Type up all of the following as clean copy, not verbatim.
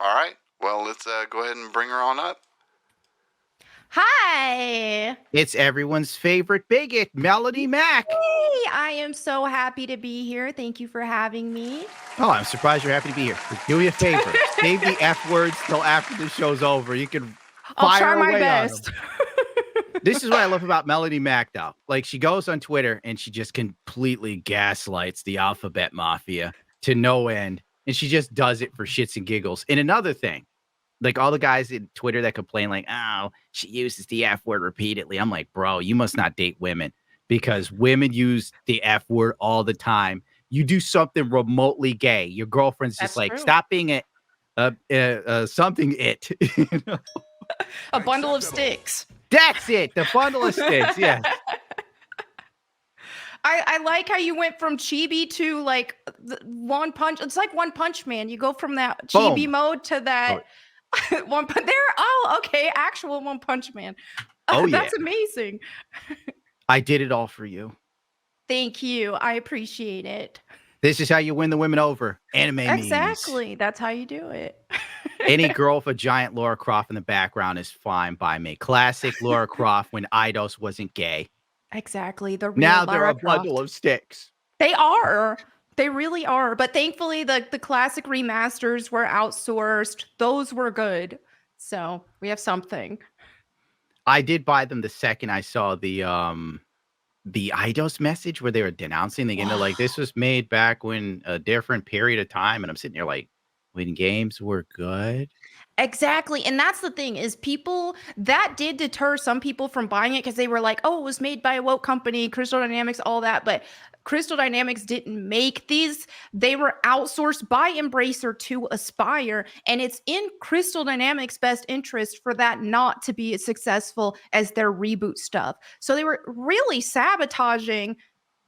All right. Well, let's go ahead and bring her on up. Hi. It's everyone's favorite bigot, Melanie Mack. Hey, I am so happy to be here. Thank you for having me. Oh, I'm surprised you're happy to be here. But do me a favor. Save the F words till after the show's over. You can I'll try fire my away best. on them. This is what I love about Melanie Mack, though. Like, she goes on Twitter and she just completely gaslights the alphabet mafia to no end. And she just does it for shits and giggles. And another thing, like all the guys in Twitter that complain, like, oh, she uses the F word repeatedly. I'm like, bro, you must not date women because women use the F word all the time. You do something remotely gay, your girlfriend's just That's like, true. stop being something it. You know? A bundle of sticks. That's it. The bundle of sticks. Yes. I like how you went from chibi to like One Punch. It's like One Punch Man. You go from that chibi Boom. mode to that One Punch. Okay, actual One Punch Man. Oh, yeah. That's amazing. I did it all for you. Thank you. I appreciate it. This is how you win the women over. Anime Exactly. memes. That's how you do it. Any girl with a giant Laura Croft in the background is fine by me. Classic Laura Croft when Eidos wasn't gay. Exactly. The real Now they're Lara a bundle Croft. of sticks. They are. They really are. But thankfully, the classic remasters were outsourced. Those were good. So we have something. I did buy them the second I saw the Eidos message where they were denouncing the game. They're like, this was made back when a different period of time. And I'm sitting there like, when games were good. Exactly. And that's the thing is people that did deter some people from buying it because they were like, oh, it was made by a woke company, Crystal Dynamics, all that. But Crystal Dynamics didn't make these. They were outsourced by Embracer to Aspire. And it's in Crystal Dynamics' best interest for that not to be as successful as their reboot stuff. So they were really sabotaging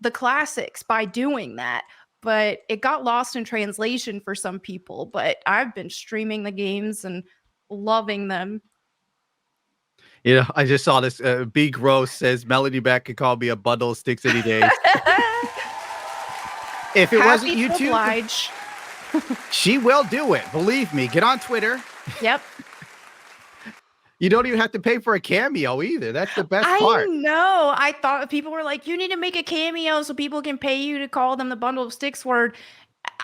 the classics by doing that. But it got lost in translation for some people. But I've been streaming the games and loving them. You know, I just saw this. Big Rose says Melanie Mack could call me a bundle of sticks any day. If it wasn't YouTube, oblige. She will do it. Believe me. Get on Twitter. Yep. You don't even have to pay for a cameo either. That's the best part. I know. I thought people were like, you need to make a cameo so people can pay you to call them the bundle of sticks word.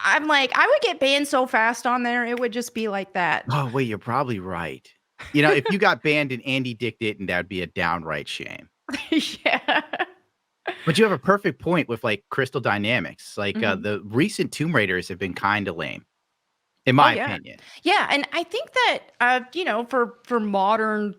I'm like, I would get banned so fast on there. It would just be like that. Oh, wait, you're probably right. You know, if you got banned and Andy Dick didn't, that would be a downright shame. Yeah. But you have a perfect point with like Crystal Dynamics. Like the recent Tomb Raiders have been kind of lame. In my opinion. Yeah, and I think that you know, for modern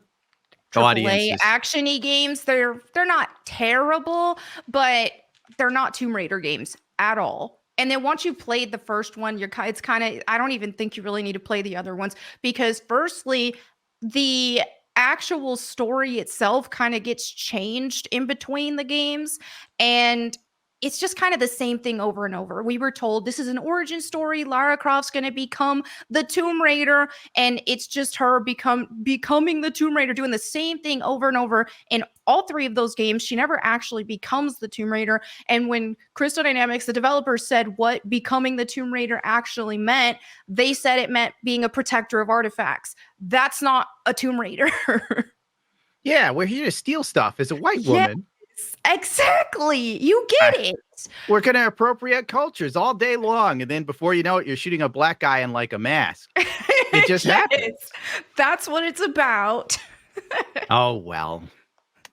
AAA action-y games, they're not terrible, but they're not Tomb Raider games at all. And then once you've played the first one, it's kind of, I don't even think you really need to play the other ones because firstly, the actual story itself kind of gets changed in between the games, and it's just kind of the same thing over and over. We were told this is an origin story. Lara Croft's going to become the Tomb Raider, and it's just her becoming the Tomb Raider, doing the same thing over and over. In all three of those games, she never actually becomes the Tomb Raider. And when Crystal Dynamics, the developers, said what becoming the Tomb Raider actually meant, they said it meant being a protector of artifacts. That's not a Tomb Raider. Yeah, we're here to steal stuff as a white woman. Exactly. You get it. We're going to appropriate cultures all day long. And then before you know it, you're shooting a black guy in like a mask. It just happens. That's what it's about. Oh, well.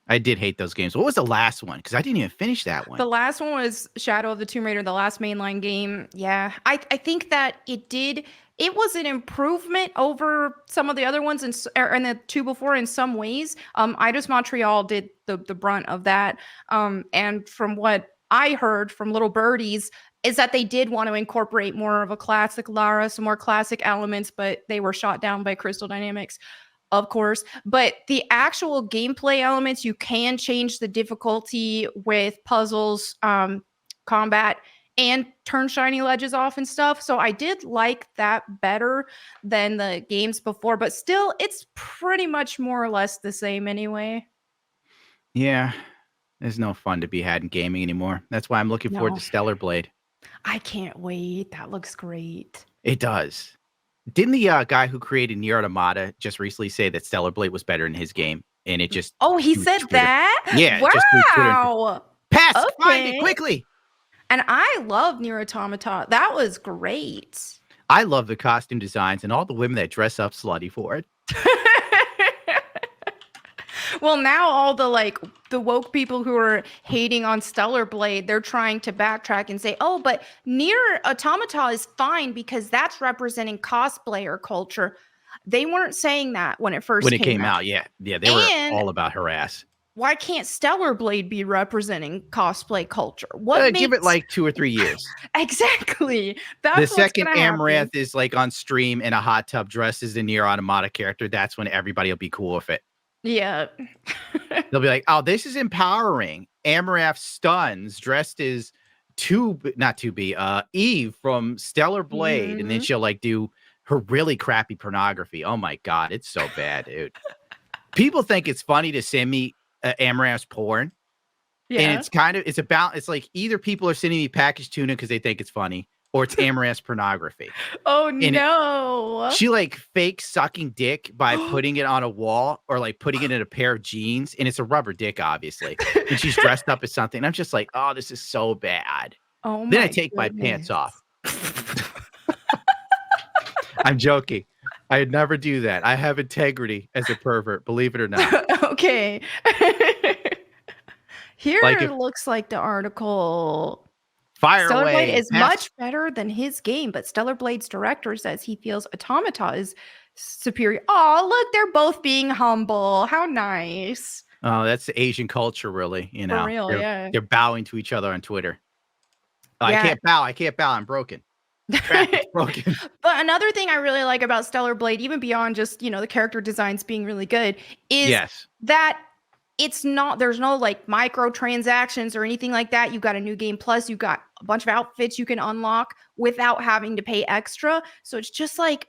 I did hate those games. What was the last one? Because I didn't even finish that one. The last one was Shadow of the Tomb Raider, the last mainline game. Yeah. I think that it was an improvement over some of the other ones and the two before in some ways. Eidos Montreal did the brunt of that. And from what I heard from little birdies is that they did want to incorporate more of a classic Lara, some more classic elements, but they were shot down by Crystal Dynamics, of course. But the actual gameplay elements, you can change the difficulty with puzzles, combat, and turn shiny ledges off and stuff. So I did like that better than the games before, but still it's pretty much more or less the same anyway. Yeah. There's no fun to be had in gaming anymore. That's why I'm looking forward to Stellar Blade. I can't wait. That looks great. It does. Didn't the guy who created Nier Automata just recently say that Stellar Blade was better in his game? And it just Oh, he threw said Twitter. that? Yeah, it just threw Twitter. Wow. Pass, find it Okay. quickly. And I love Nier Automata. That was great. I love the costume designs and all the women that dress up slutty for it. Well, now all the woke people who are hating on Stellar Blade, they're trying to backtrack and say, "Oh, but Nier Automata is fine because that's representing cosplayer culture." They weren't saying that when it first came out. Yeah, they were all about her ass. Why can't Stellar Blade be representing cosplay culture? What give it like 2 or 3 years. Exactly. That's the second Amaranth happen. Is like on stream in a hot tub dressed as the Nier Automata character. That's when everybody will be cool with it. Yeah. They'll be like, "Oh, this is empowering." Amaranth stuns dressed as Eve from Stellar Blade, and then she'll like do her really crappy pornography. Oh my god, it's so bad, dude. People think it's funny to send me Amaranth's porn. Yeah. And it's like either people are sending me packaged tuna because they think it's funny, or it's Amaranth's pornography. Oh, no. She like fake sucking dick by putting it on a wall or like putting it in a pair of jeans. And it's a rubber dick, obviously. And she's dressed up as something. And I'm just like, oh, this is so bad. Oh, then I take my pants off. I'm joking. I'd never do that. I have integrity as a pervert, believe it or not. Okay. Here it looks like the article. Stellar Blade is much better than his game, but Stellar Blade's director says he feels Automata is superior. Oh, look, they're both being humble. How nice. Oh, that's the Asian culture, really. You know, for real, they're bowing to each other on Twitter. Oh, yeah. I can't bow. I'm broken. Broken. But another thing I really like about Stellar Blade, even beyond just, the character designs being really good, is that it's not, there's no like microtransactions or anything like that. You got a new game plus, you got a bunch of outfits you can unlock without having to pay extra. So it's just like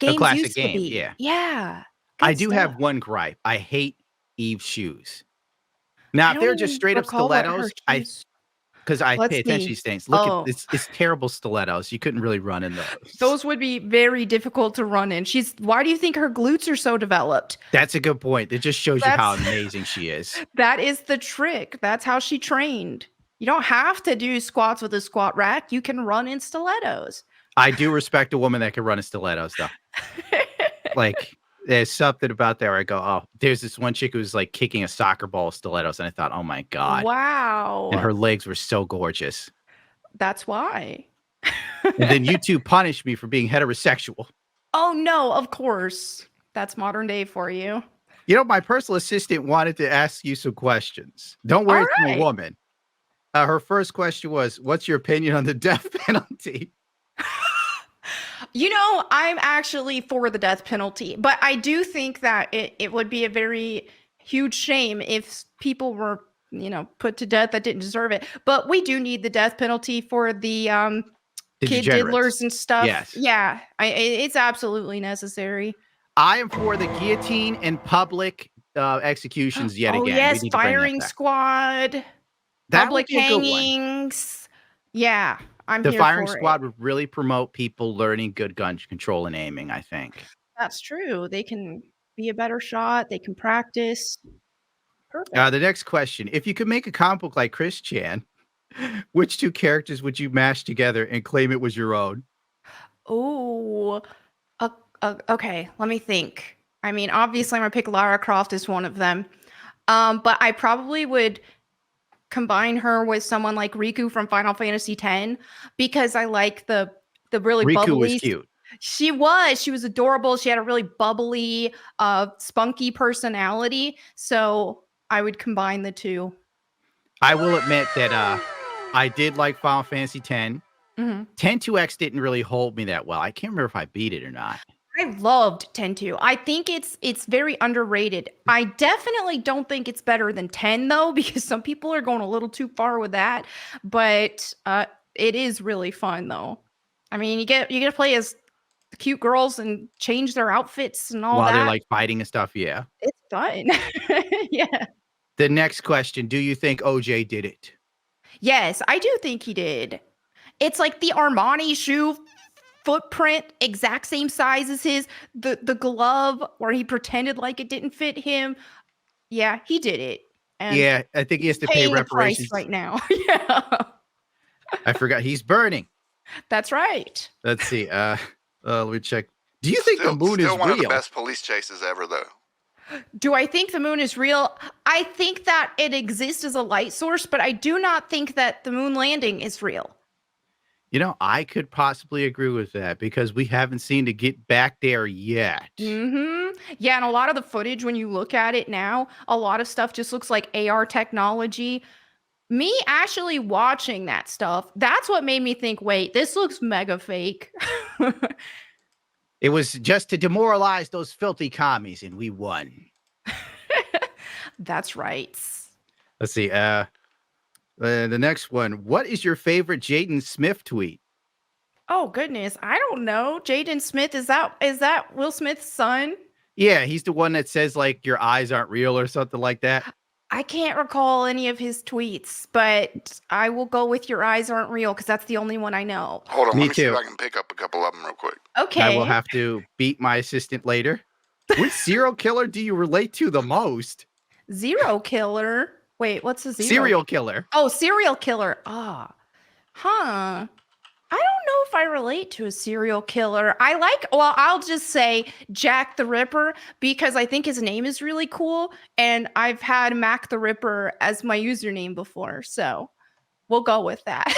games a classic used game, to be. Yeah. Yeah. I do have one gripe. I hate Eve's shoes. Now, if they're just straight up stilettos, because I pay attention to these things. Look, it's terrible stilettos. You couldn't really run in those. Those would be very difficult to run in. Why do you think her glutes are so developed? That's a good point. It just shows you how amazing she is. That is the trick. That's how she trained. You don't have to do squats with a squat rack. You can run in stilettos. I do respect a woman that can run in stilettos, though. Like, there's something about there where I go, oh, there's this one chick who's like kicking a soccer ball with stilettos. And I thought, oh my God. Wow. And her legs were so gorgeous. That's why. And then you two punished me for being heterosexual. Oh, no, of course. That's modern day for you. You know, my personal assistant wanted to ask you some questions. Don't worry, it's a woman. Her first question was, what's your opinion on the death penalty? I'm actually for the death penalty, but I do think that it would be a very huge shame if people were, put to death that didn't deserve it. But we do need the death penalty for the kid diddlers and stuff. Yes. Yeah, it's absolutely necessary. I am for the guillotine and public executions yet again. Yes, firing squad, public hangings. Yeah. The firing squad would really promote people learning good gun control and aiming, I think. That's true. They can be a better shot. They can practice. Perfect. The next question. If you could make a comic book like Chris Chan, which two characters would you mash together and claim it was your own? Oh, okay. Let me think. I mean, obviously, I'm going to pick Lara Croft as one of them. But I probably would combine her with someone like Riku from Final Fantasy X because I like the really Riku bubbly. Was cute. She was adorable. She had a really bubbly, spunky personality. So I would combine the two. I will admit that I did like Final Fantasy X. 10-2X didn't really hold me that well. I can't remember if I beat it or not. I loved 10-2. I think it's very underrated. I definitely don't think it's better than 10 though, because some people are going a little too far with that. But it is really fun though. I mean, you get to play as cute girls and change their outfits and all that. While they're like fighting and stuff, yeah. It's fun. Yeah. The next question, do you think OJ did it? Yes, I do think he did. It's like the Armani shoe footprint, exact same size as his. The glove where he pretended like it didn't fit him. Yeah, he did it. And yeah, I think he has to pay paying the price reparations right now. Yeah, I forgot he's burning. that's right. Let's see. Let me check. Do you think the moon is still one of the real? best police chases ever, though. Do I think the moon is real? I think that it exists as a light source, but I do not think that the moon landing is real. You know, I could possibly agree with that because we haven't seen to get back there yet. Mm-hmm. Yeah, and a lot of the footage, when you look at it now, a lot of stuff just looks like AR technology. Me actually watching that stuff, that's what made me think, wait, this looks mega fake. It was just to demoralize those filthy commies, and we won. That's right. Let's see. The next one. What is your favorite Jaden Smith tweet? Oh goodness, I don't know. Jaden Smith, is that Will Smith's son? Yeah, he's the one that says like your eyes aren't real or something like that. I can't recall any of his tweets, but I will go with your eyes aren't real because that's the only one I know. Hold on, Me let me see too. if I can pick up a couple of them real quick. Okay. I will have to beat my assistant later. Which serial killer do you relate to the most? Zero killer. Wait, what's a zero? Serial killer. Oh, serial killer. Ah. Huh. I don't know if I relate to a serial killer. I'll just say Jack the Ripper because I think his name is really cool. And I've had Mac the Ripper as my username before. So we'll go with that.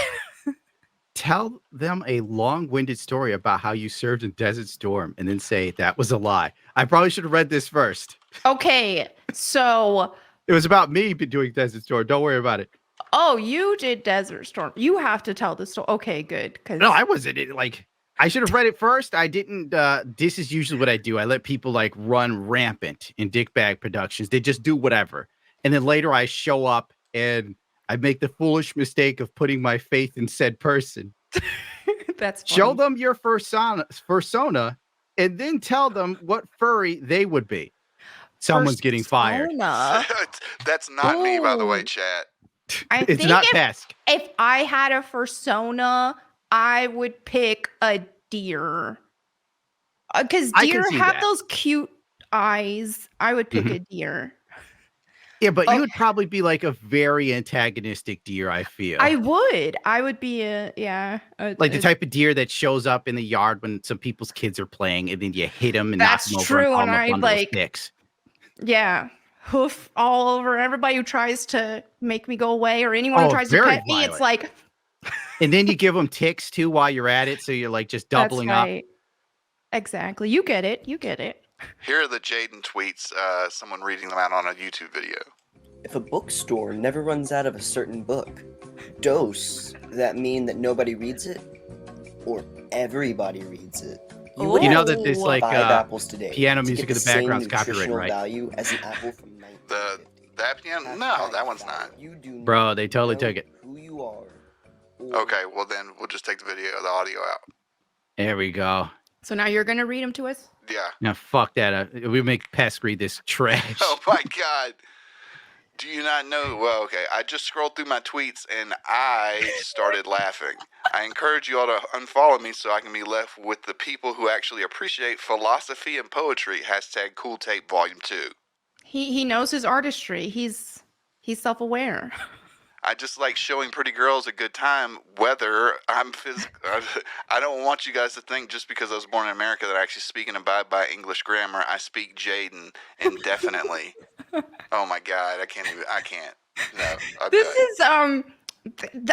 Tell them a long-winded story about how you served in Desert Storm and then say that was a lie. I probably should have read this first. Okay. So. It was about me doing Desert Storm. Don't worry about it. Oh, you did Desert Storm. You have to tell the story. Okay, good. No, I wasn't. I should have read it first. I didn't. This is usually what I do. I let people like run rampant in dickbag productions. They just do whatever. And then later I show up and I make the foolish mistake of putting my faith in said person. That's funny. Show them your persona and then tell them what furry they would be. Someone's getting fired. That's not me, by the way, chat. It's not Pesk. If I had a persona, I would pick a deer. Because deer have those cute eyes. I would pick a deer. Yeah, but you would probably be like a very antagonistic deer, I feel. I would be like the type of deer that shows up in the yard when some people's kids are playing and then you hit them and knock them over. That's true, and I like sticks. Yeah. Hoof all over everybody who tries to make me go away or anyone who tries to pet me. It's like. And then you give them ticks too while you're at it. So you're like just doubling up. Exactly. You get it. Here are the Jaden tweets, someone reading them out on a YouTube video. If a bookstore never runs out of a certain book, does that mean that nobody reads it? Or everybody reads it? You know that there's like apples today piano music in the background is copyrighted, right? Value as an apple from that piano? No, that one's not. Bro, they totally took it. Who you are. Okay, well then we'll just take the audio out. There we go. So now you're gonna read them to us? Yeah. Now fuck that. We make Pesk read this trash. Oh my god. Do you not know? Well, okay. I just scrolled through my tweets and I started laughing. I encourage you all to unfollow me so I can be left with the people who actually appreciate philosophy and poetry. # Cool Tape Volume 2. He knows his artistry. He's self-aware. I just like showing pretty girls a good time, whether I'm I don't want you guys to think just because I was born in America that I actually speak and abide by English grammar. I speak Jaden indefinitely. Oh my God, I can't. No.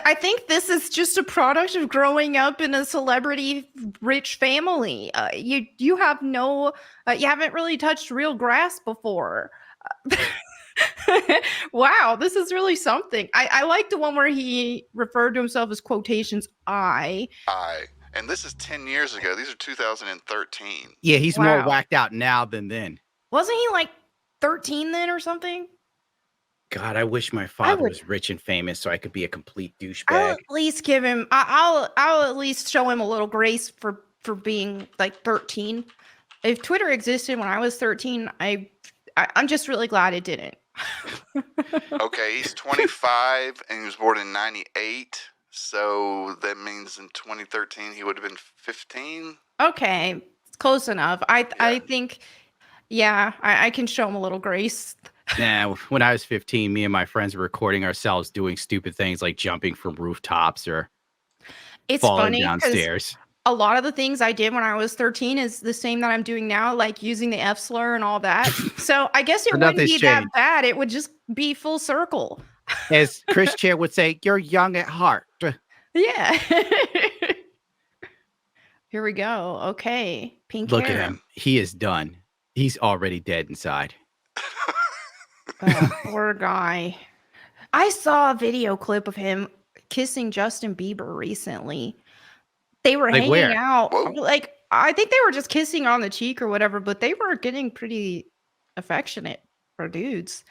I think this is just a product of growing up in a celebrity-rich family. You have you haven't really touched real grass before. Wow, this is really something. I like the one where he referred to himself as quotations I. And this is 10 years ago. These are 2013. Yeah, he's more whacked out now than then. Wasn't he like 13 then or something? God, I wish my father was rich and famous so I could be a complete douchebag. I'll at least give him. I'll at least show him a little grace for being like 13. If Twitter existed when I was 13, I'm just really glad it didn't. Okay, he's 25 and he was born in 98. So that means in 2013 he would have been 15. Okay, it's close enough. I think, yeah, I can show him a little grace. Nah, when I was 15, me and my friends were recording ourselves doing stupid things like jumping from rooftops or falling Funny because downstairs. a lot of the things I did when I was 13 is the same that I'm doing now, like using the F slur and all that. So I guess it But wouldn't nothing's be that changed. bad. It would just be full circle. As Chris Chair would say, you're young at heart. Yeah. Here we go. Okay. Pink Look hair. at him. He is done. He's already dead inside. Poor guy. I saw a video clip of him kissing Justin Bieber recently. They were Like hanging where? out. Whoa. Like, I think they were just kissing on the cheek or whatever, but they were getting pretty affectionate for dudes.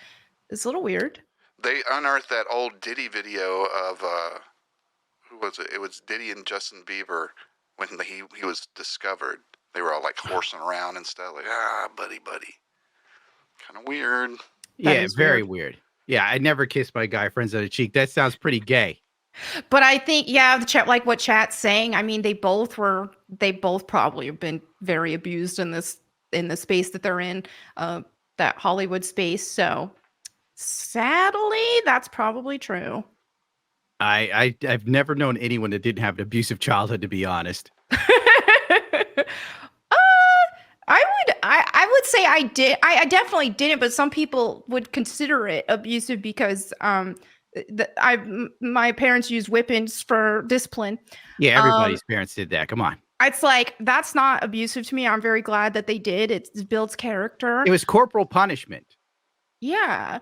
It's a little weird. They unearthed that old Diddy video of who was it? It was Diddy and Justin Bieber when he was discovered. They were all like horsing around and stuff, like buddy. Kind of weird. That Yeah, is very weird. weird. Yeah, I never kissed my guy friends on the cheek. That sounds pretty gay. But I think, yeah, the chat, like what chat's saying, I mean, they both probably have been very abused in the space that they're in, that Hollywood space. So sadly, that's probably true. I've never known anyone that didn't have an abusive childhood, to be honest. I would say I did. I definitely didn't, but some people would consider it abusive because my parents used whippings for discipline. Yeah, everybody's parents did that. Come on. It's like, that's not abusive to me. I'm very glad that they did. It builds character. It was corporal punishment. Yeah.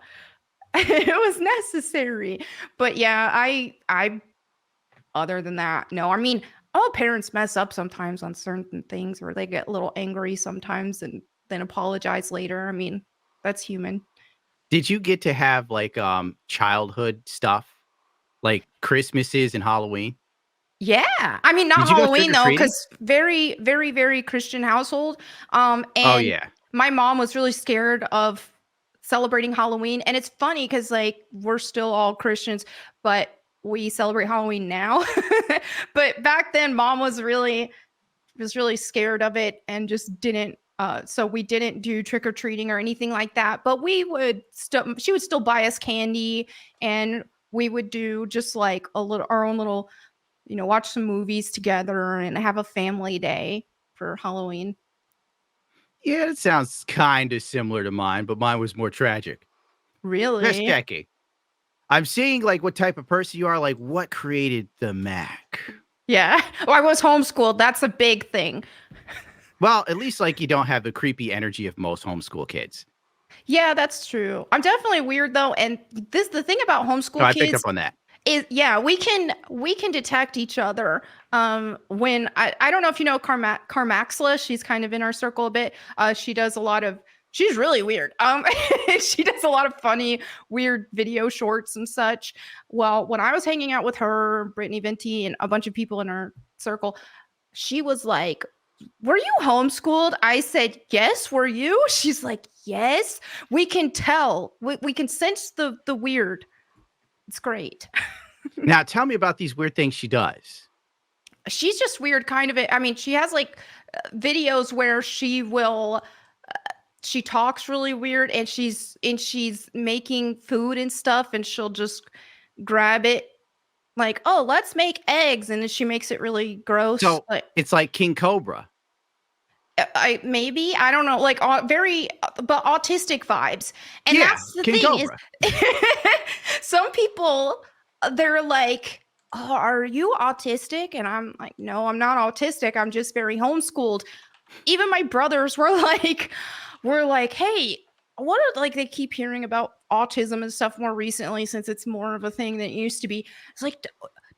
It was necessary. But yeah, I other than that, no. I mean, all parents mess up sometimes on certain things, or they get a little angry sometimes and then apologize later. I mean, that's human. Did you get to have like childhood stuff like Christmases and Halloween? Yeah. I mean, not Did you go Halloween though, trick-or-treating? because very, very, very Christian household. And Oh yeah. my mom was really scared of celebrating Halloween. And it's funny because like we're still all Christians, but we celebrate Halloween now. But back then mom was really scared of it and just didn't. So we didn't do trick-or-treating or anything like that. But we would she would still buy us candy, and we would do just like our own little, watch some movies together and have a family day for Halloween. Yeah, it sounds kind of similar to mine, but mine was more tragic. Really? Just checking. I'm seeing like what type of person you are. Like, what created the Mac? Yeah. Well, I was homeschooled. That's a big thing. Well, at least like you don't have the creepy energy of most homeschool kids. Yeah, that's true. I'm definitely weird though, and the thing about homeschool No, I kids picked up on that. is, yeah, we can detect each other. When I don't know if you know Carmaxla, she's kind of in our circle a bit. She's really weird. She does a lot of funny, weird video shorts and such. Well, when I was hanging out with her, Brittany Venti, and a bunch of people in our circle, she was like, "Were you homeschooled?" I said, "Yes." "Were you?" She's like, "Yes." We can tell. We can sense the weird. It's great. Now, tell me about these weird things she does. She's just weird, kind of it. I mean, she has like videos where she talks really weird, and she's making food and stuff, and she'll just grab it like, "Oh, let's make eggs," and then she makes it really gross. So it's like King Cobra. I don't know, like but autistic vibes. And Yeah, that's the King thing Cobra. is, some people, they're like, "Oh, are you autistic?" And I'm like, "No, I'm not autistic. I'm just very homeschooled." Even my brothers were like, "Hey, what are," like, they keep hearing about autism and stuff more recently, since it's more of a thing than it used to be. It's like,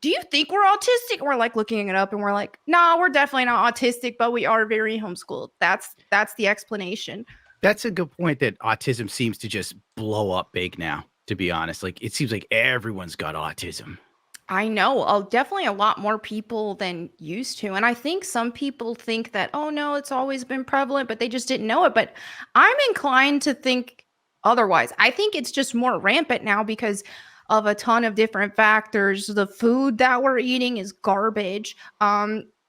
"Do you think we're autistic?" We're like looking it up, and we're like, "No, we're definitely not autistic, but we are very homeschooled." That's the explanation. That's a good point, that autism seems to just blow up big now, to be honest. Like, it seems like everyone's got autism. I know, definitely a lot more people than used to. And I think some people think that, "Oh no, it's always been prevalent," but they just didn't know it. But I'm inclined to think otherwise. I think it's just more rampant now because of a ton of different factors. The food that we're eating is garbage.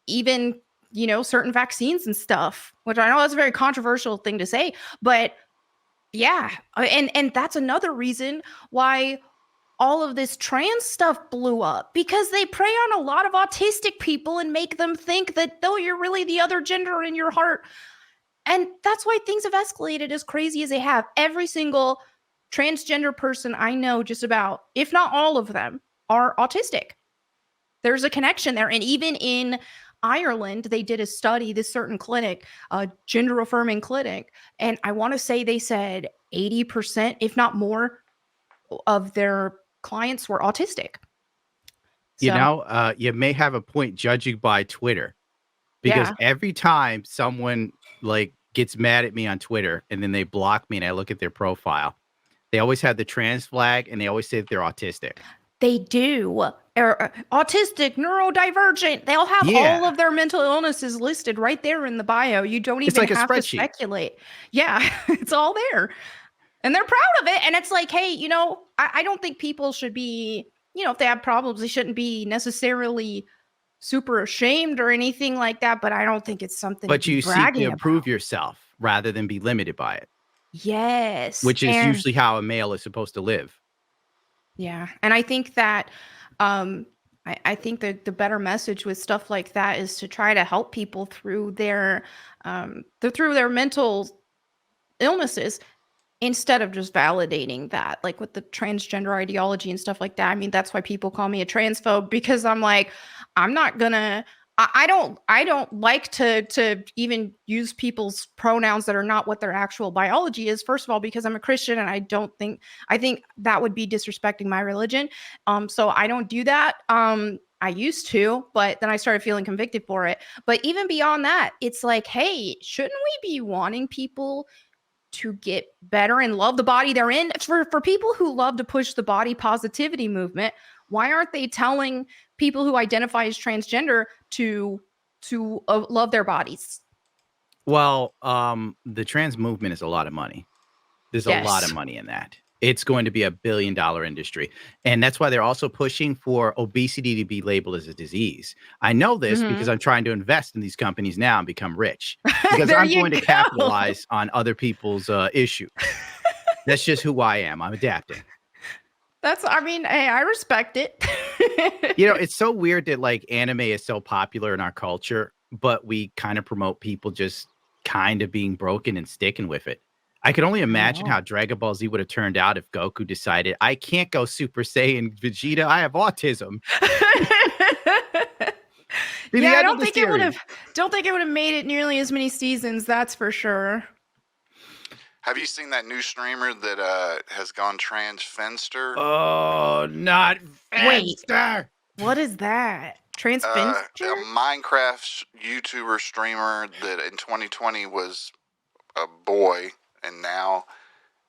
Even, certain vaccines and stuff, which I know that's a very controversial thing to say, but yeah. And that's another reason why all of this trans stuff blew up, because they prey on a lot of autistic people and make them think that, though, you're really the other gender in your heart. And that's why things have escalated as crazy as they have. Every single transgender person I know, just about, if not all of them, are autistic. There's a connection there. And even in Ireland, they did a study, this certain clinic, a gender affirming clinic. And I want to say they said 80%, if not more, of their clients were autistic. You may have a point judging by Twitter, because every time someone gets mad at me on Twitter and then they block me and I look at their profile, they always have the trans flag and they always say that they're autistic. They do. Autistic, neurodivergent. They'll have all of their mental illnesses listed right there in the bio. You don't even have to speculate. Yeah, it's all there. And they're proud of it. And it's like, hey, I don't think people should be, if they have problems, they shouldn't be necessarily super ashamed or anything like that. But I don't think it's something But to be you seek bragging to improve about. yourself rather than be limited by it. Yes. Which is usually how a male is supposed to live. Yeah. And I think that I think that the better message with stuff like that is to try to help people through their mental illnesses, instead of just validating that, like with the transgender ideology and stuff like that. I mean, that's why people call me a transphobe, because I'm like, I'm not gonna, I don't like to even use people's pronouns that are not what their actual biology is. First of all, because I'm a Christian and I think that would be disrespecting my religion. So I don't do that. I used to, but then I started feeling convicted for it. But even beyond that, it's like, hey, shouldn't we be wanting people to get better and love the body they're in? For people who love to push the body positivity movement, why aren't they telling people who identify as transgender to love their bodies? Well, the trans movement is a lot of money. There's a lot of money in that. It's going to be $1 billion industry. And that's why they're also pushing for obesity to be labeled as a disease. I know this because I'm trying to invest in these companies now and become rich, because I'm going to capitalize on other people's issues. That's just who I am. I'm adapting. Hey, I respect it. It's so weird that anime is so popular in our culture, but we kind of promote people just kind of being broken and sticking with it. I could only imagine how Dragon Ball Z would have turned out if Goku decided, I can't go Super Saiyan Vegeta, I have autism. I don't think it would have made it nearly as many seasons, that's for sure. Have you seen that new streamer that has gone trans, Finster? Oh, not Finster! Wait, what is that? Trans Finster? A Minecraft YouTuber streamer that in 2020 was a boy and now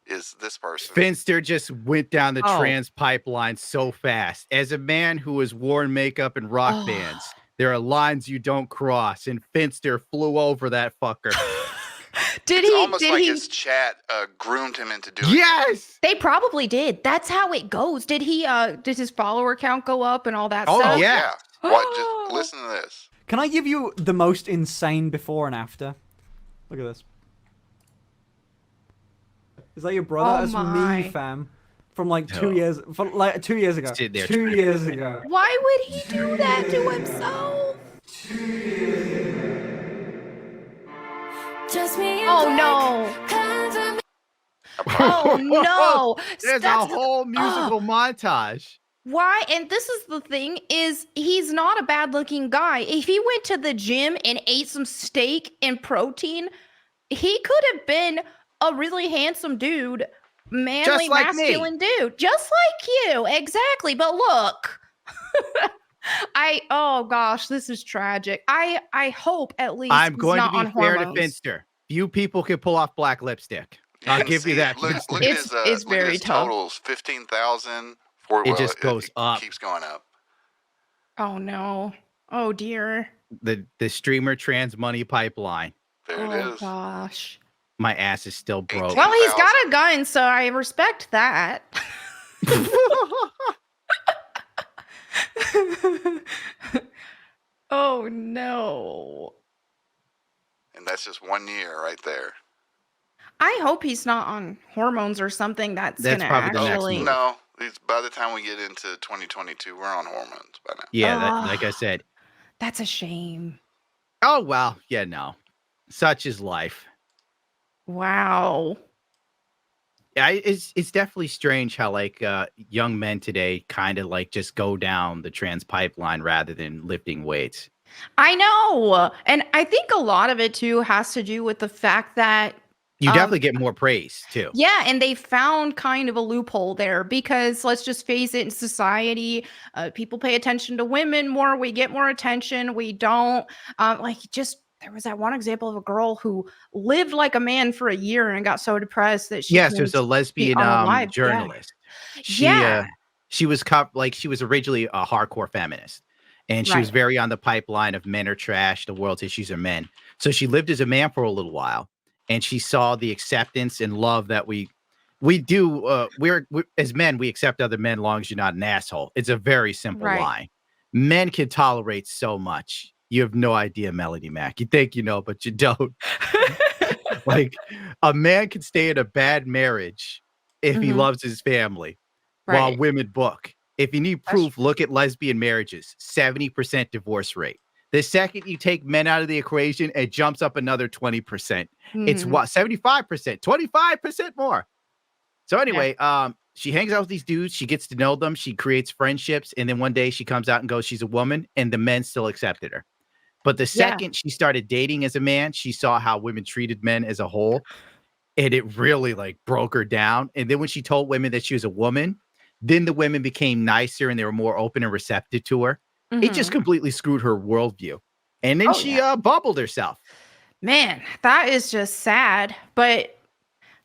is this person. Finster just went down the trans pipeline so fast. As a man who has worn makeup and rock bands, there are lines you don't cross, and Finster flew over that fucker. His chat groomed him into doing it. Yes! They probably did. That's how it goes. Did his follower count go up and all that stuff? Oh, yeah. Just listen to this. Can I give you the most insane before and after? Look at this. Is that your brother? That's me, fam. From 2 years, 2 years ago. 2 years ago. Why would he do that to himself? 2 years ago. Oh no! Oh no! There's a whole musical montage. Why? And this is the thing: is he's not a bad-looking guy. If he went to the gym and ate some steak and protein, he could have been a really handsome dude, manly, masculine dude, just like you, exactly. But look, oh gosh, this is tragic. I hope at least I'm going to be fair to Finster. Few people can pull off black lipstick. I'll give you that. Look at his very tough. Totals: 15,000. It just goes up. Keeps going up. Oh no! Oh dear. The streamer trans money pipeline. There it is. Oh gosh. My ass is still broke. Well, he's got a gun, so I respect that. Oh no. And that's just 1 year right there. I hope he's not on hormones or something that's gonna probably the next actually. move. No, by the time we get into 2022, we're on hormones by now. Yeah, like I said. That's a shame. Oh, well, yeah, no. Such is life. Wow. It's definitely strange how like young men today kind of like just go down the trans pipeline rather than lifting weights. I know. And I think a lot of it too has to do with the fact that you definitely get more praise too. Yeah, and they found kind of a loophole there because let's just face it, in society, people pay attention to women more. We get more attention. We don't there was that one example of a girl who lived like a man for a year and got so depressed that she there's a lesbian journalist. Yeah. She was she was originally a hardcore feminist, and she was very on the pipeline of men are trash, the world's issues are men. So she lived as a man for a little while, and she saw the acceptance and love that we do. We're as men, we accept other men as long as you're not an asshole. It's a very simple line. Men can tolerate so much. You have no idea, Melanie Mac. You think you know, but you don't. Like, a man can stay in a bad marriage if he loves his family, while women book. If you need proof, look at lesbian marriages. 70% divorce rate. The second you take men out of the equation, it jumps up another 20%. It's what? 75%, 25% more. So anyway, she hangs out with these dudes. She gets to know them. She creates friendships. And then one day she comes out and goes, she's a woman, and the men still accepted her. But the second she started dating as a man, she saw how women treated men as a whole. And it really like broke her down. And then when she told women that she was a woman, then the women became nicer and they were more open and receptive to her. It just completely screwed her worldview. And then she bubbled herself. Man, that is just sad. But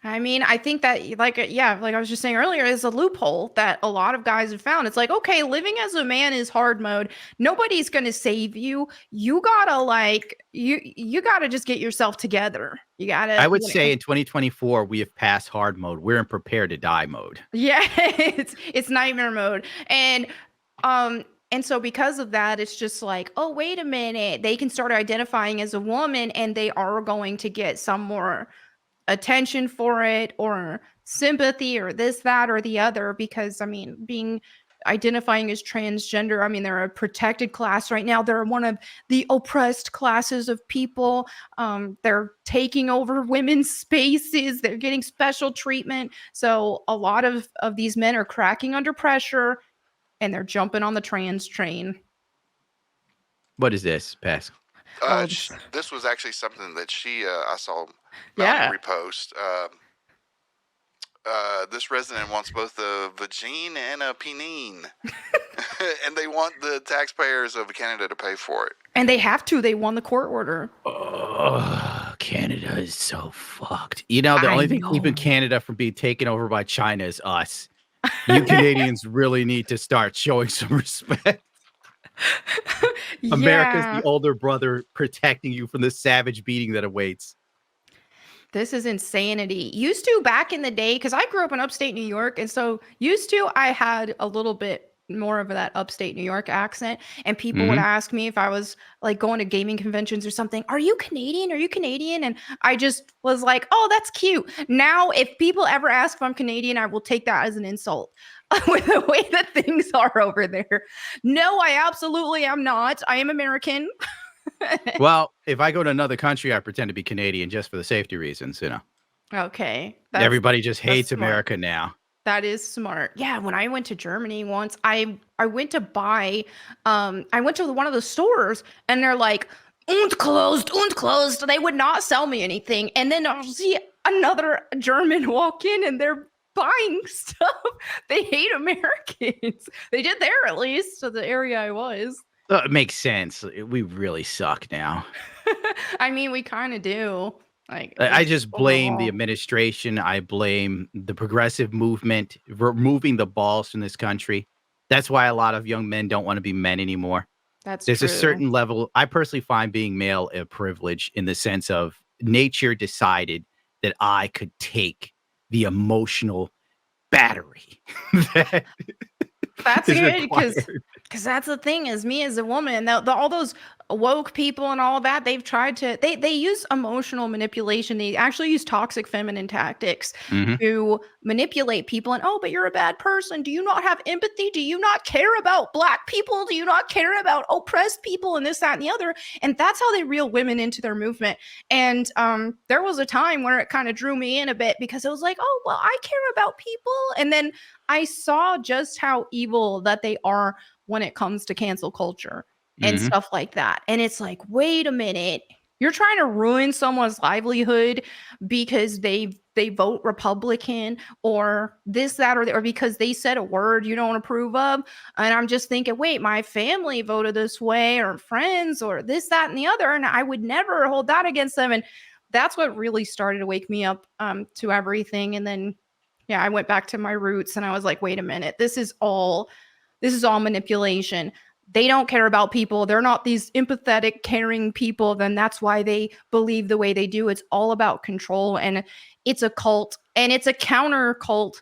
I mean, I think that like I was just saying earlier, is a loophole that a lot of guys have found. It's like, okay, living as a man is hard mode. Nobody's going to save you. You gotta you gotta just get yourself together. You gotta. I would say in 2024, we have passed hard mode. We're in prepare to die mode. Yeah, it's nightmare mode. And so because of that, it's just like, oh, wait a minute. They can start identifying as a woman and they are going to get some more attention for it or sympathy or this, that, or the other. Because, I mean, identifying as transgender, I mean, they're a protected class right now. They're one of the oppressed classes of people. They're taking over women's spaces. They're getting special treatment. So a lot of these men are cracking under pressure. And they're jumping on the trans train. What is this, Pascal? This was actually something that I saw Melanie repost. This resident wants both a vagine and a penine. And they want the taxpayers of Canada to pay for it. And they have to. They won the court order. Oh, Canada is so fucked. You know, the only thing keeping Canada from being taken over by China is us. You Canadians really need to start showing some respect. America's the older brother protecting you from the savage beating that awaits. This is insanity. Used to back in the day, because I grew up in upstate New York, and so used to I had a little bit more of that upstate New York accent, and people would ask me if I was like going to gaming conventions or something, are you Canadian? Are you Canadian? And I just was like, oh, that's cute. Now, if people ever ask if I'm Canadian, I will take that as an insult with the way that things are over there. No, I absolutely am not. I am American. Well, if I go to another country, I pretend to be Canadian just for the safety reasons, you know. Okay. Everybody just hates America now. That is smart. Yeah, when I went to Germany once, I went to buy, I went to one of the stores and they're like, und closed. They would not sell me anything. And then I'll see another German walk in and they're buying stuff. They hate Americans. They did there at least, to the area I was. It makes sense. We really suck now. I mean, we kind of do. Like, I just blame the administration. I blame the progressive movement removing the balls from this country. That's why a lot of young men don't want to be men anymore. There's a certain level. I personally find being male a privilege in the sense of nature decided that I could take the emotional battery. That's good because that's the thing is me as a woman, all those woke people and all that, they've tried to, they use emotional manipulation. They actually use toxic feminine tactics to manipulate people. And, oh, but you're a bad person. Do you not have empathy? Do you not care about Black people? Do you not care about oppressed people and this, that, and the other? And that's how they reel women into their movement. And there was a time where it kind of drew me in a bit because it was like, oh, well, I care about people. And then I saw just how evil that they are when it comes to cancel culture and stuff like that. And it's like, wait a minute, you're trying to ruin someone's livelihood because they vote Republican or this, that, or because they said a word you don't approve of. And I'm just thinking, wait, my family voted this way or friends or this, that, and the other. And I would never hold that against them. And that's what really started to wake me up to everything. And then yeah, I went back to my roots and I was like, wait a minute, this is all manipulation. They don't care about people. They're not these empathetic, caring people. Then that's why they believe the way they do. It's all about control, and it's a cult, and it's a counter cult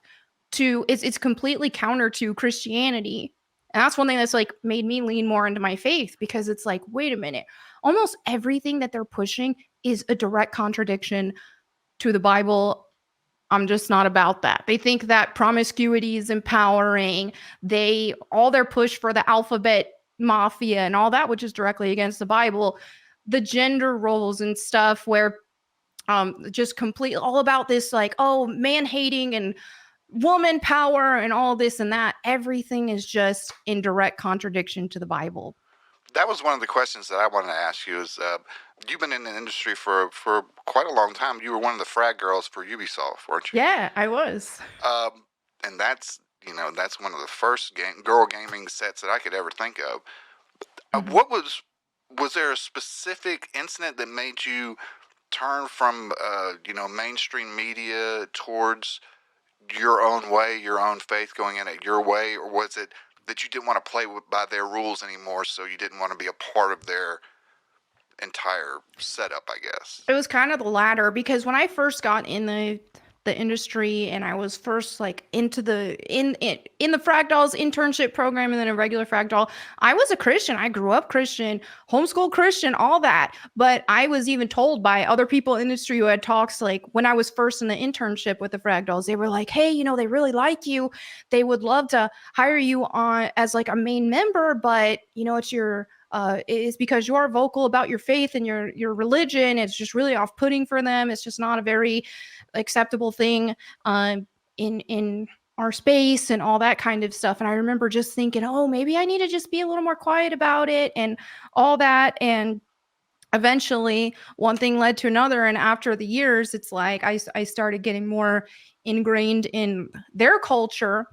to, it's completely counter to Christianity. And that's one thing that's like made me lean more into my faith, because it's like, wait a minute, almost everything that they're pushing is a direct contradiction to the Bible. I'm just not about that. They think that promiscuity is empowering. All their push for the alphabet mafia and all that, which is directly against the Bible, the gender roles and stuff, where just completely all about this, like, oh, man hating and woman power and all this and that. Everything is just in direct contradiction to the Bible. That was one of the questions that I wanted to ask you is, you've been in the industry for quite a long time. You were one of the frat girls for Ubisoft, weren't you? Yeah, I was. And that's one of the first girl gaming sets that I could ever think of. What was there a specific incident that made you turn from, mainstream media towards your own way, your own faith, going in it your way? Or was it that you didn't want to play by their rules anymore, so you didn't want to be a part of their entire setup, I guess? It was kind of the latter, because when I first got in the industry and I was first like into the in the Fragdolls internship program and then a regular Fragdoll, I was a Christian. I grew up Christian, homeschool Christian, all that. But I was even told by other people in the industry who had talks, like when I was first in the internship with the Fragdolls, they were like, hey, they really like you. They would love to hire you on as like a main member, but it's your is because you are vocal about your faith and your religion. It's just really off-putting for them. It's just not a very acceptable thing in our space and all that kind of stuff. And I remember just thinking, oh, maybe I need to just be a little more quiet about it and all that. And eventually one thing led to another. And after the years, it's like I started getting more ingrained in their culture.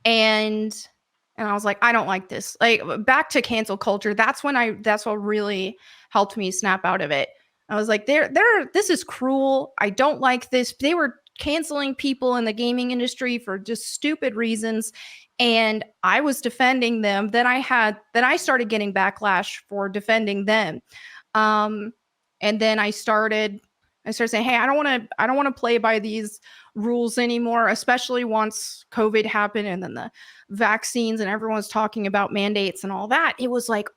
And I was like, I don't like this. Like, back to cancel culture. That's what really helped me snap out of it. I was like, this is cruel. I don't like this. They were canceling people in the gaming industry for just stupid reasons. And I was defending them. Then I started getting backlash for defending them. And then I started saying, hey, I don't want to play by these rules anymore, especially once COVID happened and then the vaccines and everyone's talking about mandates and all that. It was like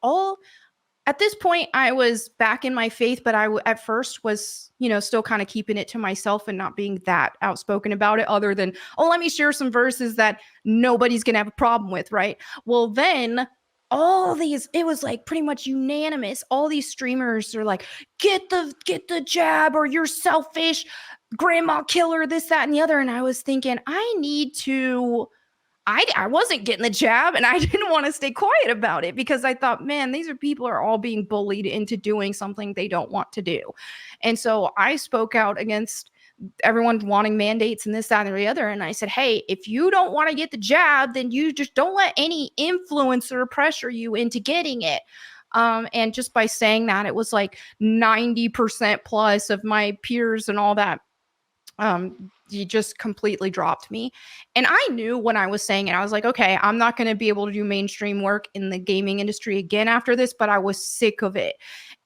at this point I was back in my faith, but I at first was, still kind of keeping it to myself and not being that outspoken about it, other than, oh, let me share some verses that nobody's going to have a problem with. Right. Well, then it was like pretty much unanimous. All these streamers are like, get the jab or you're selfish, grandma killer, this, that, and the other. And I was thinking, I wasn't getting the jab, and I didn't want to stay quiet about it because I thought, man, these people are all being bullied into doing something they don't want to do. And so I spoke out against everyone wanting mandates and this, that, and the other. And I said, hey, if you don't want to get the jab, then you just don't let any influencer pressure you into getting it. And just by saying that, it was like 90% plus of my peers and all that. He just completely dropped me. And I knew when I was saying it, I was like, okay, I'm not going to be able to do mainstream work in the gaming industry again after this, but I was sick of it.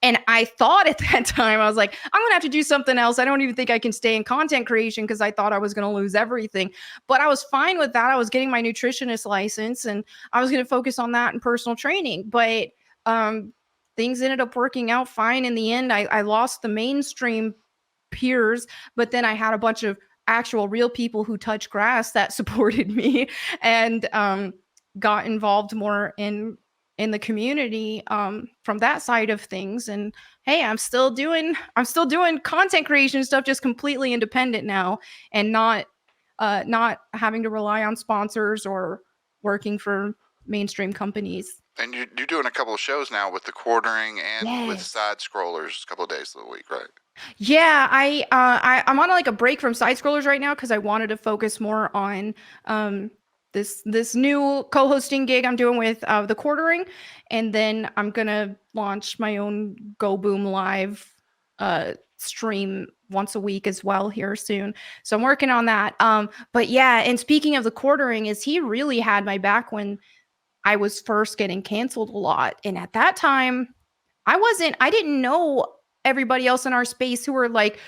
And I thought at that time, I was like, I'm going to have to do something else. I don't even think I can stay in content creation because I thought I was going to lose everything. But I was fine with that. I was getting my nutritionist license and I was going to focus on that and personal training. But things ended up working out fine in the end. I lost the mainstream peers, but then I had a bunch of actual real people who touch grass that supported me and got involved more in the community from that side of things. And hey, I'm still doing content creation stuff, just completely independent now, and not having to rely on sponsors or working for mainstream companies. And you're doing a couple of shows now with the quartering and with side scrollers a couple of days of the week, right? Yeah, I'm on like a break from side scrollers right now because I wanted to focus more on this new co-hosting gig I'm doing with the quartering, and then I'm gonna launch my own Go Boom Live stream once a week as well here soon. So I'm working on that. But yeah, and speaking of the quartering, is he really had my back when I was first getting canceled a lot, and at that time I didn't know everybody else in our space who were like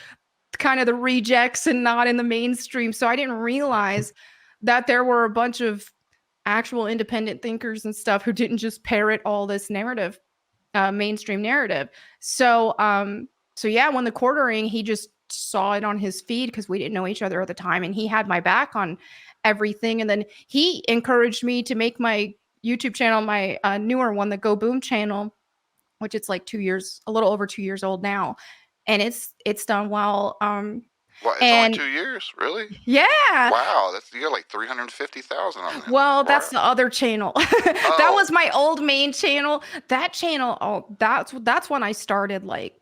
kind of the rejects and not in the mainstream. So I didn't realize that there were a bunch of actual independent thinkers and stuff who didn't just parrot all this narrative, mainstream narrative. So yeah, when the quartering, he just saw it on his feed because we didn't know each other at the time, and he had my back on everything. And then he encouraged me to make my YouTube channel, my newer one, the Go Boom channel, which it's like a little over 2 years old now, and it's done well. Well, it's only 2 years, really? Yeah. Wow, you got like 350,000 on that. Well, that's the other channel. That was my old main channel. That channel, that's when I started, like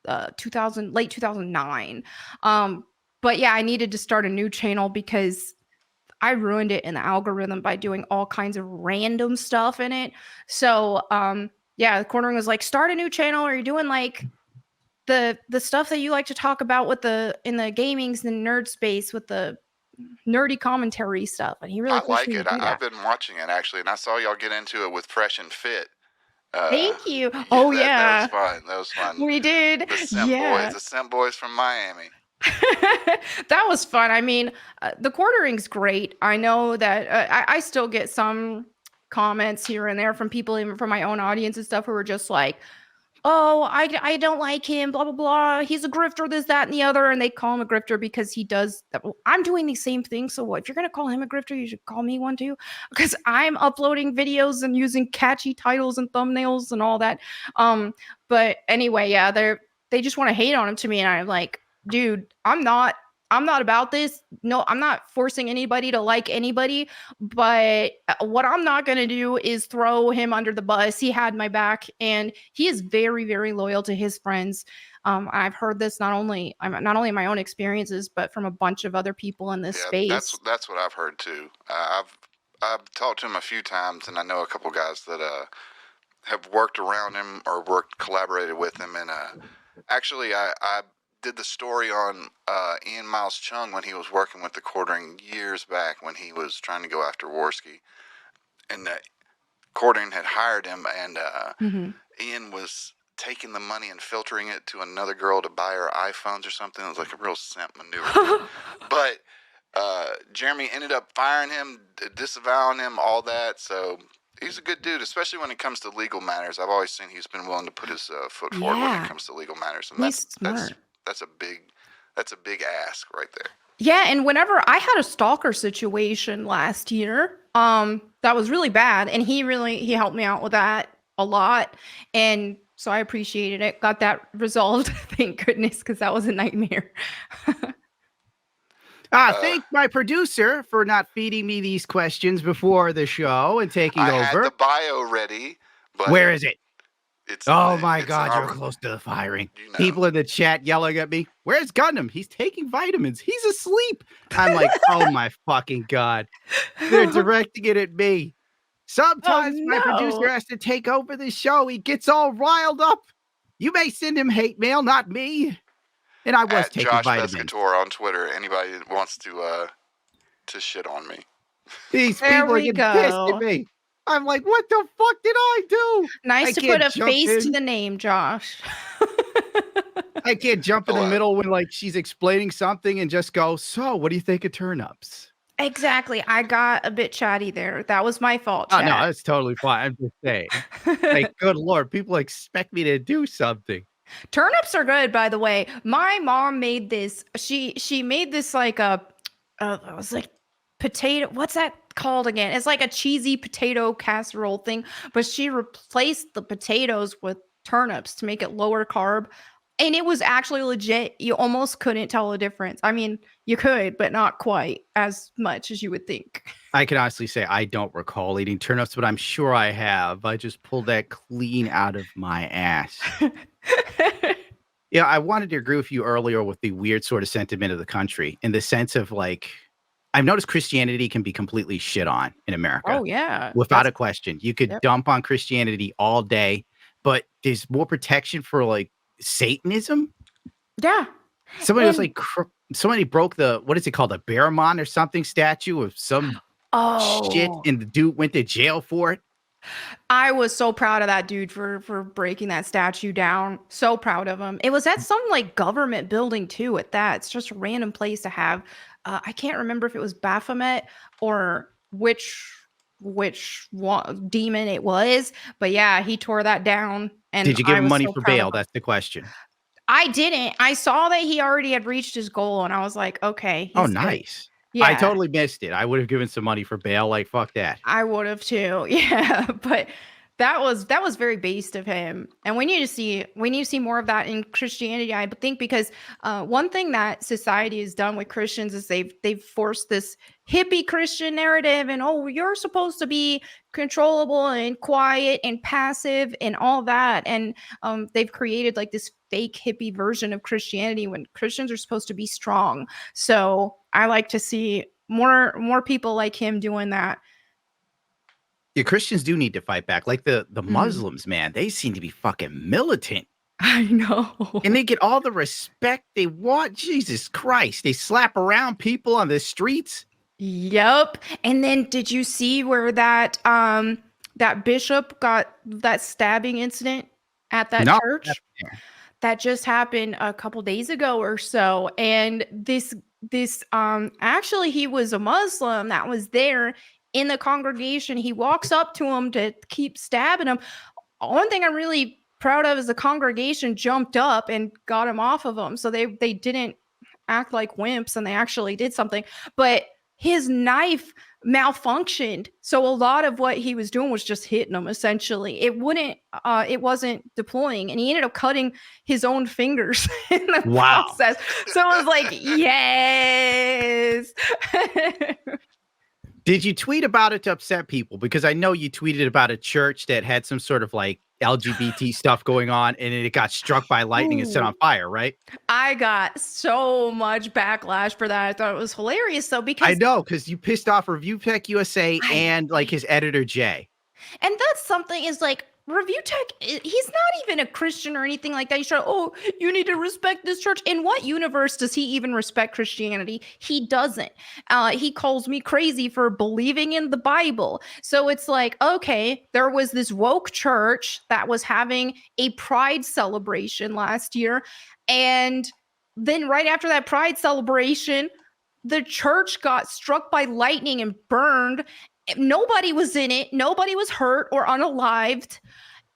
late 2009. But yeah, I needed to start a new channel because I ruined it in the algorithm by doing all kinds of random stuff in it. So yeah, the quartering was like, start a new channel, or you're doing like the stuff that you like to talk about in the gamings and nerd space with the nerdy commentary stuff. And he really pushed me to do that. I've been watching it actually, and I saw y'all get into it with Fresh and Fit. Thank you. That was fun. We did. The Simp Boys from Miami. That was fun. I mean, the quartering's great. I know that I still get some comments here and there from people, even from my own audience and stuff, who are just like, oh, I don't like him, blah, blah, blah. He's a grifter, this, that, and the other. And they call him a grifter because he does that. I'm doing the same thing. So what? If you're going to call him a grifter, you should call me one too. Because I'm uploading videos and using catchy titles and thumbnails and all that. But anyway, yeah, they just want to hate on him to me. And I'm like, dude, I'm not about this. No, I'm not forcing anybody to like anybody, but what I'm not going to do is throw him under the bus. He had my back, and he is very, very loyal to his friends. I've heard this not only in my own experiences, but from a bunch of other people in this space. That's what I've heard too. I've talked to him a few times, and I know a couple guys that have worked around him or collaborated with him. And actually, I did the story on Ian Miles Chung when he was working with the quartering years back when he was trying to go after Worski, and quartering had hired him, and Ian was taking the money and filtering it to another girl to buy her iPhones or something. It was like a real simp maneuver. But Jeremy ended up firing him, disavowing him, all that. So he's a good dude, especially when it comes to legal matters. I've always seen he's been willing to put his foot forward when it comes to legal matters, and that's a big ask right there. Yeah, and whenever I had a stalker situation last year, that was really bad, and he helped me out with that a lot, and so I appreciated it. Got that resolved, thank goodness, because that was a nightmare. Thank my producer for not feeding me these questions before the show and taking over. I had the bio ready, but where is it? My God, you're close to the firing. You know. People in the chat yelling at me, where's Gundam? He's taking vitamins. He's asleep. I'm like, oh my fucking God. They're directing it at me. Sometimes my producer has to take over the show. He gets all riled up. You may send him hate mail, not me. And I was taking vitamins. Josh Pescator on Twitter. Anybody that wants to shit on me. These people are getting pissed at me. I'm like, what the fuck did I do? Nice to put a face to the name, Josh. I can't jump in the middle when like she's explaining something and just go, so what do you think of turnips? Exactly. I got a bit chatty there. That was my fault, Oh, chat. no, that's totally fine. I'm just saying. Like, good Lord, people expect me to do something. Turnips are good, by the way. My mom made this. She made this like it was like potato. What's that called again? It's like a cheesy potato casserole thing, but she replaced the potatoes with turnips to make it lower carb. And it was actually legit. You almost couldn't tell the difference. I mean, you could, but not quite as much as you would think. I can honestly say I don't recall eating turnips, but I'm sure I have. I just pulled that clean out of my ass. Yeah, I wanted to agree with you earlier with the weird sort of sentiment of the country in the sense of like, I've noticed Christianity can be completely shit on in America. Oh, yeah. Without a question. You could dump on Christianity all day, but there's more protection for like Satanism. Yeah. Somebody was like, somebody broke what is it called? A Baramon or something statue of some shit, and the dude went to jail for it. I was so proud of that dude for breaking that statue down. So proud of him. It was at some like government building too at that. It's just a random place to have. I can't remember if it was Baphomet or which demon it was. But yeah, he tore that down. And did you give him money for bail? That's the question. I didn't. I saw that he already had reached his goal and I was like, okay. Oh, nice. Yeah. I totally missed it. I would have given some money for bail. Like, fuck that. I would have too. Yeah. But that was very based of him. And we need to see more of that in Christianity, I think, because one thing that society has done with Christians is they've forced this hippie Christian narrative and, oh, you're supposed to be controllable and quiet and passive and all that. And they've created like this fake hippie version of Christianity when Christians are supposed to be strong. So I like to see more people like him doing that. Yeah, Christians do need to fight back. Like the Muslims, man, they seem to be fucking militant. I know. And they get all the respect they want. Jesus Christ. They slap around people on the streets. Yep. And then did you see where that bishop got that stabbing incident at that church? That just happened a couple days ago or so. And this actually he was a Muslim that was there in the congregation. He walks up to him to keep stabbing him. One thing I'm really proud of is the congregation jumped up and got him off of him. So they didn't act like wimps and they actually did something. But his knife malfunctioned. So a lot of what he was doing was just hitting him essentially. It wasn't deploying, and he ended up cutting his own fingers in the process. So it was like, yes. Did you tweet about it to upset people? Because I know you tweeted about a church that had some sort of like LGBT stuff going on and it got struck by lightning and set on fire, right? I got so much backlash for that. I thought it was hilarious though, because I know, because you pissed off Review Tech USA and like his editor Jay. And that's something is like Review Tech, he's not even a Christian or anything like that. He's trying, oh, you need to respect this church. In what universe does he even respect Christianity? He doesn't. He calls me crazy for believing in the Bible. So it's like, okay, there was this woke church that was having a pride celebration last year. And then right after that pride celebration, the church got struck by lightning and burned. Nobody was in it. Nobody was hurt or unalived.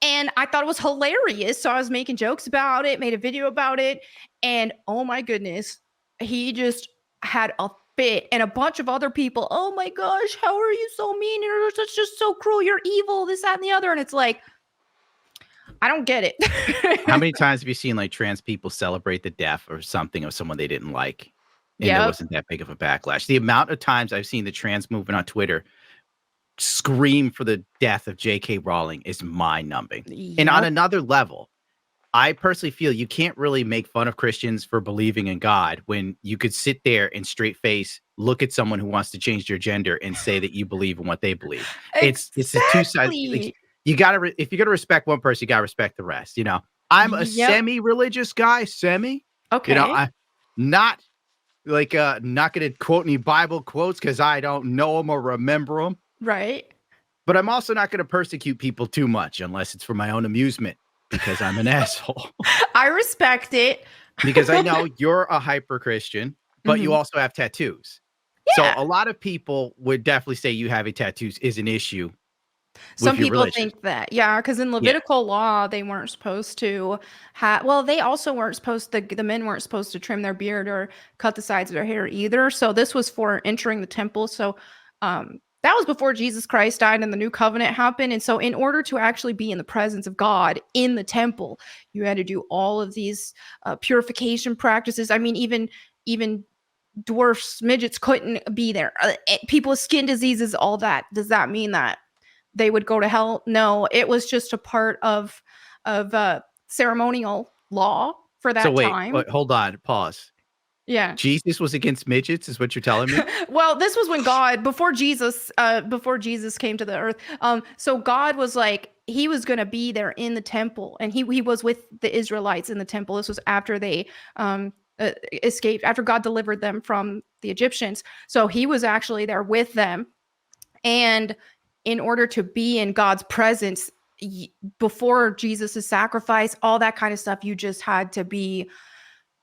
And I thought it was hilarious. So I was making jokes about it, made a video about it. And oh my goodness, he just had a fit. And a bunch of other people, oh my gosh, how are you so mean? That's just so cruel. You're evil, this, that, and the other. And it's like, I don't get it. How many times have you seen like trans people celebrate the death or something of someone they didn't like? And there wasn't that big of a backlash. The amount of times I've seen the trans movement on Twitter scream for the death of J.K. Rowling is mind-numbing. Yep. And on another level, I personally feel you can't really make fun of Christians for believing in God when you could sit there and straight face look at someone who wants to change their gender and say that you believe in what they believe. Exactly. It's the two sides. You gotta if you're gonna respect one person, you gotta respect the rest. You know, I'm a semi-religious guy, Okay. You know, I'm not like not gonna quote any Bible quotes because I don't know them or remember them. Right. But I'm also not going to persecute people too much unless it's for my own amusement because I'm an asshole. I respect it. Because I know you're a hyper Christian, but you also have tattoos. Yeah. So a lot of people would definitely say you having tattoos is an issue. Some people think that, yeah, because in Levitical law, they weren't supposed to have, well, they also weren't supposed to, the men weren't supposed to trim their beard or cut the sides of their hair either. So this was for entering the temple. So that was before Jesus Christ died and the new covenant happened. And so in order to actually be in the presence of God in the temple, you had to do all of these purification practices. I mean, even dwarfs, midgets couldn't be there. People with skin diseases, all that. Does that mean that they would go to hell? No, it was just a part of ceremonial law for that time. Wait, hold on, pause. Yeah. Jesus was against midgets, is what you're telling me? Well, this was when God, before Jesus came to the earth. So God was like, he was going to be there in the temple, and he was with the Israelites in the temple. This was after they escaped, after God delivered them from the Egyptians. So he was actually there with them. And in order to be in God's presence before Jesus' sacrifice, all that kind of stuff, you just had to be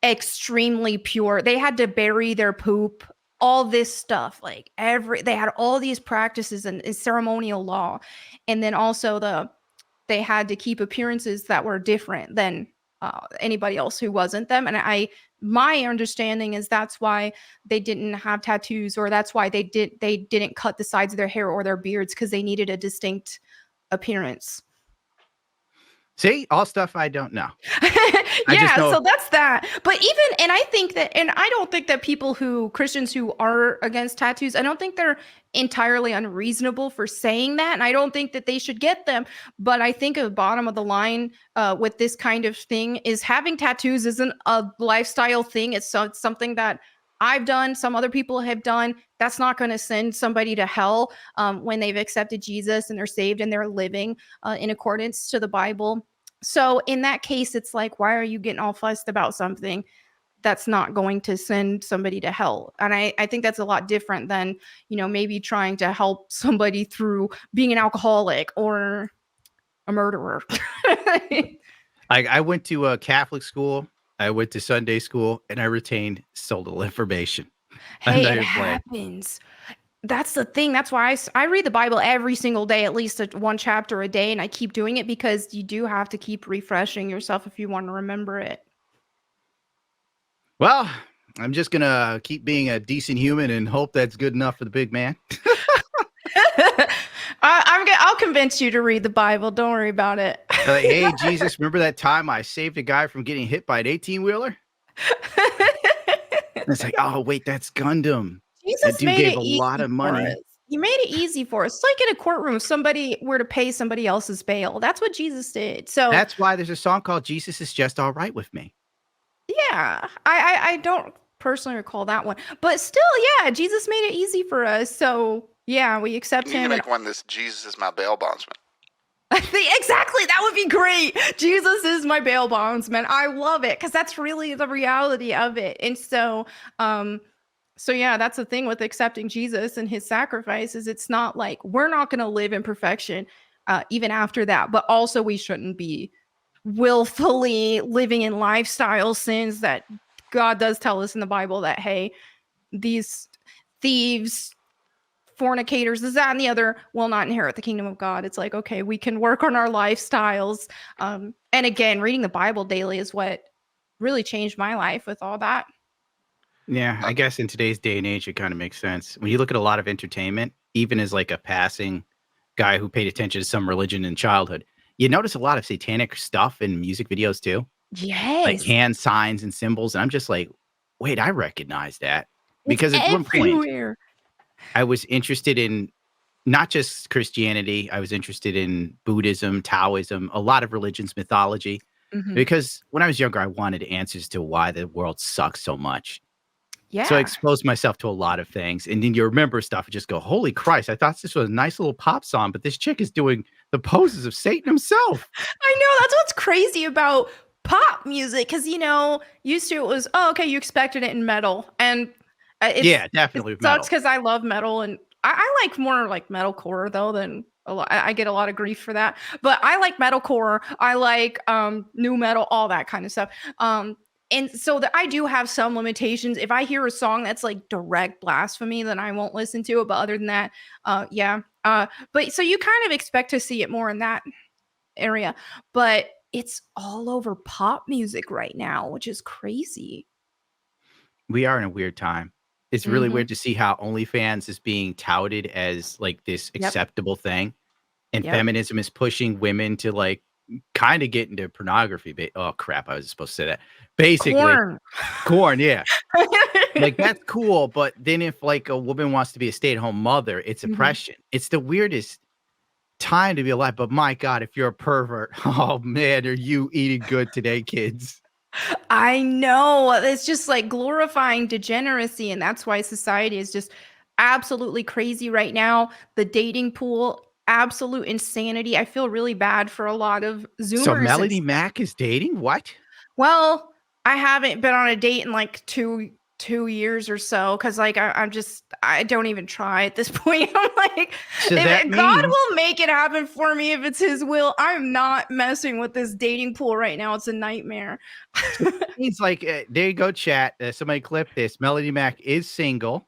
extremely pure. They had to bury their poop, all this stuff, like they had all these practices and ceremonial law. And then also they had to keep appearances that were different than anybody else who wasn't them. And my understanding is that's why they didn't have tattoos, or that's why they didn't cut the sides of their hair or their beards, because they needed a distinct appearance. See, all stuff I don't know. Yeah, so that's that. But I don't think that Christians who are against tattoos, I don't think they're entirely unreasonable for saying that. And I don't think that they should get them. But I think at the bottom of the line with this kind of thing is having tattoos isn't a lifestyle thing. It's something that I've done, some other people have done. That's not going to send somebody to hell when they've accepted Jesus and they're saved and they're living in accordance to the Bible. So in that case, it's like, why are you getting all fussed about something that's not going to send somebody to hell? And I think that's a lot different than, maybe trying to help somebody through being an alcoholic or a murderer. I went to a Catholic school. I went to Sunday school, and I retained so little information. Hey, it happens. That's the thing. That's why I read the Bible every single day, at least one chapter a day, and I keep doing it because you do have to keep refreshing yourself if you want to remember it. Well, I'm just going to keep being a decent human and hope that's good enough for the big man. I'll convince you to read the Bible. Don't worry about it. Like, hey, Jesus, remember that time I saved a guy from getting hit by an 18-wheeler? It's like, oh, wait, that's Gundam. Jesus that dude gave a lot of money. He made it easy for us. It's like in a courtroom, if somebody were to pay somebody else's bail. That's what Jesus did. So that's why there's a song called Jesus is Just All Right With Me. Yeah, I don't personally recall that one. But still, yeah, Jesus made it easy for us. So yeah, we accept him. You make one this Jesus is my bail bondsman. Exactly, that would be great. Jesus is my bail bondsman. I love it because that's really the reality of it. And so yeah, that's the thing with accepting Jesus and his sacrifice is it's not like we're not going to live in perfection even after that, but also we shouldn't be willfully living in lifestyle sins that God does tell us in the Bible that, hey, these thieves, fornicators, this, that, and the other will not inherit the kingdom of God. It's like, okay, we can work on our lifestyles. And again, reading the Bible daily is what really changed my life with all that. Yeah, I guess in today's day and age, it kind of makes sense. When you look at a lot of entertainment, even as like a passing guy who paid attention to some religion in childhood, you notice a lot of satanic stuff in music videos too. Yes. Like hand signs and symbols. And I'm just like, wait, I recognize that. Because at one point, I was interested in not just Christianity. I was interested in Buddhism, Taoism, a lot of religions, mythology. Mm-hmm. Because when I was younger, I wanted answers to why the world sucks so much. Yeah. So I exposed myself to a lot of things. And then you remember stuff and just go, holy Christ, I thought this was a nice little pop song, but this chick is doing the poses of Satan himself. I know. That's what's crazy about pop music. Because, used to it was, oh, okay, you expected it in metal. And yeah, definitely. It sucks because I love metal. And I like more like metalcore, though, than I get a lot of grief for that. But I like metalcore. I like new metal, all that kind of stuff. And so I do have some limitations. If I hear a song that's like direct blasphemy, then I won't listen to it. But other than that, yeah. But so you kind of expect to see it more in that area. But it's all over pop music right now, which is crazy. We are in a weird time. It's really weird to see how OnlyFans is being touted as like this acceptable thing. And feminism is pushing women to like kind of get into pornography. Oh crap, I was supposed to say that. Basically, corn, yeah. Like that's cool, but then if like a woman wants to be a stay-at-home mother, it's oppression. It's the weirdest time to be alive. But my God, if you're a pervert, oh man, are you eating good today, kids? I know. It's just like glorifying degeneracy, and that's why society is just absolutely crazy right now. The dating pool, absolute insanity. I feel really bad for a lot of Zoomers. So Melanie Mac is dating? What? Well, I haven't been on a date in like two years or so because like I don't even try at this point. I'm like, so God will make it happen for me if it's his will. I'm not messing with this dating pool right now. It's a nightmare. He's like, there you go, chat. Somebody clip this. Melanie Mac is single.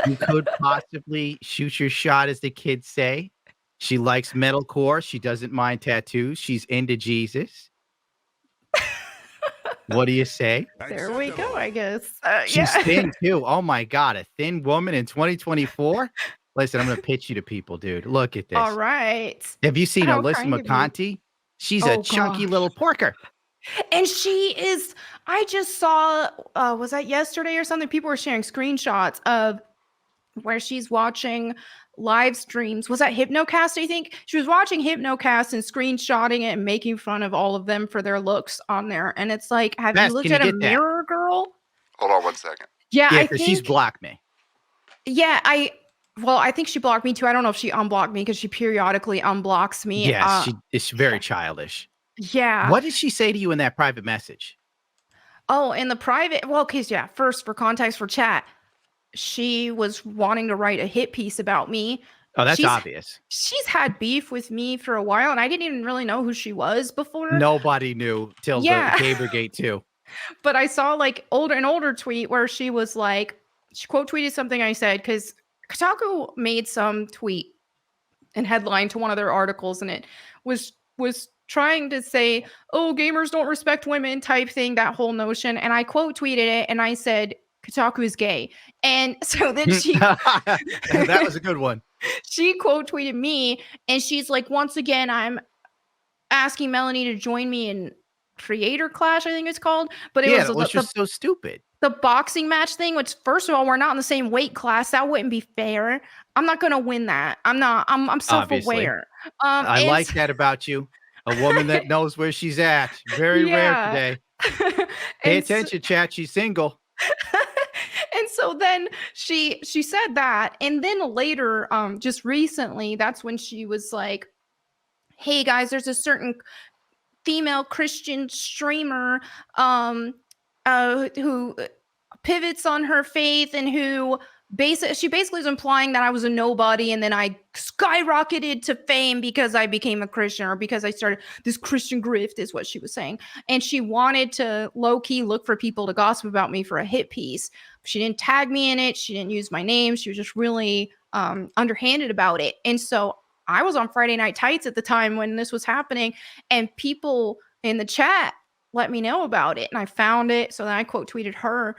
You could possibly shoot your shot, as the kids say. She likes metalcore. She doesn't mind tattoos. She's into Jesus. What do you say? There we go, I guess. She's thin too. Oh my God, a thin woman in 2024. Listen, I'm gonna pitch you to people, dude. Look at this. All right. Have you seen Alyssa McConaughey? She's a chunky little porker. And she is. I just saw. Was that yesterday or something? People were sharing screenshots of where she's watching live streams. Was that Hypnocast, I think? She was watching Hypnocast and screenshotting it and making fun of all of them for their looks on there. And it's like, have you looked at a mirror, girl? Hold on 1 second. Yeah, I think she's blocked me. Yeah, I think she blocked me too. I don't know if she unblocked me because she periodically unblocks me. Yeah, it's very childish. Yeah. What did she say to you in that private message? Oh, in the private, well, because first for context for chat, she was wanting to write a hit piece about me. Oh, that's obvious. She's had beef with me for a while, and I didn't even really know who she was before. Nobody knew till the Gamergate too. But I saw like an older tweet where she was like, she quote tweeted something I said because Kotaku made some tweet and headline to one of their articles, and it was trying to say, "Oh, gamers don't respect women" type thing, that whole notion. And I quote tweeted it, and I said, Kotaku is gay. And so then she that was a good one. She quote tweeted me, and she's like, once again, I'm asking Melanie to join me in Creator Clash, I think it's called. But it was just so stupid. The boxing match thing, which first of all, we're not in the same weight class. That wouldn't be fair. I'm not gonna win that. I'm self-aware. I like that about you. A woman that knows where she's at. Very rare today. Pay attention, chat. She's single. And so then she said that, and then later, just recently, that's when she was like, "Hey guys, there's a certain female Christian streamer who pivots on her faith and who she basically is implying that I was a nobody, and then I skyrocketed to fame because I became a Christian, or because I started this Christian grift," is what she was saying. And she wanted to low-key look for people to gossip about me for a hit piece. She didn't tag me in it. She didn't use my name. She was just really underhanded about it. And so I was on Friday Night Tights at the time when this was happening, and people in the chat let me know about it, and I found it. So then I quote tweeted her.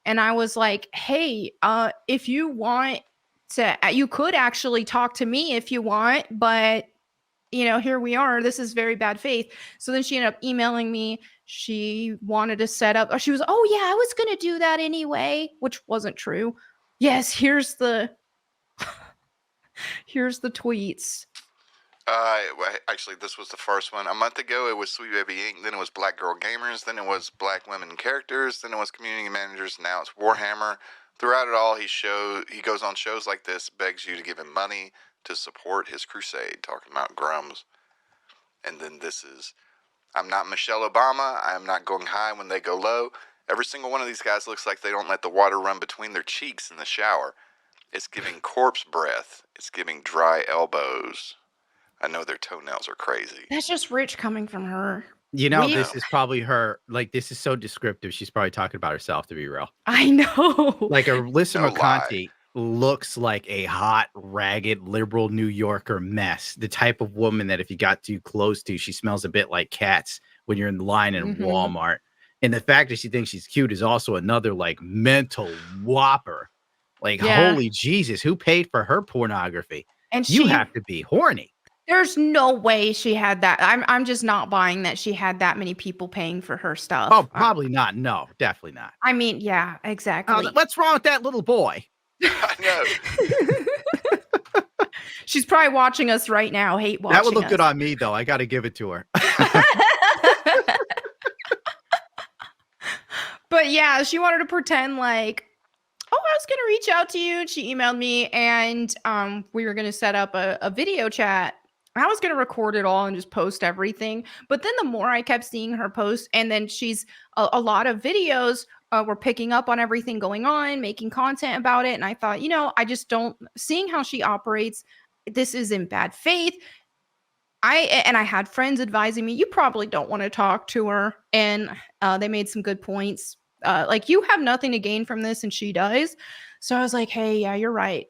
And I was like, "Hey, if you want to, you could actually talk to me if you want, but here we are. This is very bad faith." So then she ended up emailing me. She wanted to set up, or she was, "Oh yeah, I was going to do that anyway," which wasn't true. Yes, here's the tweets. Actually, this was the first one. A month ago, it was Sweet Baby Inc. Then it was Black Girl Gamers. Then it was Black Women Characters. Then it was Community Managers. Now it's Warhammer. Throughout it all, he goes on shows like this, begs you to give him money to support his crusade, talking about grums. And then this is, "I'm not Michelle Obama. I am not going high when they go low. Every single one of these guys looks like they don't let the water run between their cheeks in the shower. It's giving corpse breath. It's giving dry elbows. I know their toenails are crazy. That's just rich coming from her. You know, this is probably her. Like, this is so descriptive. She's probably talking about herself, to be real. I know. Like, Alyssa McConaughey looks like a hot, ragged, liberal New Yorker mess. The type of woman that if you got too close to, she smells a bit like cats when you're in line in Walmart. And the fact that she thinks she's cute is also another, like, mental whopper. Like, holy Jesus, who paid for her pornography? And you have to be horny. There's no way she had that. I'm just not buying that she had that many people paying for her stuff. Oh, probably not. No, definitely not. I mean, yeah, exactly. What's wrong with that little boy? I know. She's probably watching us right now. Hate watching us. That would look good on me, though. I got to give it to her. But yeah, she wanted to pretend like, oh, I was going to reach out to you. And she emailed me and we were going to set up a video chat. I was going to record it all and just post everything. But then the more I kept seeing her post, and then she's a lot of videos were picking up on everything going on, making content about it. And I thought, you know, I just don't, seeing how she operates, this is in bad faith. I had friends advising me, you probably don't want to talk to her. And they made some good points. Like, you have nothing to gain from this and she does. So I was like, hey, yeah, you're right.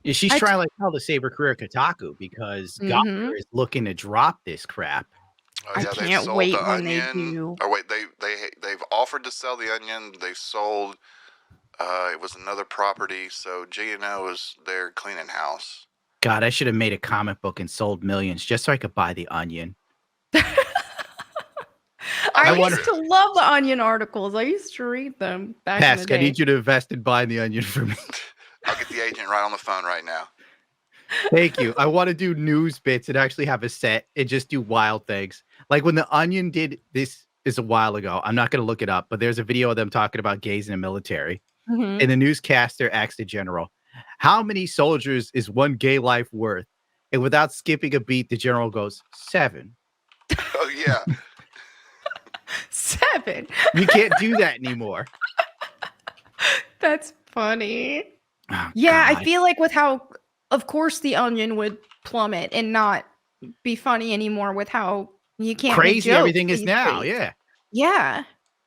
Yeah, she's trying like hell to save her career at Kotaku because Gawker is looking to drop this crap. Oh, yeah, I can't wait when they do. Oh wait, they've offered to sell the Onion. They sold. It was another property, so G&O is there cleaning house. God, I should have made a comic book and sold millions just so I could buy the Onion. I used to love the Onion articles. I used to read them back in the day. I need you to invest in buying the Onion for me. I'll get the agent right on the phone right now. Thank you. I want to do news bits and actually have a set and just do wild things. Like when the Onion did this is a while ago. I'm not going to look it up, but there's a video of them talking about gays in the military. And the newscaster asked the general, how many soldiers is one gay life worth? And without skipping a beat, the general goes, 7. Oh, yeah. 7. You can't do that anymore. That's funny. Oh, yeah, God. I feel like with how, of course, the Onion would plummet and not be funny anymore with how you can't crazy everything is now. Days. Yeah.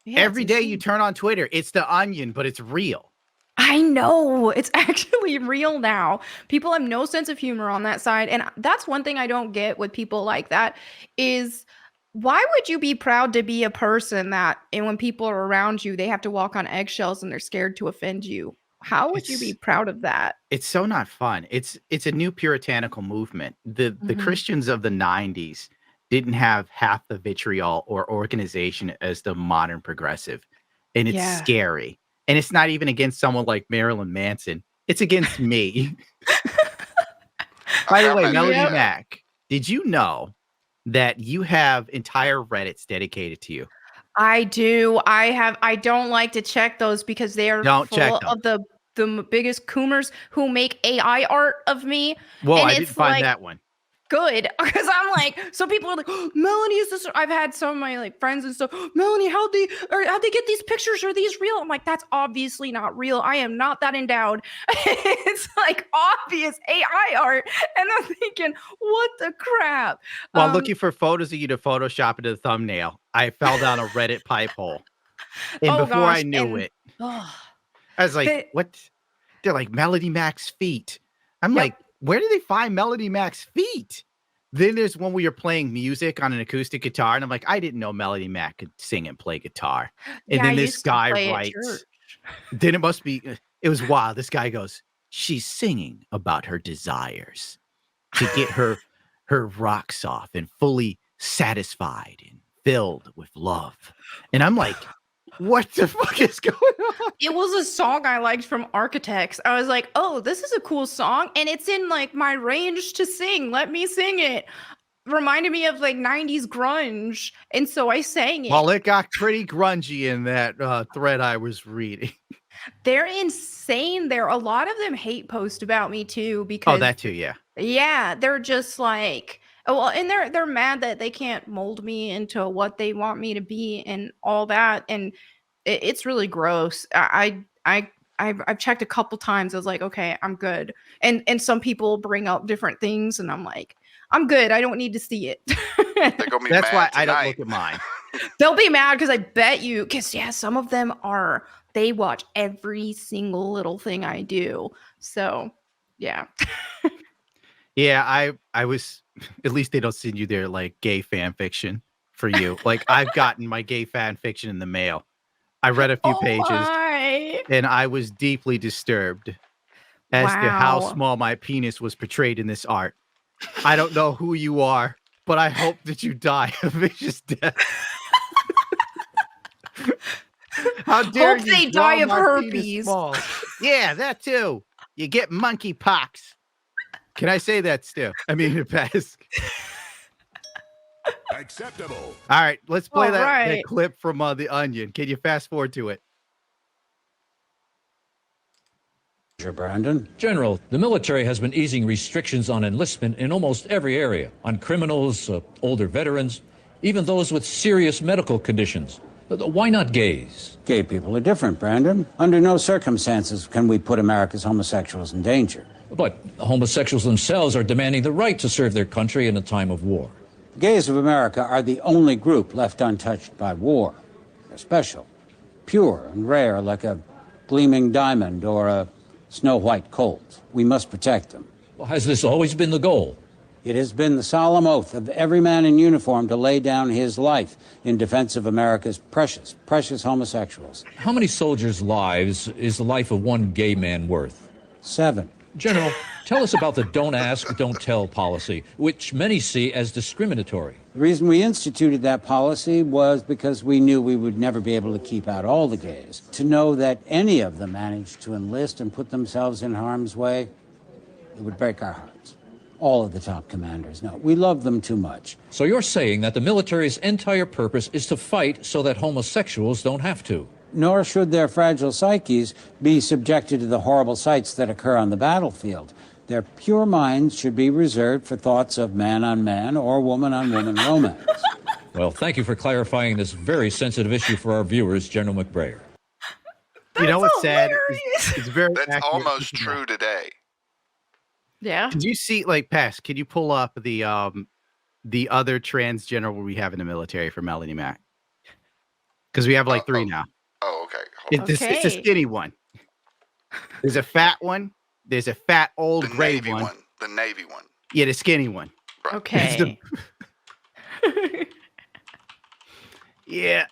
Every day you turn on Twitter, it's the Onion, but it's real. I know. It's actually real now. People have no sense of humor on that side. And that's one thing I don't get with people like that is why would you be proud to be a person that, and when people are around you, they have to walk on eggshells and they're scared to offend you? How would you be proud of that? It's so not fun. It's a new puritanical movement. The Christians of the 90s didn't have half the vitriol or organization as the modern progressive. And it's scary. And it's not even against someone like Marilyn Manson. It's against me. By the way, Melody Mac, did you know that you have entire Reddits dedicated to you? I do. I don't like to check those because they are full of the biggest coomers who make AI art of me. Well, I didn't find that one. Good, because I'm like, so people are like, oh, Melanie, is this? I've had some of my like friends and stuff. Melanie, how'd they get these pictures? Are these real? I'm like, that's obviously not real. I am not that endowed. It's like obvious AI art, and I'm thinking, what the crap? Well, I'm looking for photos of you to Photoshop into the thumbnail. I fell down a Reddit pipe hole, and before I knew it, I was like, what? They're like Melody Mac's feet. I'm like, where do they find Melody Mac's feet? Then there's one where you're playing music on an acoustic guitar, and I'm like, I didn't know Melody Mac could sing and play guitar. And then this guy writes, then it was wild. This guy goes, she's singing about her desires to get her rocks off and fully satisfied and filled with love. And I'm like, what the fuck is going on? It was a song I liked from Architects. I was like, oh, this is a cool song. And it's in like my range to sing. Let me sing it. Reminded me of like 90s grunge. And so I sang it. Well, it got pretty grungy in that thread I was reading. They're insane. A lot of them hate post about me too. Because that too, yeah. Yeah, they're just like, well, and they're mad that they can't mold me into what they want me to be and all that. And it's really gross. I I've checked a couple times. I was like, okay, I'm good. And some people bring up different things, and I'm like, I'm good. I don't need to see it. That's why I don't look at mine. They'll be mad because I bet you, because some of them they watch every single little thing I do. So yeah. Yeah, I was, at least they don't send you their like gay fan fiction for you. Like I've gotten my gay fan fiction in the mail. I read a few pages and I was deeply disturbed as to how small my penis was portrayed in this art. I don't know who you are, but I hope that you die a vicious death. How dare hope they die of herpes. Yeah, that too. You get monkey pox. Can I say that still? I mean, it passed. Acceptable. All right, let's play that clip from The Onion. Can you fast forward to it? Brandon. General, the military has been easing restrictions on enlistment in almost every area, on criminals, older veterans, even those with serious medical conditions. Why not gays? Gay people are different, Brandon. Under no circumstances can we put America's homosexuals in danger. But homosexuals themselves are demanding the right to serve their country in a time of war. The gays of America are the only group left untouched by war. They're special, pure and rare, like a gleaming diamond or a snow-white colt. We must protect them. Well, has this always been the goal? It has been the solemn oath of every man in uniform to lay down his life in defense of America's precious, precious homosexuals. How many soldiers' lives is the life of one gay man worth? 7. General, tell us about the don't ask, don't tell policy, which many see as discriminatory. The reason we instituted that policy was because we knew we would never be able to keep out all the gays. To know that any of them managed to enlist and put themselves in harm's way, it would break our hearts. All of the top commanders know. We love them too much. So you're saying that the military's entire purpose is to fight so that homosexuals don't have to? Nor should their fragile psyches be subjected to the horrible sights that occur on the battlefield. Their pure minds should be reserved for thoughts of man-on-man or woman-on-woman romance. Well, thank you for clarifying this very sensitive issue for our viewers, General McBrayer. You know what's sad? It's very That's almost true today. Yeah. Did you see, like, can you pull up the other trans general we have in the military for Melanie Mac? Because we have like 3 now. Oh, okay. It's a skinny one. There's a fat one. There's a fat old gray one. The Navy one. Yeah, the skinny one. Right. Okay. Yeah.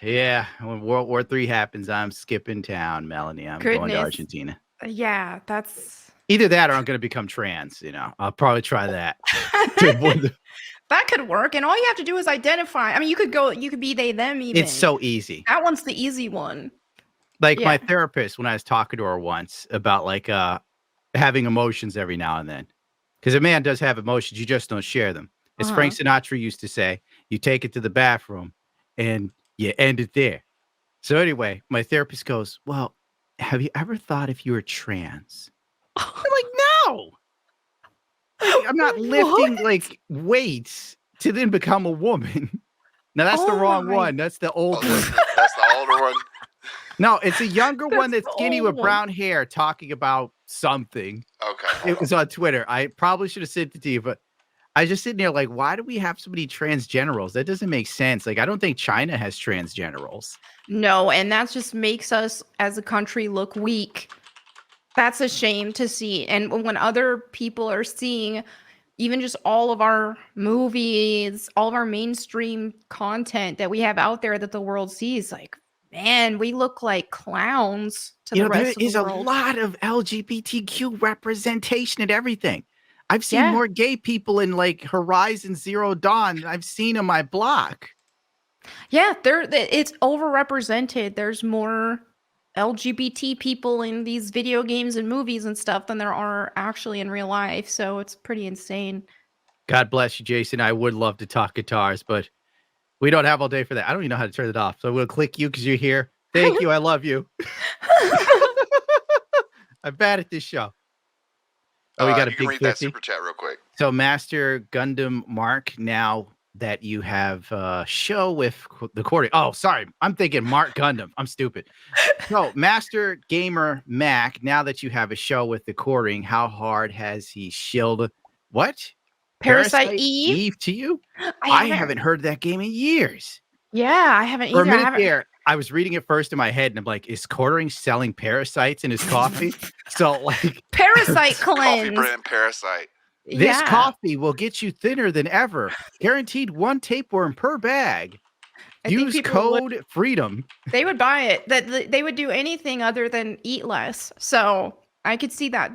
Yeah. When World War III happens, I'm skipping town, Melanie. I'm going to Argentina. Yeah, that's... Either that or I'm going to become trans, I'll probably try that. That could work. And all you have to do is identify. I mean, you could be they, them even. It's so easy. That one's the easy one. Like my therapist, when I was talking to her once about like having emotions every now and then. Because a man does have emotions, you just don't share them. As Frank Sinatra used to say, you take it to the bathroom and you end it there. So anyway, my therapist goes, well, have you ever thought if you were trans? I'm like, no. Like, I'm not lifting like weights to then become a woman. Now that's the wrong one. That's the old one. That's the older one. No, it's a younger one that's skinny with brown hair talking about something. Okay. It was on Twitter. I probably should have sent it to you, but I was just sitting there like, why do we have so many trans generals? That doesn't make sense. Like, I don't think China has trans generals. No, and that just makes us as a country look weak. That's a shame to see. And when other people are seeing even just all of our movies, all of our mainstream content that we have out there that the world sees, like, man, we look like clowns to the rest of the world. There is a lot of LGBTQ representation and everything. I've seen more gay people in like Horizon Zero Dawn than I've seen on my block. Yeah, it's overrepresented. There's more LGBT people in these video games and movies and stuff than there are actually in real life. So it's pretty insane. God bless you, Jason. I would love to talk guitars, but we don't have all day for that. I don't even know how to turn it off. So I'm going to click you because you're here. Thank you. I love you. I'm bad at this show. Oh, we got a big read 50. That super chat real quick. So Master Gundam Mark now that you have a show with the Courting. Oh, sorry. I'm thinking Mark Gundam. I'm stupid. So, Master Gamer Mac, now that you have a show with the Courting, how hard has he shielded what? Parasite Eve to you? I haven't heard that game in years. Yeah, I haven't either. For a minute there, I was reading it first in my head, and I'm like, is Courting selling parasites in his coffee? So, like... Parasite cleanse. Coffee brand Parasite. This coffee will get you thinner than ever. Guaranteed 1 tapeworm per bag. Use code FREEDOM. They would buy it. That they would do anything other than eat less. So I could see that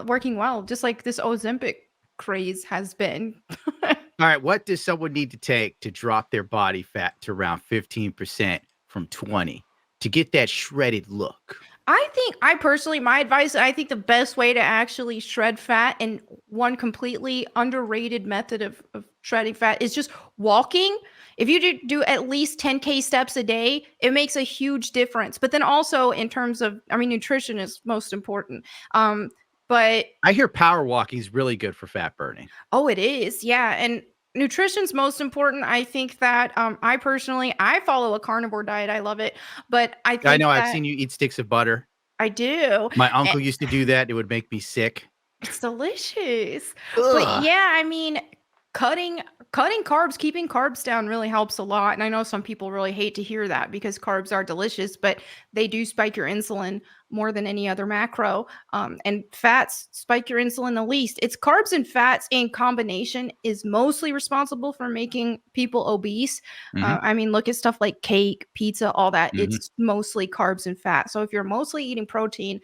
working well, just like this Ozempic craze has been. All right, what does someone need to take to drop their body fat to around 15% from 20 to get that shredded look? I personally, my advice, I think the best way to actually shred fat, and one completely underrated method of shredding fat, is just walking. If you do at least 10K steps a day, it makes a huge difference. But then also in terms of, nutrition is most important. But I hear power walking is really good for fat burning. Oh, it is. Yeah. And nutrition's most important. I think that I follow a carnivore diet. I love it. But I know I've seen you eat sticks of butter. I do. My uncle used to do that. It would make me sick. It's delicious. Ugh. But yeah, cutting carbs, keeping carbs down really helps a lot. And I know some people really hate to hear that because carbs are delicious, but they do spike your insulin more than any other macro. And fats spike your insulin the least. It's carbs and fats in combination is mostly responsible for making people obese. Mm-hmm. Look at stuff like cake, pizza, all that. Mm-hmm. It's mostly carbs and fat. So if you're mostly eating protein,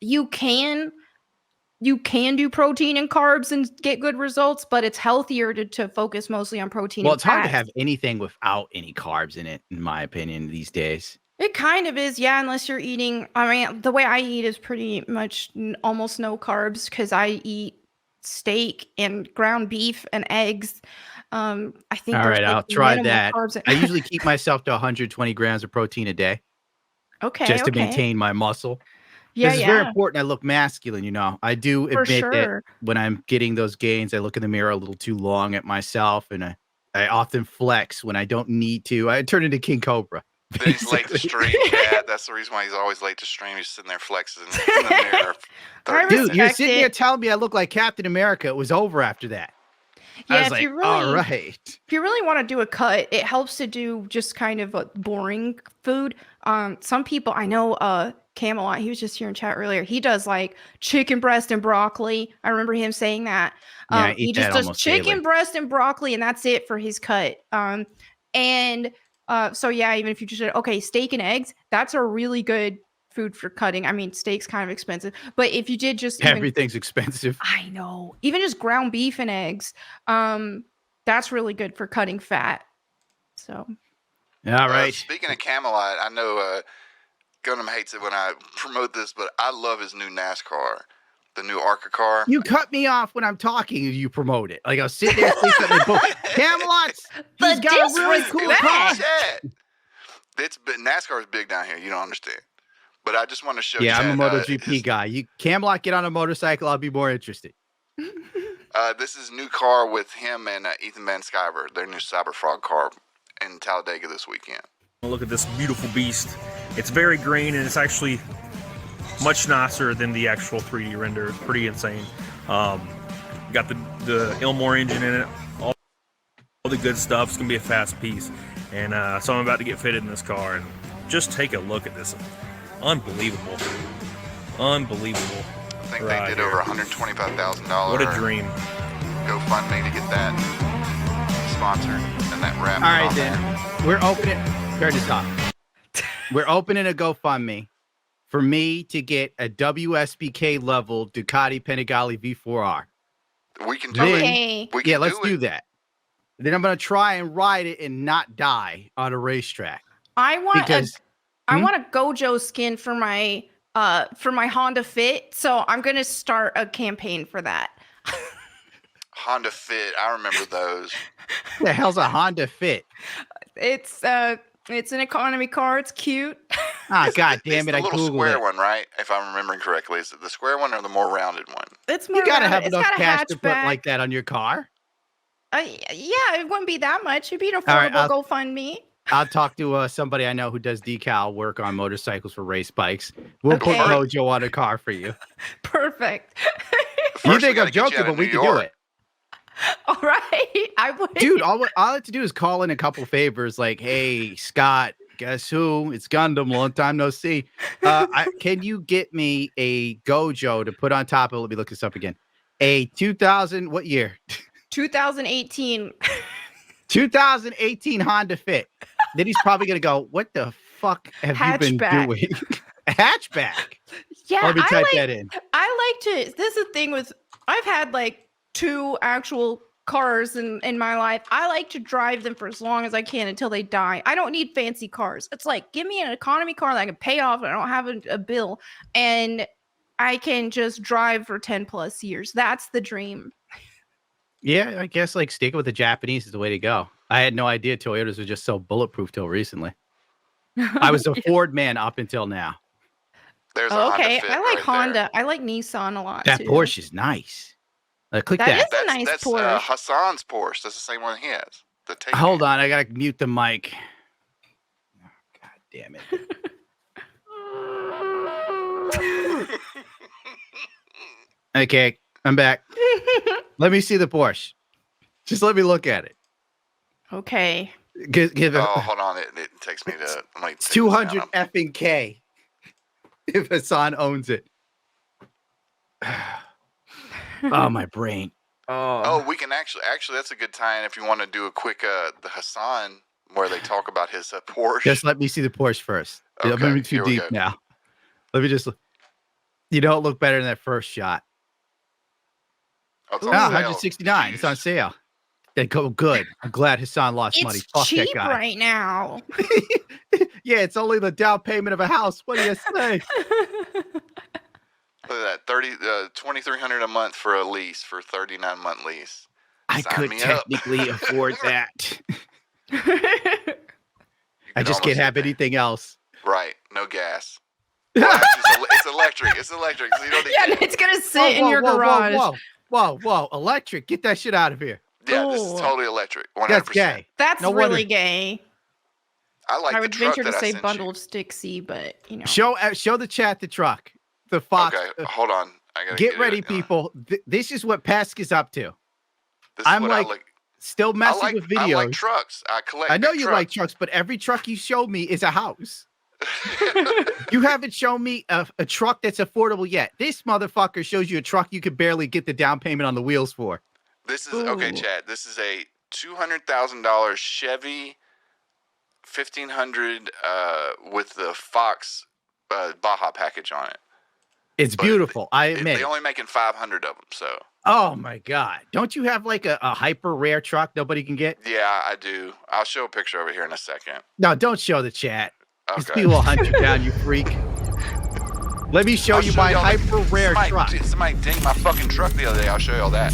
you can do protein and carbs and get good results, but it's healthier to focus mostly on protein. Well, it's hard to have anything without any carbs in it, in my opinion, these days. It kind of is, yeah, unless you're eating, the way I eat is pretty much almost no carbs because I eat steak and ground beef and eggs. I think all right, I'll try that. I usually keep myself to 120 grams of protein a day. Okay. Just to maintain my muscle. Yeah, it's very important. I look masculine, I do admit that when I'm getting those gains, I look in the mirror a little too long at myself, and I often flex when I don't need to. I turn into King Cobra. Then he's late to stream. Yeah, that's the reason why he's always late to stream. He's sitting there flexing in the mirror. Dude, you're sitting there telling me I look like Captain America. It was over after that. Yeah, I was like, all right. If you really want to do a cut, it helps to do just kind of a boring food. Some people, I know Camelot, he was just here in chat earlier. He does like chicken breast and broccoli. I remember him saying that. He just does chicken breast and broccoli, and that's it for his cut. So yeah, even if you just said, steak and eggs, that's a really good food for cutting. Steak's kind of expensive, but if you did just everything's expensive. I know. Even just ground beef and eggs, that's really good for cutting fat. So, all right. Speaking of Camelot, I know Gundam hates it when I promote this, but I love his new NASCAR, the new ARCA car. You cut me off when I'm talking and you promote it. Like I'll sit there, Camelot's. He's got a really cool car. NASCAR is big down here. You don't understand. But I just want to show you. Yeah, I'm a MotoGP guy. You Camelot, get on a motorcycle. I'll be more interested. This is a new car with him and Ethan Van Sciver, their new Cyberfrog car in Talladega this weekend. Look at this beautiful beast. It's very green and it's actually much nicer than the actual 3D render. It's pretty insane. Got the Ilmore engine in it, all the good stuff. It's gonna be a fast piece, and so I'm about to get fitted in this car and just take a look at this. Unbelievable. I think they did over $125,000. What a dream. GoFundMe to get that sponsored and that wrap. All right, then. We're opening. Turn this off. We're opening a GoFundMe for me to get a WSBK level Ducati Panigale V4R. We can do it. Let's do that. Then I'm going to try and ride it and not die on a racetrack. I want a Gojo skin for my Honda Fit, so I'm gonna start a campaign for that. Honda Fit, I remember those. The hell's a Honda Fit? It's an economy car. It's cute. God damn it! I googled it. The little square one, right? If I'm remembering correctly, is it the square one or the more rounded one? It's more. You gotta have enough cash to put like that on your car. Yeah, it wouldn't be that much. It'd be an affordable GoFundMe. I'll talk to somebody I know who does decal work on motorcycles for race bikes. We'll put Mojo on a car for you. Perfect. You think I'm joking, but we can do it. All right, I would. Dude, all I have to do is call in a couple favors, like, hey, Scott, guess who? It's Gundam, long time no see. Can you get me a Gojo to put on top of, let me look this up again, a 2000, what year? 2018. 2018 Honda Fit. Then he's probably going to go, what the fuck have you been doing? A hatchback. Yeah, let me type that in. I like to, this is the thing with, I've had like 2 actual cars in my life. I like to drive them for as long as I can until they die. I don't need fancy cars. It's like, give me an economy car that I can pay off and I don't have a bill. And I can just drive for 10 plus years. That's the dream. Yeah, I guess like sticking with the Japanese is the way to go. I had no idea Toyotas were just so bulletproof till recently. I was a Ford man up until now. There's okay, I like Honda. I like Nissan a lot. That too. Porsche is nice. Click that. That is a nice Porsche. That's Hassan's Porsche. That's the same one he has. Hold on, I gotta mute the mic. Oh, God damn it. Okay, I'm back. Let me see the Porsche. Just let me look at it. Okay. Give it. Hold on. It takes me to. It's 200 effing K. If Hassan owns it. Oh, my brain. Oh, we can actually that's a good tie-in if you want to do a quick the Hassan where they talk about his Porsche. Just let me see the Porsche first. Okay, I'm moving too deep now. Let me just. You don't look better than that first shot. Oh, it's 169. Jeez. It's on sale. They go good. I'm glad Hassan lost money. Fuck cheap that guy. Right now. Yeah, it's only the down payment of a house. What do you say? Look at that, $2,300 a month for a lease, for a 39-month lease. I could technically afford that. I just can't have anything else. Right, no gas. Well, actually, it's electric. It's electric, so you don't need gas. It's gonna sit in your garage. Whoa! Electric! Get that shit out of here. Yeah, this is totally electric. 100%. That's gay. That's really gay. I would venture to say bundled sticksy, but you know. Show the chat the truck. The Fox. Okay, hold on. I gotta get ready, people. This is what Pesk is up to. I'm still messing with videos. I like trucks. I collect. I know you like trucks, but every truck you show me is a house. You haven't shown me a truck that's affordable yet. This motherfucker shows you a truck you could barely get the down payment on the wheels for. This is okay, Chad. This is a $200,000 Chevy 1500 with the Fox Baja package on it. It's beautiful. I admit. They're only making 500 of them, so. Oh my God! Don't you have like a hyper rare truck nobody can get? Yeah, I do. I'll show a picture over here in a second. No, don't show the chat. Okay. These people will hunt you down, you freak. Let me show you my hyper rare truck. Somebody dinged my fucking truck the other day. I'll show you all that.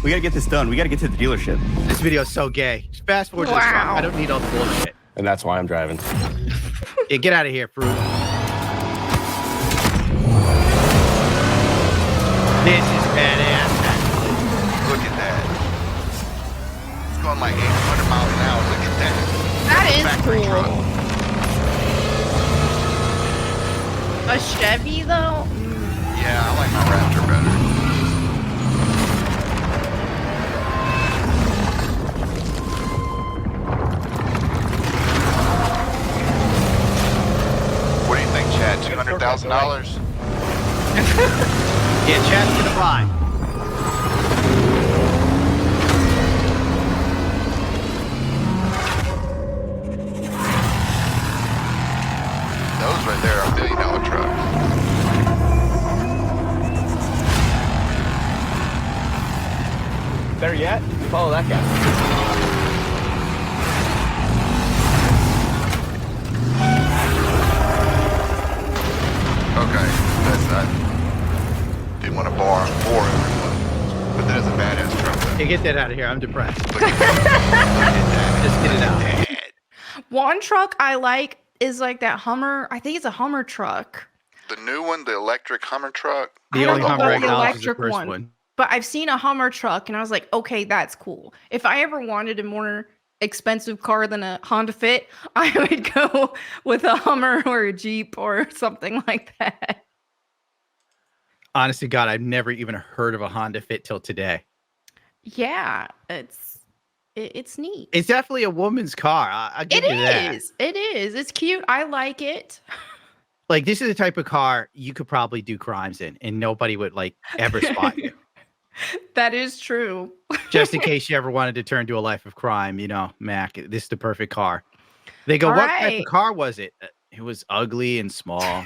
We gotta get this done. We gotta get to the dealership. This video is so gay. Just fast forward to this truck. I don't need all the bullshit. And that's why I'm driving. Yeah, get out of here, fruit. This is badass. Look at that. It's going like 800 miles an hour. Look at that. That is cool. A Chevy, though? Yeah, I like my Raptor better. What do you think, Chad? $200,000? Yeah, Chad's gonna buy. Those right there are $1 million trucks. Better yet, follow that guy. Okay, that's not. Didn't want to bore everyone, but that is a badass truck. Hey, get that out of here. I'm depressed. Look at that. Just get it out. One truck I like is like that Hummer. I think it's a Hummer truck. The new one, the electric Hummer truck. The only Hummer the electric one. But I've seen a Hummer truck, and I was like, okay, that's cool. If I ever wanted a more expensive car than a Honda Fit, I would go with a Hummer or a Jeep or something like that. Honestly, God, I've never even heard of a Honda Fit till today. Yeah, it's neat. It's definitely a woman's car. I'll give you that. It is. It's cute. I like it. Like, this is the type of car you could probably do crimes in, and nobody would like ever spot you. That is true. Just in case you ever wanted to turn to a life of crime, you know, Mac, this is the perfect car. They go, what type of car was it? It was ugly and small.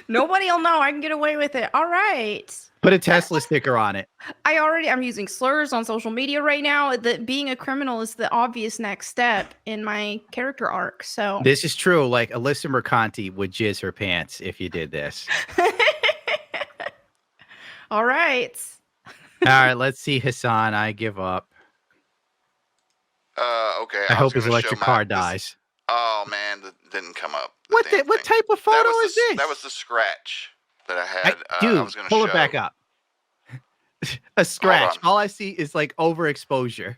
Nobody will know. I can get away with it. All right. Put a Tesla sticker on it. I'm using slurs on social media right now. That being a criminal is the obvious next step in my character arc. So this is true. Like Alyssa Mercanti would jizz her pants if you did this. All right. All right, let's see Hassan. I give up. Okay. I hope his electric car dies. Oh man, that didn't come up. What type of photo is this? That was the scratch that I had. Dude, I was gonna pull show. it back up. A scratch. All I see is like overexposure.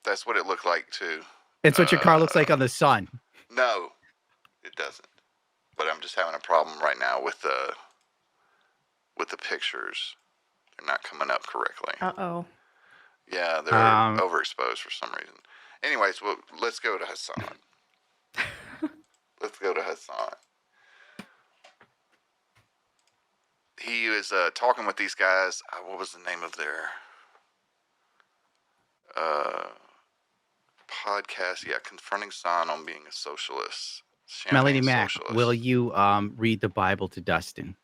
That's what it looked like too. It's what your car looks like on the sun. No, it doesn't. But I'm just having a problem right now with the pictures. They're not coming up correctly. Uh-oh. Yeah, they're overexposed for some reason. Anyways, well, let's go to Hassan. Let's go to Hassan. He was talking with these guys. What was the name of their podcast? Yeah, Confronting San on Being a Socialist. Melanie Mac, will you read the Bible to Dustin?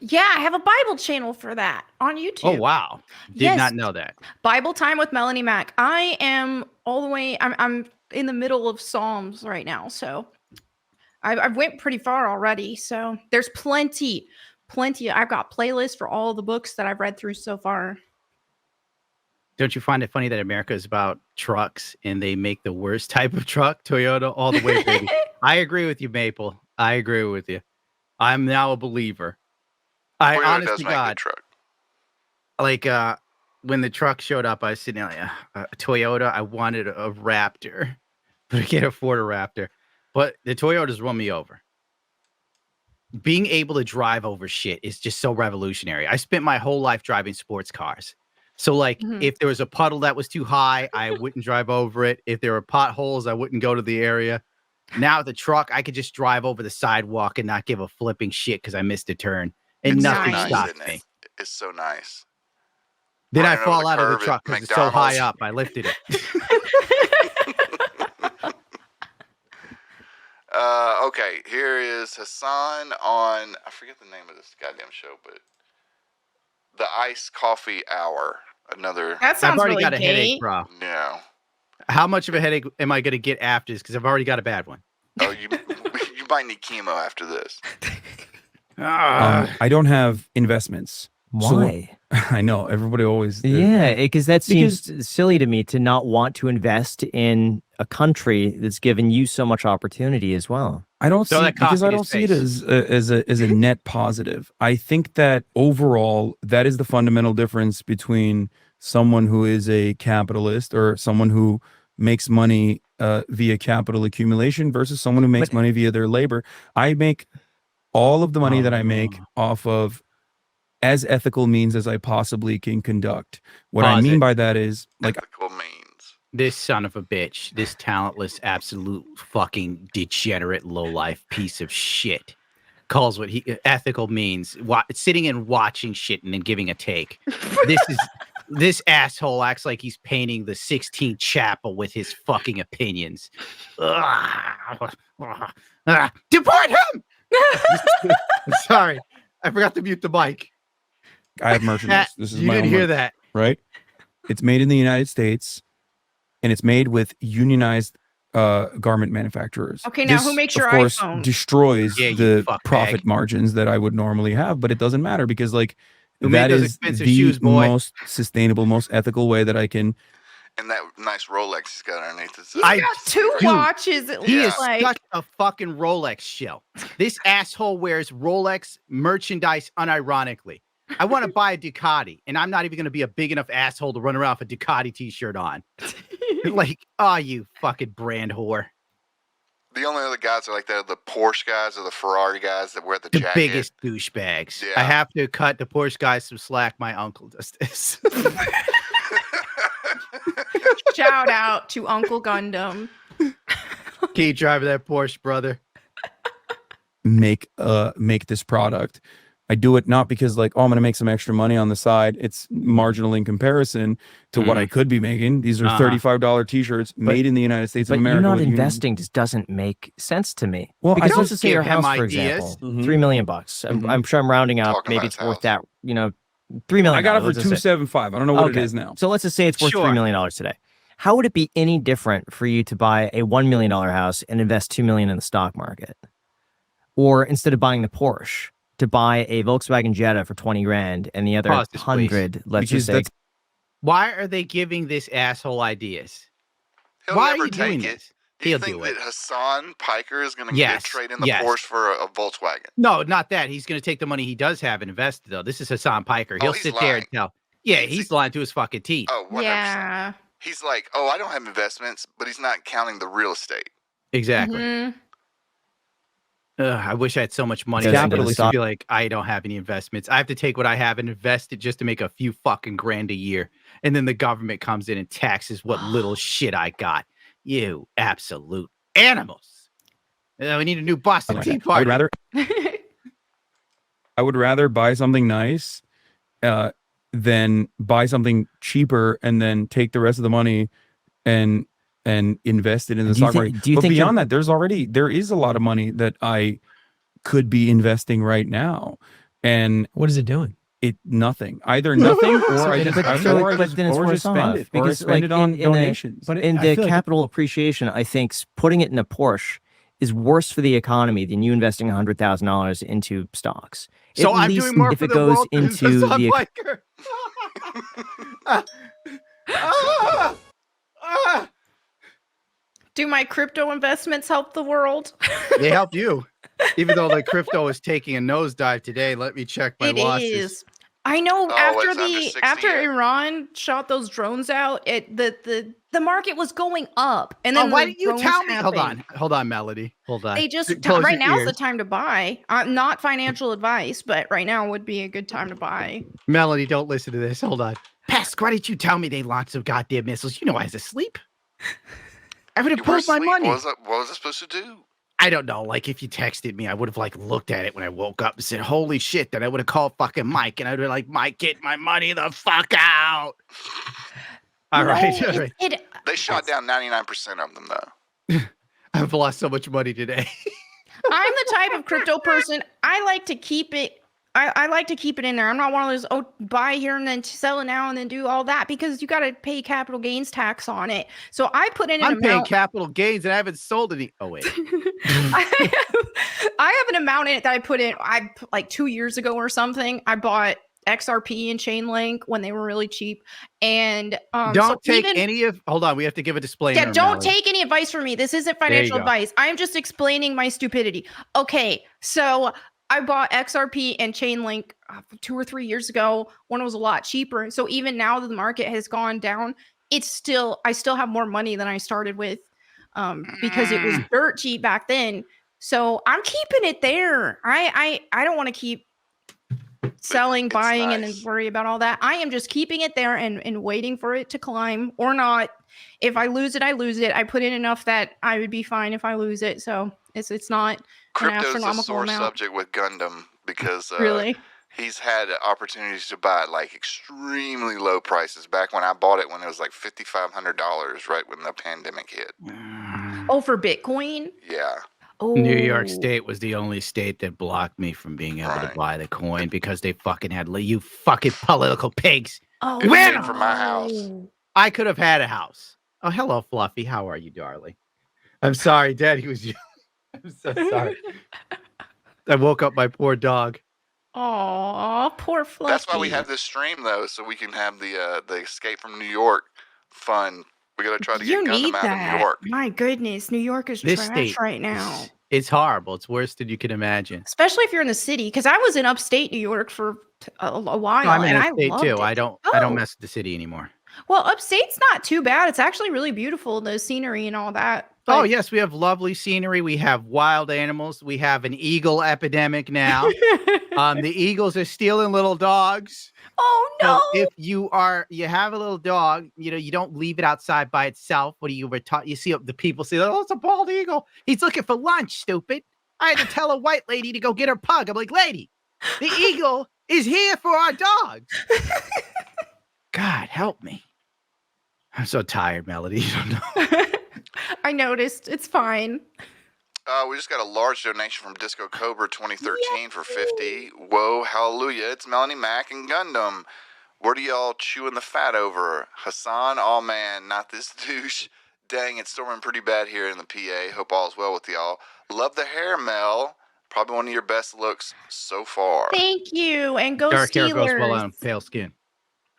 Yeah, I have a Bible channel for that on YouTube. Oh, wow. Did not know that. Bible Time with Melanie Mac. I am all the way, I'm in the middle of Psalms right now. So I've went pretty far already. So there's plenty. I've got playlists for all the books that I've read through so far. Don't you find it funny that America is about trucks and they make the worst type of truck, Toyota, all the way, baby? I agree with you, Maple. I agree with you. I'm now a believer. Toyota honestly, does make God, a truck. Like when the truck showed up, I was sitting there like, a Toyota. I wanted a Raptor, but I can't afford a Raptor. But the Toyotas run me over. Being able to drive over shit is just so revolutionary. I spent my whole life driving sports cars. So like if there was a puddle that was too high, I wouldn't drive over it. If there were potholes, I wouldn't go to the area. Now with the truck, I could just drive over the sidewalk and not give a flipping shit because I missed a turn. And nothing stopped me. It's so nice. Then I fall out of the truck because it's so high up. I lifted it. Okay, here is Hassan on, I forget the name of this goddamn show, but the Iced Coffee Hour. That sounds I've already really got a headache, bro. No. How much of a headache am I going to get after this? Because I've already got a bad one. Oh, you might need chemo after this. I don't have investments. Why? So, I know everybody always. Yeah, because that seems silly to me to not want to invest in a country that's given you so much opportunity as well. I don't see it as a net positive. I think that overall that is the fundamental difference between someone who is a capitalist or someone who makes money via capital accumulation versus someone who makes money via their labor. I make all of the money that I make off of as ethical means as I possibly can conduct. What I mean by that is like ethical means. This son of a bitch, this talentless, absolute fucking degenerate, low-life piece of shit calls what ethical means sitting and watching shit and then giving a take. This asshole acts like he's painting the 16th chapel with his fucking opinions. Deport him! Sorry, I forgot to mute the mic. I have merchandise. This is you didn't hear that, right? It's made in the United States, and it's made with unionized garment manufacturers. Okay, now who makes your iPhone? Of course, iPhone? destroys the profit margins that I would normally have, but it doesn't matter because like that is the most sustainable, most ethical way that I can And that nice Rolex he's got underneath his. He's got two watches. He is such a fucking Rolex shill. This asshole wears Rolex merchandise unironically. I want to buy a Ducati, and I'm not even going to be a big enough asshole to run around with a Ducati t-shirt on. Like, oh, you fucking brand whore. The only other guys are like that are the Porsche guys or the Ferrari guys that wear the jacket. The biggest douchebags. Yeah. I have to cut the Porsche guys some slack. My uncle does this. Shout out to Uncle Gundam. Keep driving that Porsche, brother. Make this product. I do it not because like, oh, I'm going to make some extra money on the side. It's marginal in comparison to what I could be making. These are $35 t-shirts made in the United States of America. But you're not investing just doesn't make sense to me. Well, because let's just say your house, for example, $3 million. I'm sure I'm rounding up. Maybe it's worth that, $3 million. I got it for $275. I don't know what it is now. So let's just say it's worth $3 million today. How would it be any different for you to buy a $1 million house and invest $2 million in the stock market? Or instead of buying the Porsche, to buy a Volkswagen Jetta for 20 grand and the other 100, let's just say. Why are they giving this asshole ideas? Why are you doing this? Do you think that Hassan Piker is going to trade in the Porsche for a Volkswagen? No, not that. He's going to take the money he does have and invest it, though. This is Hassan Piker. He'll sit there and tell. Yeah, he's lying to his fucking teeth. Oh, 100%. Yeah. He's like, oh, I don't have investments, but he's not counting the real estate. Exactly. Mm-hmm. I wish I had so much money. Capitalists feel like I don't have any investments. I have to take what I have and invest it just to make a few fucking grand a year. And then the government comes in and taxes what little shit I got. You absolute animals. We need a new Boston Tea Party. I would rather buy something nice than buy something cheaper and then take the rest of the money and invest it in the stock market. But beyond that, there is a lot of money that I could be investing right now. And what is it doing? Nothing. Either nothing or I just spend it. Because spend it on donations. But in the capital appreciation, I think putting it in a Porsche is worse for the economy than you investing $100,000 into stocks. So I'm doing more for the world into the Do my crypto investments help the world? They help you. Even though the crypto is taking a nosedive today, let me check my losses. It is. I know after Iran shot those drones out, the market was going up. And then why didn't you tell me? Hold on, Melody. Hold on. They just right now is the time to buy. Not financial advice, but right now would be a good time to buy. Melody, don't listen to this. Hold on. Pesk, why didn't you tell me they launched some goddamn missiles? You know I was asleep. I would have pulled my money. What was I supposed to do? I don't know. Like, if you texted me, I would have looked at it when I woke up and said, "Holy shit!" Then I would have called fucking Mike, and I'd be like, "Mike, get my money the fuck out." All right. They shot down 99% of them, though. I've lost so much money today. I'm the type of crypto person. I like to keep it. I like to keep it in there. I'm not one of those buy here and then sell it now and then do all that, because you got to pay capital gains tax on it. So I put in I'm paying capital gains and I haven't sold any. Oh wait. I have an amount in it that I put in. Like 2 years ago or something. I bought XRP and Chainlink when they were really cheap. And don't take any of. Hold on, we have to give a disclaimer. Yeah, don't take any advice from me. This isn't financial advice. I'm just explaining my stupidity. Okay, so I bought XRP and Chainlink 2 or 3 years ago when it was a lot cheaper. So even now that the market has gone down, I still have more money than I started with because it was dirt cheap back then. So I'm keeping it there. I don't want to keep selling, buying, and then worry about all that. I am just keeping it there and waiting for it to climb or not. If I lose it, I lose it. I put in enough that I would be fine if I lose it. So it's not crypto's a sore subject with Gundam because really? He's had opportunities to buy at extremely low prices back when I bought it when it was $5,500 right when the pandemic hit. Oh, for Bitcoin? Yeah. Oh. New York State was the only state that blocked me from being able to buy the coin because they fucking had you fucking political pigs. Oh, win for my house. I could have had a house. Oh, hello, Fluffy. How are you, darling? I'm sorry, Daddy was you. I'm so sorry. I woke up my poor dog. Aw, poor Fluffy. That's why we have this stream, though, so we can have the Escape from New York fun. We got to try to get Gundam out of New York. My goodness, New York is trash right now. It's horrible. It's worse than you can imagine. Especially if you're in the city, because I was in upstate New York for a while, no, I'm in and upstate I loved too. it. I don't mess with the city anymore. Well, upstate's not too bad. It's actually really beautiful, the scenery and all that. Oh, yes, we have lovely scenery. We have wild animals. We have an eagle epidemic now. The eagles are stealing little dogs. Oh, no. So if you have a little dog, you don't leave it outside by itself. What do you were taught? You see the people say, oh, it's a bald eagle. He's looking for lunch, stupid. I had to tell a white lady to go get her pug. I'm like, lady, the eagle is here for our dogs. God, help me. I'm so tired, Melody. You don't know. I noticed. It's fine. We just got a large donation from Disco Cobra 2013 for 50. Whoa, hallelujah. It's Melanie, Mac, and Gundam. What are y'all chewing the fat over? Hassan, oh man, not this douche. Dang, it's storming pretty bad here in the PA. Hope all's well with y'all. Love the hair, Mel. Probably one of your best looks so far. Thank you. And go Dark Steelers. hair goes well on pale skin.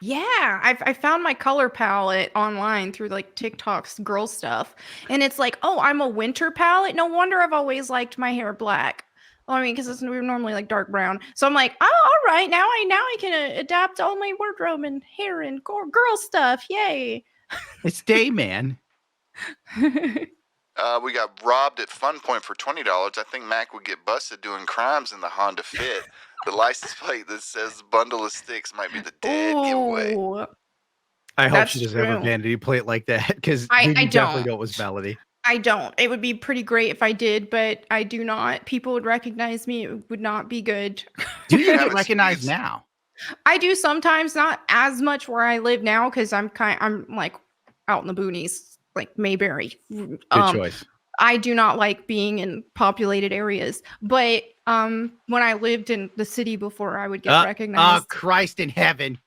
Yeah, I found my color palette online through like TikTok's girl stuff. And it's like, oh, I'm a winter palette. No wonder I've always liked my hair black. Well, I mean, because we're normally like dark brown. So I'm like, oh, all right, now I can adapt all my wardrobe and hair and girl stuff. Yay. It's day, man. We got robbed at Fun Point for $20. I think Mac would get busted doing crimes in the Honda Fit. The license plate that says bundle of sticks might be the dead giveaway. I hope she doesn't have a vanity plate like that, because I definitely know it was Melody. I don't. It would be pretty great if I did, but I do not. People would recognize me. It would not be good. Do you get recognized now? I do sometimes, not as much where I live now, because I'm like out in the boonies, like Mayberry. Good choice. I do not like being in populated areas, but when I lived in the city before, I would get recognized. Oh, Christ in heaven.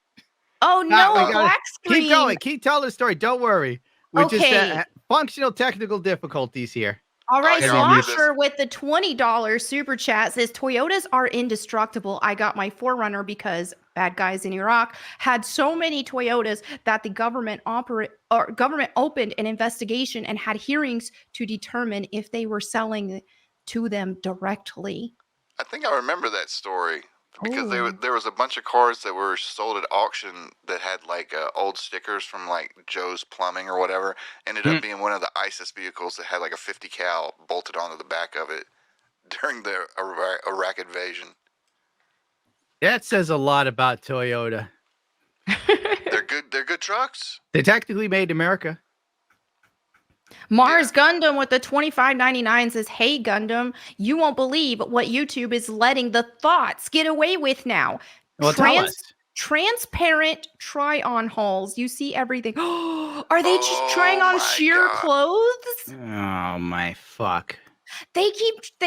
Oh, no, black screen. Keep going. Keep telling the story. Don't worry. We're just functional technical difficulties here. All right, Slosher with the $20 super chat says, Toyotas are indestructible. I got my 4Runner because bad guys in Iraq had so many Toyotas that the government opened an investigation and had hearings to determine if they were selling to them directly. I think I remember that story because there was a bunch of cars that were sold at auction that had like old stickers from like Joe's Plumbing or whatever. Ended up being one of the ISIS vehicles that had like a 50 cal bolted onto the back of it during the Iraq invasion. That says a lot about Toyota. They're good trucks. They're technically made in America. Mars Gundam with the $25.99 says, hey Gundam, you won't believe what YouTube is letting the thoughts get away with now. Well, tell us. Transparent try-on hauls. You see everything. Are they just trying on sheer clothes? Oh my fuck. They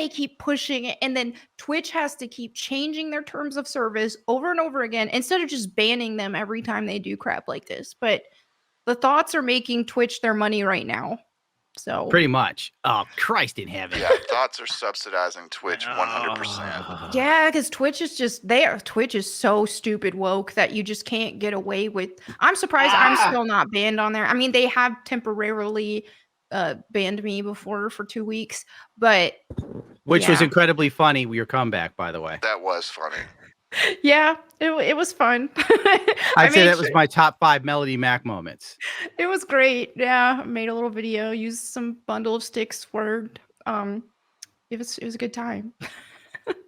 keep pushing it, and then Twitch has to keep changing their terms of service over and over again instead of just banning them every time they do crap like this. But the thoughts are making Twitch their money right now. So pretty much. Oh, Christ in heaven. Yeah, thoughts are subsidizing Twitch 100%. Yeah, because Twitch is so stupid woke that you just can't get away with. I'm surprised I'm still not banned on there. I mean, they have temporarily banned me before for 2 weeks, but which was incredibly funny. Your comeback, by the way. That was funny. Yeah, it was fun. I'd say that was my top 5 Melody Mac moments. It was great. Yeah, I made a little video, used some bundle of sticks word. It was a good time.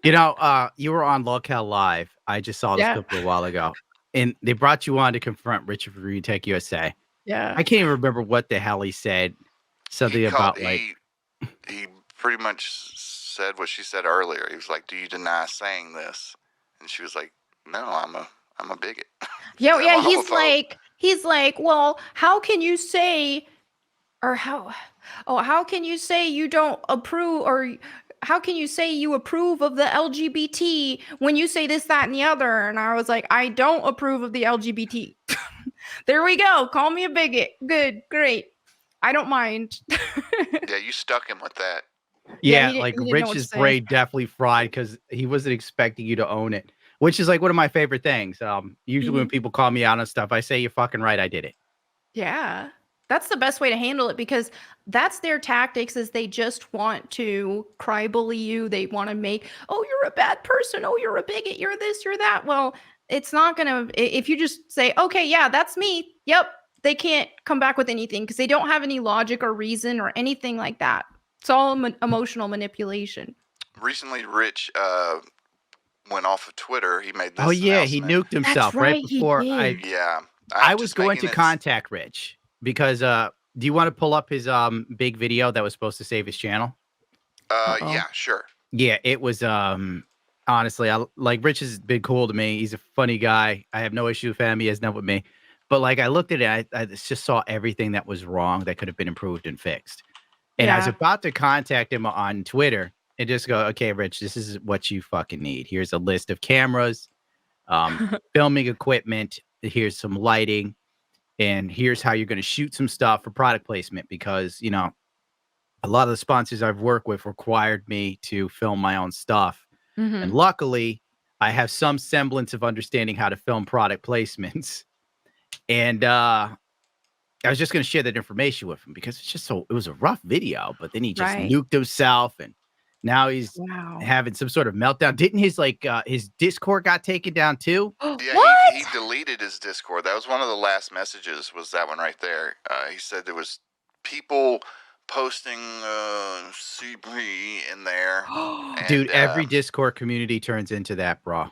You know, you were on Locale Live. I just saw this clip a while ago, and they brought you on to confront Richard from Retech USA. Yeah, I can't even remember what the hell he said. Something about he pretty much said what she said earlier. He was like, "Do you deny saying this?" And she was like, "No, I'm a bigot." Yeah, he's like, well, how can you say, or how can you say you don't approve, or how can you say you approve of the LGBT when you say this, that, and the other? And I was like, I don't approve of the LGBT. There we go. Call me a bigot. Good, great. I don't mind. Yeah, you stuck him with that. Yeah, like Rich's brain definitely fried because he wasn't expecting you to own it, which is like one of my favorite things. Usually when people call me out on stuff, I say, you're fucking right, I did it. Yeah. That's the best way to handle it because that's their tactics is they just want to cry bully you. They want to make, oh, you're a bad person. Oh, you're a bigot. You're this, you're that. Well, it's not going to, if you just say, okay, yeah, that's me. Yep. They can't come back with anything because they don't have any logic or reason or anything like that. It's all emotional manipulation. Recently, Rich went off of Twitter. He made this Oh, yeah. announcement. He nuked himself right before I was going to contact Rich. Because do you want to pull up his big video that was supposed to save his channel? Yeah, sure. Yeah, it was honestly, Rich has been cool to me. He's a funny guy. I have no issue with him. He has none with me. But I looked at it, I just saw everything that was wrong that could have been improved and fixed. And I was about to contact him on Twitter and just go, okay, Rich, this is what you fucking need. Here's a list of cameras, filming equipment. Here's some lighting. And here's how you're going to shoot some stuff for product placement because, a lot of the sponsors I've worked with required me to film my own stuff. Mm-hmm. And luckily, I have some semblance of understanding how to film product placements. And I was just going to share that information with him because it was a rough video. But then he just nuked himself and now he's having some sort of meltdown. Didn't his Discord got taken down too? Yeah, he deleted his Discord. That was one of the last messages. Was that one right there? He said there was people posting CB in there. And, dude, every Discord community turns into that, bro.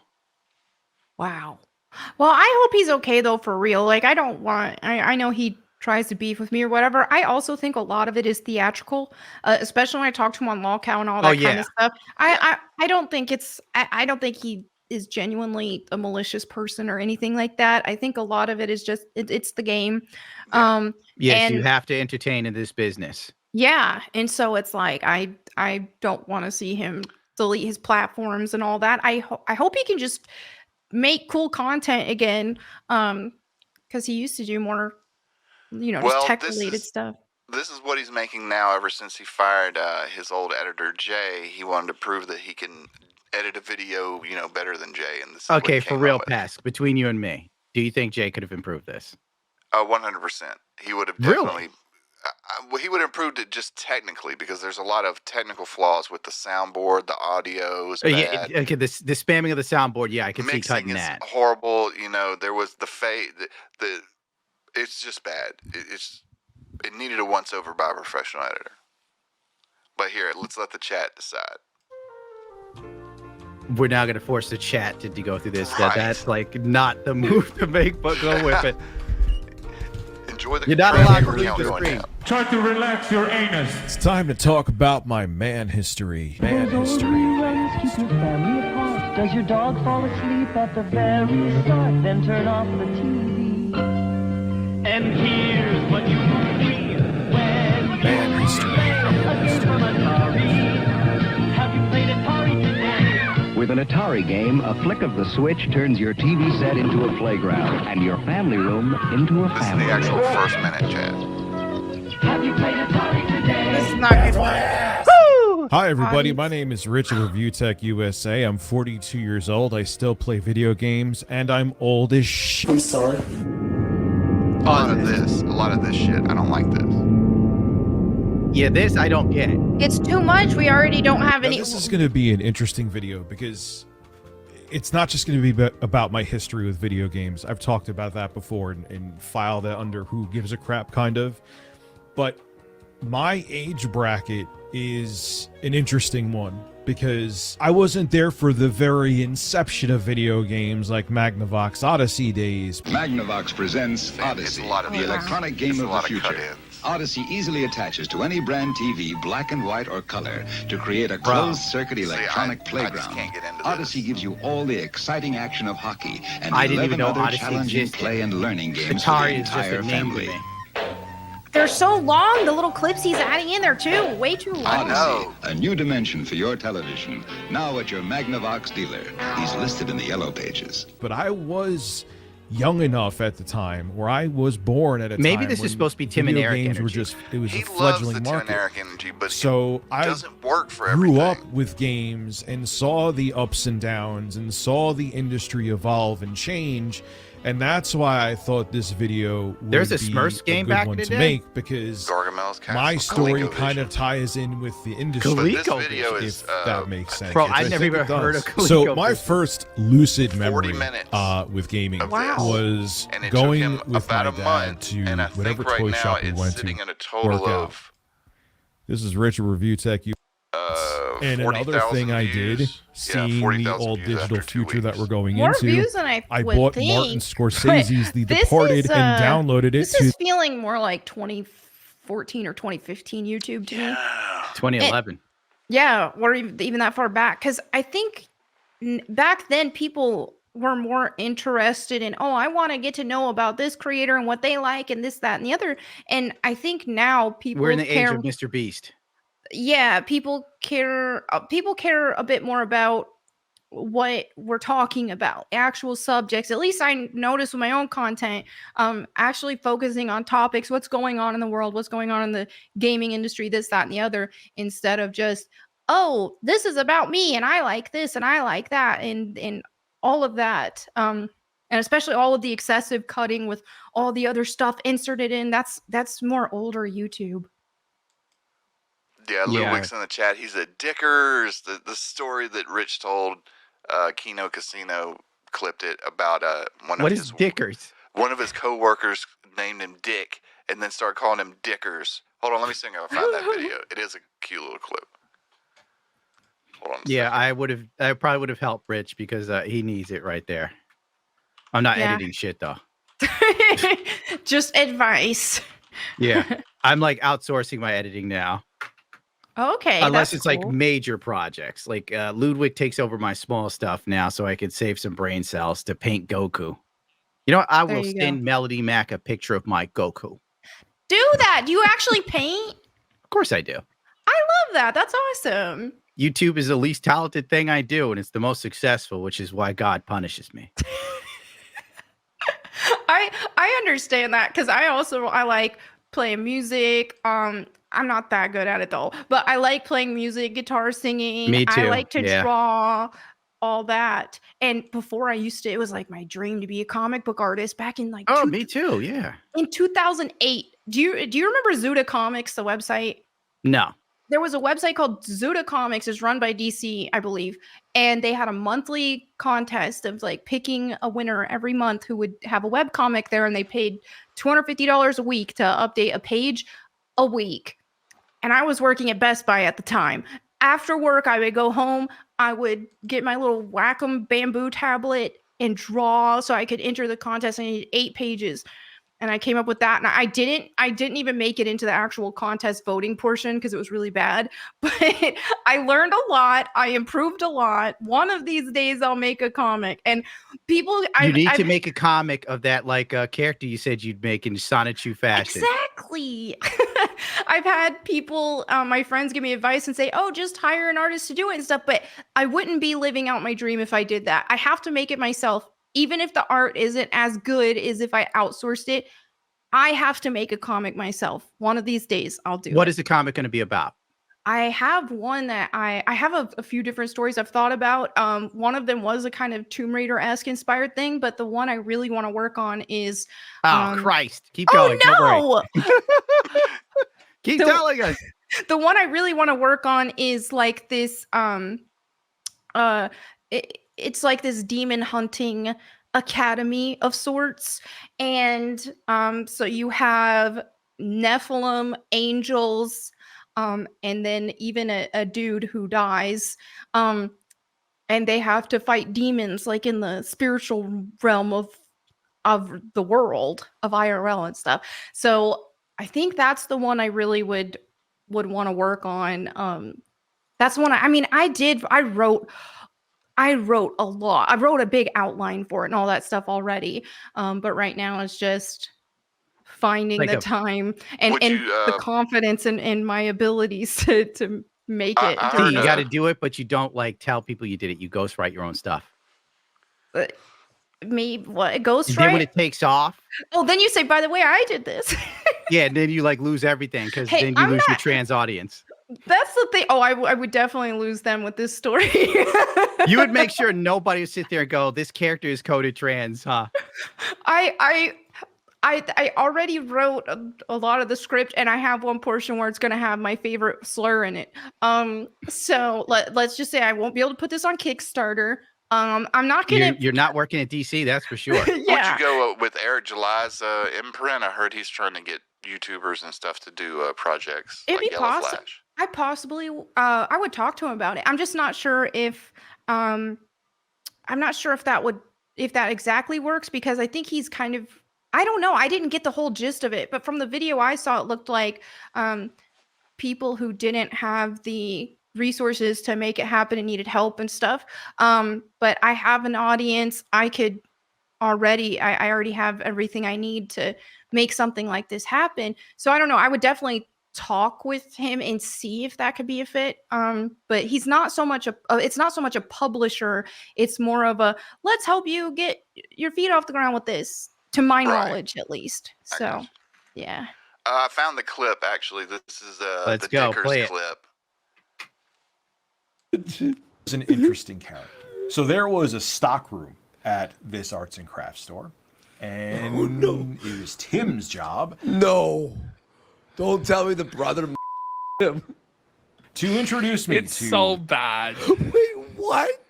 Wow. Well, I hope he's okay though, for real. I know he tries to beef with me or whatever. I also think a lot of it is theatrical, especially when I talk to him on LawCow and all that kind of stuff. I don't think I don't think he is genuinely a malicious person or anything like that. I think a lot of it is just it's the game. Yes, you have to entertain in this business. Yeah, and so it's I don't want to see him delete his platforms and all that. I hope he can just make cool content again, because he used to do more, just tech-related stuff. This is what he's making now ever since he fired his old editor, Jay. He wanted to prove that he can edit a video, better than Jay. And this is okay, for real, Pask, between you and me, do you think Jay could have improved this? 100%. He would have definitely... he would have improved it just technically because there's a lot of technical flaws with the soundboard, the audio is bad. Yeah, okay, the spamming of the soundboard, I can see cutting that. Mixing is horrible. There was the fade. It's just bad. It needed a once over by a professional editor. But here, let's let the chat decide. We're now going to force the chat to go through this. Right. That's not the move to make, but go with it. Enjoy the You're not allowed to leave the screen. Try to relax your anus. It's time to talk about my man history. Man history. Keep your family apart. Does your dog fall asleep at the very start? Then turn off the TV. And here's what you will see when man history. A game from Atari. Have you played Atari today? With an Atari game, a flick of the switch turns your TV set into a playground and your family room into a family room. This is the actual first minute, Chad. Have you played Atari today? This is not good. Hi, everybody. My name is Rich of Review Tech USA. I'm 42 years old. I still play video games, and I'm old as shit. I'm sorry. A lot of this shit. I don't like this. Yeah, this I don't get. It's too much. We already don't have any. This is going to be an interesting video because it's not just going to be about my history with video games. I've talked about that before and filed that under who gives a crap, kind of. But my age bracket is an interesting one because I wasn't there for the very inception of video games like Magnavox Odyssey days. Magnavox presents Odyssey, the electronic game of the future. Odyssey easily attaches to any brand TV, black and white or color, to create a closed-circuit electronic playground. Odyssey gives you all the exciting action of hockey and 11 other challenging play and learning games for the entire family. They're so long, the little clips he's adding in there too. Way too long. Odyssey, a new dimension for your television. Now at your Magnavox dealer. He's listed in the yellow pages. But I was young enough at the time where I was born at a time. Maybe this is supposed to be Tim and Eric games energy. Were just, it was a fledgling market. Tim and Eric energy, but so it doesn't work for everything. I grew up with games and saw the ups and downs and saw the industry evolve and change. And that's why I thought this video would There's a be Smurfs game good back one in the to day? make, because my story kind of ties in with the industry. This video is, if that makes sense. Bro, Which I've I never think even it heard does. of Coleco. So my first lucid memory with gaming Wow. was And it going took him with my about a dad month, to and I whatever think right toy now shop we it's went sitting to at a total work out. of This is Richard Review Tech. And another thing I did, seeing the all digital future that we're going More into, views than I would bought think, Martin Scorsese's The this Departed is, and downloaded it This to. is feeling more like 2014 or 2015 YouTube to me. 2011. Yeah, or even that far back. Because I think back then people were more interested in, oh, I want to get to know about this creator and what they like and this, that, and the other. And I think now people We're in the age care. of Mr. Beast. Yeah, people care a bit more about what we're talking about, actual subjects. At least I notice with my own content, actually focusing on topics, what's going on in the world, what's going on in the gaming industry, this, that, and the other, instead of just, oh, this is about me and I like this and I like that and all of that. And especially all of the excessive cutting with all the other stuff inserted in. That's more older YouTube. Yeah, Ludwig's in the chat. He's at Dickers. The story that Rich told, Kino Casino clipped it about What is Dickers? One of his co-workers named him Dick and then started calling him Dickers. Hold on, let me see if I can find that video. It is a cute little clip. Hold on. I probably would have helped Rich because he needs it right there. I'm not editing shit though. Just advice. Yeah, I'm like outsourcing my editing now. Okay. Unless it's like major projects. Like Ludwig takes over my small stuff now so I can save some brain cells to paint Goku. You know what? I will send Melody Mac a picture of my Goku. Do that. Do you actually paint? Of course I do. I love that. That's awesome. YouTube is the least talented thing I do, and it's the most successful, which is why God punishes me. I understand that because I like playing music. I'm not that good at it though, but I like playing music, guitar, singing. Me too. I like to draw, all that. And before it was like my dream to be a comic book artist back in like me too. Yeah. In 2008. Do you remember Zuda Comics, the website? No. There was a website called Zuda Comics. It's run by DC, I believe. And they had a monthly contest of like picking a winner every month who would have a web comic there. And they paid $250 a week to update a page a week. And I was working at Best Buy at the time. After work, I would go home. I would get my little Wacom bamboo tablet and draw so I could enter the contest. I needed 8 pages. And I came up with that. And I didn't even make it into the actual contest voting portion because it was really bad. But I learned a lot. I improved a lot. One of these days I'll make a comic. And people You need to make a comic of that character you said you'd make in Sonichu fashion. Exactly. I've had people, my friends give me advice and say, oh, just hire an artist to do it and stuff. But I wouldn't be living out my dream if I did that. I have to make it myself. Even if the art isn't as good as if I outsourced it, I have to make a comic myself. One of these days I'll do it. What is the comic going to be about? I have one that I have a few different stories I've thought about. One of them was a kind of Tomb Raider-esque inspired thing, but the one I really want to work on is... Christ. Keep going. Oh, no! Keep telling us. The one I really want to work on is like this... It's like this demon hunting academy of sorts. And so you have Nephilim, angels, and then even a dude who dies. And they have to fight demons like in the spiritual realm of the world of IRL and stuff. So I think that's the one I really would want to work on. That's one I wrote a lot. I wrote a big outline for it and all that stuff already. But right now it's just finding the time and the confidence in my abilities to make it. You got to do it, but you don't tell people you did it. You ghostwrite your own stuff. Me, what? Ghostwrite? Then when it takes off. Oh, then you say, by the way, I did this. Yeah, and then you lose everything because then you lose your trans audience. That's the thing. Oh, I would definitely lose them with this story. You would make sure nobody would sit there and go, "This character is coded trans," huh? I already wrote a lot of the script, and I have one portion where it's going to have my favorite slur in it. So let's just say I won't be able to put this on Kickstarter. I'm not gonna. You're not working at DC, that's for sure. Yeah. Would you go with Eric July's imprint? I heard he's trying to get YouTubers and stuff to do projects. It'd like be Yellow possible. Flash. I possibly. I would talk to him about it. I'm just not sure if. I'm not sure if that exactly works, because I think he's kind of. I don't know. I didn't get the whole gist of it, but from the video I saw, it looked like people who didn't have the resources to make it happen and needed help and stuff. But I have an audience. I already have everything I need to make something like this happen. So I don't know. I would definitely talk with him and see if that could be a fit. But he's not so much it's not so much a publisher. It's more of a, let's help you get your feet off the ground with this, to my knowledge, at least. So, yeah. I found the clip, actually. This is the Dickers clip. It's an interesting character. So there was a stock room at this arts and crafts store, and it was Tim's job. No, don't tell me the brother him to introduce me. It's so bad. Wait, what?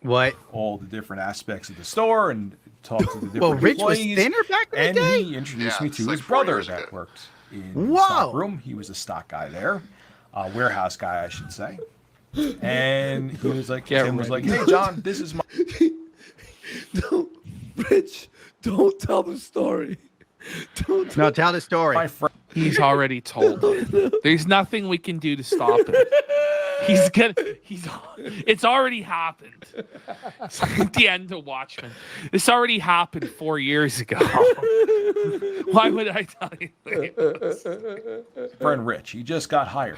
What? All the different aspects of the store and talk to the different Well, Rich was employees. thinner back in the And day? he introduced Yeah, me to it's his like 4 brother years that ago. worked in the Whoa. stock room. He was a stock guy there, warehouse guy, I should say. And he was like, Tim was like, "Hey, John, this is my." Rich, don't tell the story. No, tell the story. My friend. He's already told it. There's nothing we can do to stop it. It's already happened. It's like the end of Watchmen. This already happened 4 years ago. Why would I tell you this? Friend Rich, he just got hired.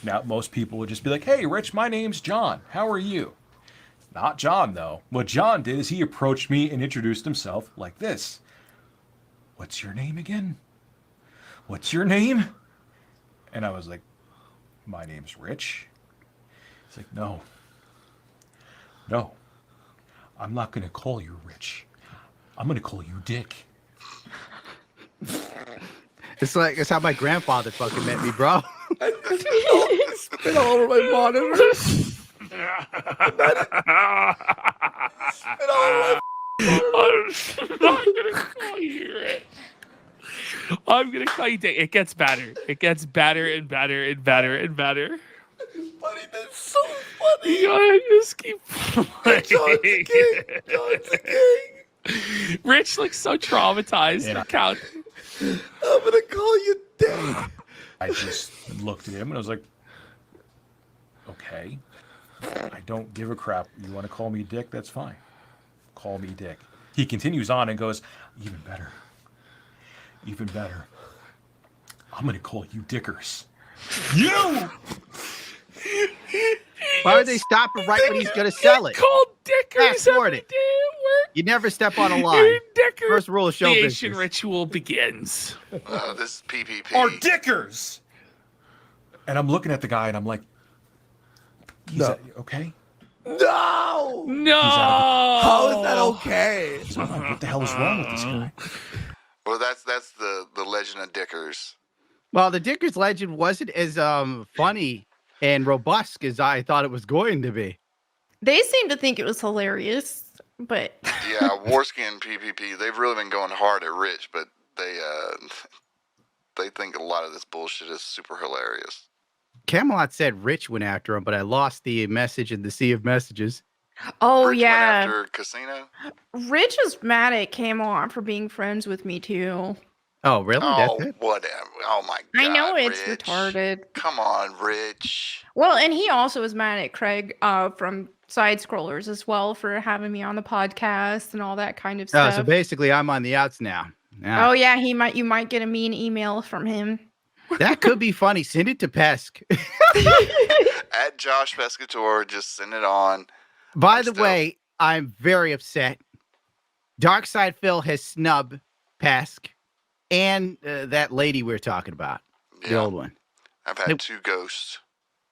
Now, most people would just be like, "Hey, Rich, my name's John. How are you?" Not John, though. What John did is he approached me and introduced himself like this. "What's your name again? What's your name?" And I was like, "My name's Rich." He's like, No, I'm not going to call you Rich. I'm going to call you Dick. It's how my grandfather fucking met me, bro. Spit all over my monitor. Spit all over I'm not gonna call you Rich. I'm gonna call you Dick. It gets better. It gets better and better and better and better. Buddy, that's so funny. I just keep playing. John's the king. John's the king. Rich looks so traumatized. Yeah. Count. I'm gonna call you Dick. I just looked at him and I was like, "Okay, I don't give a crap. You want to call me Dick? That's fine. Call me Dick." He continues on and goes, "Even better. Even better. I'm going to call you Dickers." You! Why would they stop him right when he's going to sell it? Called Dickers Fast forward every it. day at work. You never step on a line. Dickers. First rule of show The business. Asian ritual begins. This is PPP. Or Dickers! And I'm looking at the guy and I'm like, okay? No! No! How is that okay? So I'm like, what the hell is wrong with this guy? Well, that's the legend of Dickers. Well, the Dickers legend wasn't as funny and robust as I thought it was going to be. They seem to think it was hilarious, but Yeah, Warsky and PPP, they've really been going hard at Rich, but they think a lot of this bullshit is super hilarious. Camelot said Rich went after him, but I lost the message in the sea of messages. oh Rich yeah, went after Casino. Rich is mad at Camelot for being friends with me too. Oh, really? Oh, That's it? whatever. Oh my god. I know it's Rich. retarded. Come on, Rich. Well, and he also is mad at Craig from Side Scrollers as well for having me on the podcast and all that kind of Oh, stuff. so basically I'm on the outs now. Yeah. Oh yeah, you might get a mean email from him. That could be funny. Send it to Pesk. At Josh Pescator, just send it on. By the way, I'm very upset. Darkside Phil has snubbed Pesk and that lady we were talking about, the old one. I've had 2 ghosts.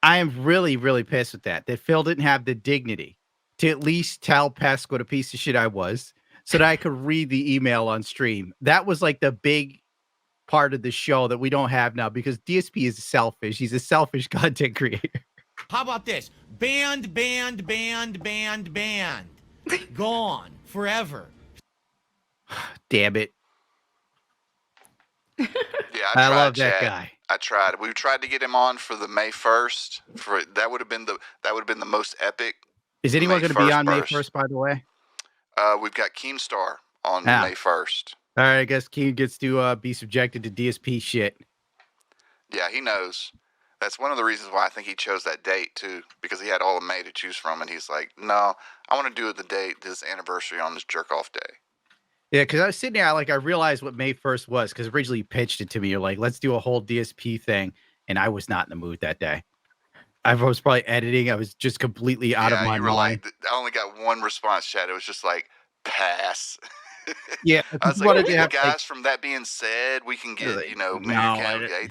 I am really, really pissed with that Phil didn't have the dignity to at least tell Pesk what a piece of shit I was so that I could read the email on stream. That was like the big part of the show that we don't have now because DSP is selfish. He's a selfish content creator. How about this? Banned. Gone forever. Damn it. Yeah, I love that guy. I tried. We tried to get him on for the May 1st. That would have been the most epic. Is anyone going to be on May 1st, by the way? We've got Keemstar on May 1st. All right, I guess Keen gets to be subjected to DSP shit. Yeah, he knows. That's one of the reasons why I think he chose that date, too, because he had all of May to choose from, and he's like, no, I want to do the date, this anniversary on this jerk-off day. Yeah, because I was sitting there, I realized what May 1st was, because originally you pitched it to me. You're like, let's do a whole DSP thing, and I was not in the mood that day. I was probably editing. I was just completely out of my mind. I only got one response, Chad. It was just like, pass. Yeah. I was like, the guys from That Being Said, we can get, No, everybody.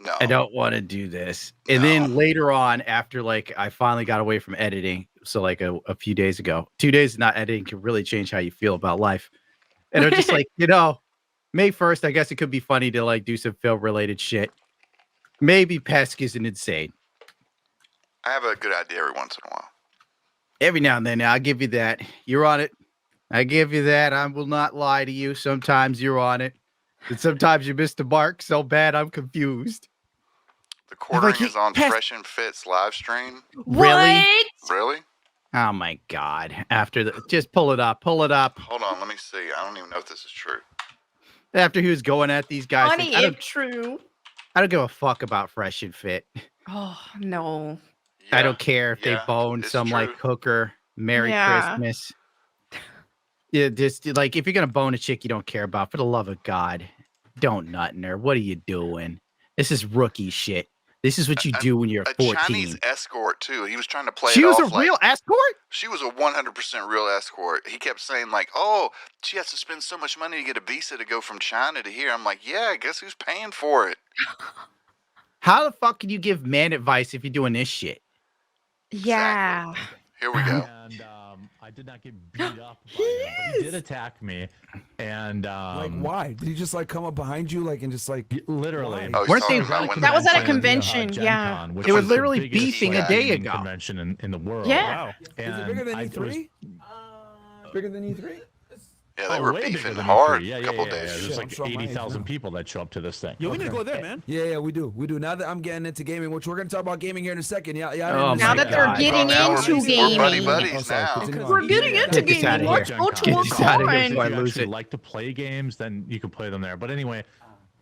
No, I don't want to do this. And then later on, after I finally got away from editing, so a few days ago, 2 days of not editing can really change how you feel about life. And I'm just like, May 1st, I guess it could be funny to do some film related shit. Maybe Pesk isn't insane. I have a good idea every once in a while. Every now and then, I'll give you that. You're on it. I give you that. I will not lie to you. Sometimes you're on it. And sometimes you miss the mark so bad I'm confused. The quartering is on Fresh and Fit's live stream. Really? Really? Oh my God. Just pull it up. Pull it up. Hold on, let me see. I don't even know if this is true. After he was going at these guys. Funny if true. I don't give a fuck about Fresh and Fit. Oh, no. Yeah, I don't care if they bone some hooker. Merry Christmas. Yeah, just if you're gonna bone a chick you don't care about, for the love of God, don't nut in her. What are you doing? This is rookie shit. This is what you do when you're 14. A Chinese escort too. He was trying to play. She was a real escort. She was a 100% real escort. He kept saying oh, she has to spend so much money to get a visa to go from China to here. I'm like, yeah, guess who's paying for it? How the fuck can you give man advice if you're doing this shit? Yeah. Exactly. Here we go. And I did not get beat up by him, but he did attack me. And why? Did he just come up behind you and just literally? Weren't they? That was at a convention. Yeah. They were literally beefing a day ago. Convention in the world. Yeah. Wow. Is it bigger than E3? Bigger than E3? Yeah, they were beefing hard a couple days. There's 80,000 people that show up to this thing. Yo, we need to go there, man. Yeah, we do. Now that I'm getting into gaming, which we're going to talk about gaming here in a second. Yeah. Now that they're getting into gaming. We're buddies now. We're getting into gaming. Let's go to a con. If you like to play games, then you can play them there. But anyway,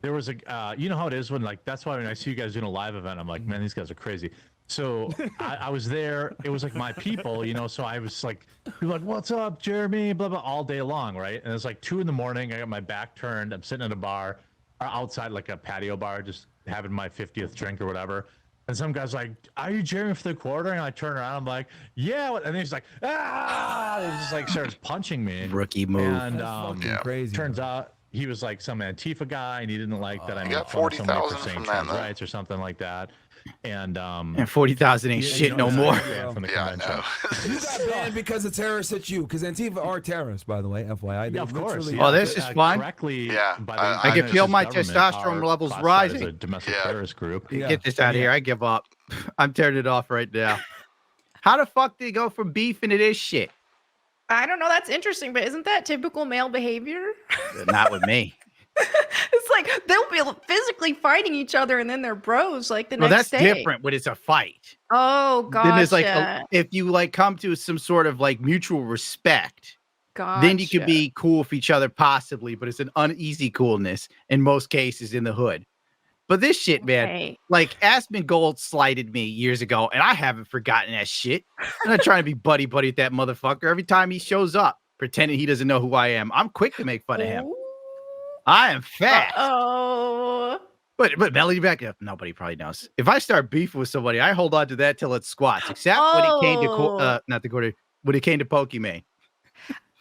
there was you know how it is when that's why when I see you guys doing a live event, I'm like, man, these guys are crazy. So I was there. It was my people, so I was people like, what's up, Jeremy? Blah, blah, all day long, right? And it's 2 a.m. I got my back turned. I'm sitting at a bar outside, a patio bar, just having my 50th drink or whatever. And some guy's like, are you Jeremy for the quarter? And I turn around. I'm like, yeah. And he's like, ah! He just starts punching me. Rookie move. And crazy. Turns out he was some Antifa guy, and he didn't like that I made got fun of somebody for 40,000 saying from trans that, rights or something like that. And 40,000 ain't shit no more. From the convention. You got banned because a terrorist hit you. Because Antifa are terrorists, by the way, FYI. Yeah, of course. Oh, this is fun. I can feel my testosterone levels rising. As a domestic terrorist group. Get this out of here. I give up. I'm turning it off right now. How the fuck did it go from beef into this shit? I don't know. That's interesting, but isn't that typical male behavior? Not with me. It's they'll be physically fighting each other and then they're bros the next day. Well, that's different when it's a fight. Oh, gotcha. Then there's if you come to some sort of mutual respect, then you could be cool with each other possibly, but it's an uneasy coolness in most cases in the hood. But this shit, man, Aspen Gold slighted me years ago, and I haven't forgotten that shit. I'm not trying to be buddy with that motherfucker. Every time he shows up, pretending he doesn't know who I am, I'm quick to make fun of him. I am fast. Oh. But Melanie back up. Nobody probably knows. If I start beefing with somebody, I hold on to that till it squats. Except when it came to when it came to Pokemon.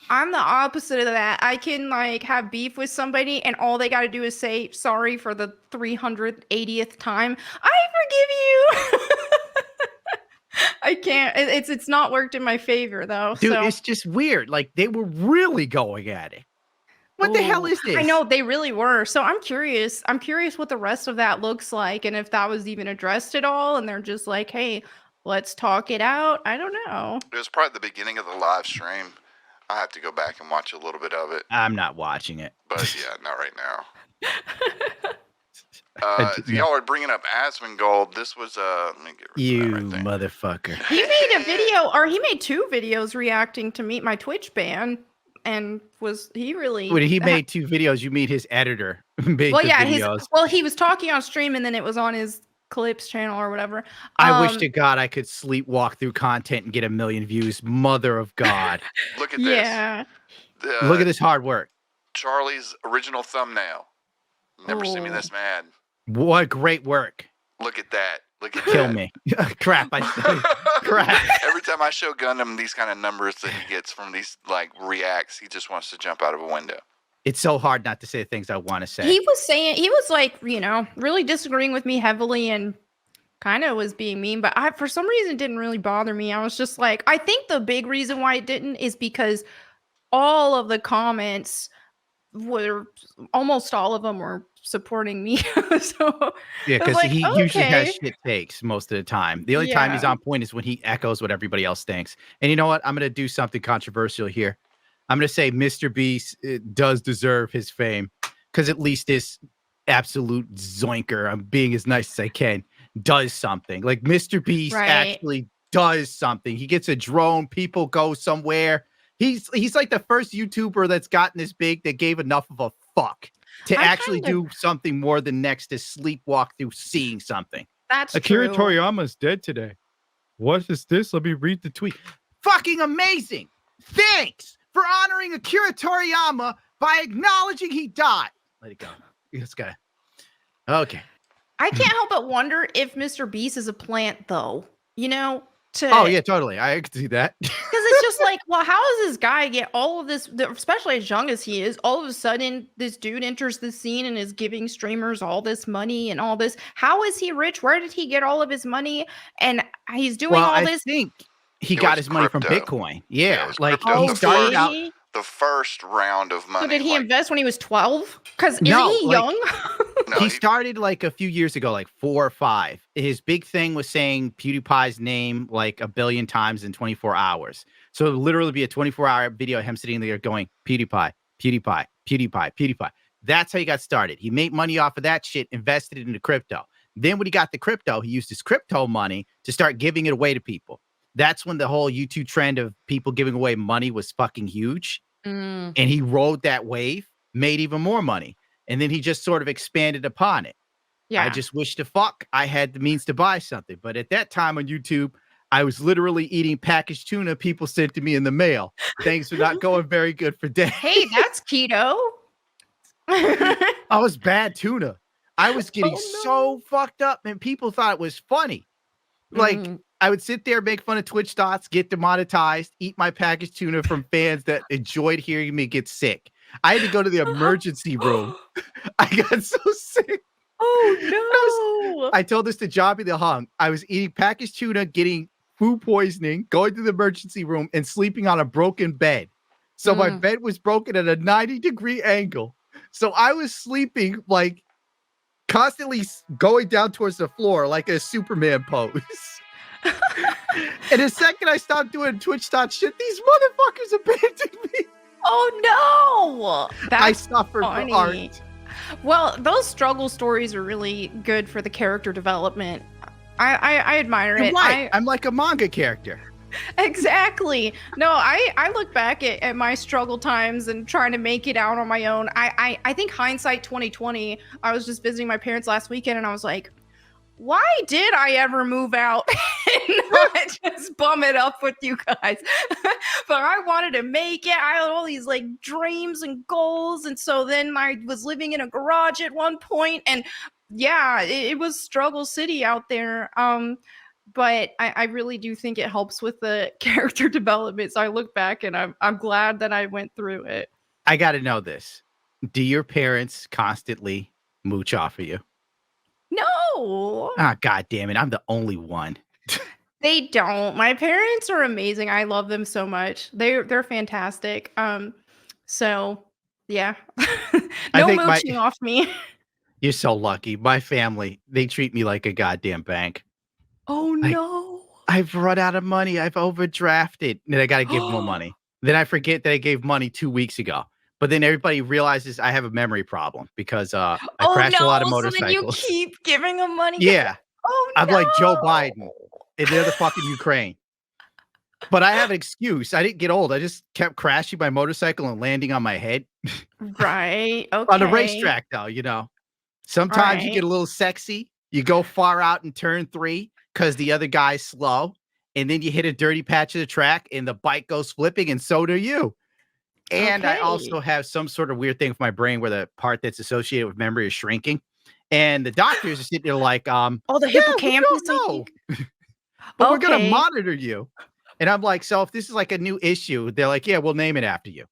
I'm the opposite of that. I can like have beef with somebody and all they got to do is say sorry for the 380th time. I forgive you. I can't. It's not worked in my favor though. Dude, so. it's just weird. Like they were really going at it. What the hell is this? I know they really were. So I'm curious. I'm curious what the rest of that looks like and if that was even addressed at all. And they're just like, hey, let's talk it out. I don't know. It was probably the beginning of the live stream. I have to go back and watch a little bit of it. I'm not watching it. But yeah, not right now. Y'all are bringing up Asmongold. This was let me get you motherfucker. He made a video, or he made 2 videos reacting to Meet My Twitch ban, and he really? When he made 2 videos, you mean his editor made well, the yeah, videos. He was talking on stream, and then it was on his Clips channel or whatever. I wish to God I could sleepwalk through content and get 1 million views. Mother of God. Look at this. Yeah. Look at this hard work. Charlie's original thumbnail. Never seen me this mad. What great work. Look at that. Look at Kill that. me. Crap. Crap. Every time I show Gundam these kind of numbers that he gets from these like reacts, he just wants to jump out of a window. It's so hard not to say things I want to say. He was like, really disagreeing with me heavily and kind of was being mean, but for some reason it didn't really bother me. I was just like, I think the big reason why it didn't is because all of the comments almost all of them were supporting me. So yeah, because like, he usually has shit takes most of the time. The only time he's on point is when he echoes what everybody else thinks. And you know what? I'm going to do something controversial here. I'm going to say Mr. Beast does deserve his fame because at least this absolute zoinker, I'm being as nice as I can, does something. Like Mr. Beast actually does something. He gets a drone. People go somewhere. He's like the first YouTuber that's gotten this big that gave enough of a fuck to actually do something more than next to sleepwalk through seeing something. That's Akira true. Toriyama's dead today. What is this? Let me read the tweet. Fucking amazing. Thanks for honoring Akira Toriyama by acknowledging he died. Let it go. Let's go. Okay. I can't help but wonder if Mr. Beast is a plant, though. Oh, yeah, totally. I can see that. Because it's just like, well, how does this guy get all of this, especially as young as he is, all of a sudden this dude enters the scene and is giving streamers all this money and all this. How is he rich? Where did he get all of his money? And he's doing all this. I think he got his money from Bitcoin. Yeah, like crypto. he started out the first round of money. So did he invest when he was 12? Because he young? He started like a few years ago, like 4 or 5. His big thing was saying PewDiePie's name like 1 billion times in 24 hours. So it would literally be a 24-hour video of him sitting there going, PewDiePie, PewDiePie, PewDiePie, PewDiePie. That's how he got started. He made money off of that shit, invested it into crypto. Then when he got the crypto, he used his crypto money to start giving it away to people. That's when the whole YouTube trend of people giving away money was fucking huge. And he rode that wave, made even more money. And then he just sort of expanded upon it. Yeah. I just wish I had the means to buy something. But at that time on YouTube, I was literally eating packaged tuna people sent to me in the mail. Things were not going very good for days. Hey, that's keto. I was bad tuna. I was getting so fucked up and people thought it was funny. Like, I would sit there, make fun of Twitch thoughts, get demonetized, eat my packaged tuna from fans that enjoyed hearing me get sick. I had to go to the emergency room. I got so sick. Oh, no. I told this to Jobby the Hunk. I was eating packaged tuna, getting food poisoning, going to the emergency room, and sleeping on a broken bed. So my bed was broken at a 90-degree angle. So I was sleeping, like, constantly going down towards the floor like a Superman pose. And the second I stopped doing Twitch shit, these motherfuckers abandoned me. Oh no! I suffered for art. Well, those struggle stories are really good for the character development. I admire it. I'm like a manga character. Exactly. No, I look back at my struggle times and trying to make it out on my own. I think hindsight 2020. I was just visiting my parents last weekend and I was like, why did I ever move out and not just bum it up with you guys? But I wanted to make it. I had all these like dreams and goals. And so then I was living in a garage at one point. And yeah, it was struggle city out there. but I really do think it helps with the character development. So I look back and I'm glad that I went through it. I got to know this. Do your parents constantly mooch off of you? No. Ah, God damn it. I'm the only one. They don't. My parents are amazing. I love them so much. They're fantastic. So yeah. No mooching off me. You're so lucky. My family, they treat me like a goddamn bank. Oh no. I've run out of money. I've overdrafted. And I got to give more money. Then I forget that I gave money 2 weeks ago. But then everybody realizes I have a memory problem because I crashed a lot of motorcycles. So then you keep giving them money? Yeah. Oh, I'm like Joe Biden. And they're the fucking Ukraine. But I have an excuse. I didn't get old. I just kept crashing my motorcycle and landing on my head. Right. Okay. On the racetrack, though, you know. Sometimes you get a little sexy. You go far out in turn 3 because the other guy's slow. And then you hit a dirty patch of the track and the bike goes flipping, and so do you. And I also have some sort of weird thing with my brain where the part that's associated with memory is shrinking. And the doctors are sitting there like, the hippocampus. No. But we're going to monitor you. And I'm like, so if this is like a new issue, they're like, yeah, we'll name it after you.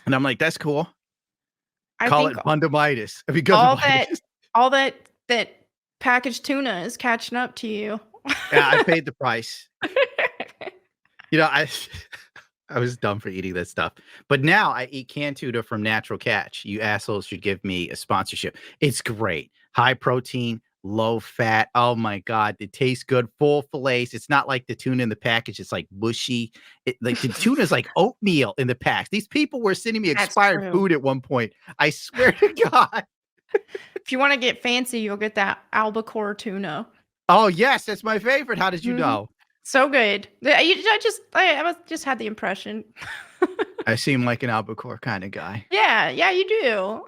And I'm like, that's cool. Call it bundomitis. All that packaged tuna is catching up to you. Yeah, I paid the price. You know, I was dumb for eating that stuff. But now I eat canned tuna from Natural Catch. You assholes should give me a sponsorship. It's great. High protein, low fat. Oh my God. It tastes good. Full fillets. It's not like the tuna in the package. It's like mushy. Like the tuna is like oatmeal in the pack. These people were sending me expired food at one point. I swear to God. If you want to get fancy, you'll get that albacore tuna. Oh, yes. That's my favorite. How did you know? So good. I just had the impression. I seem like an albacore kind of guy. Yeah, you do.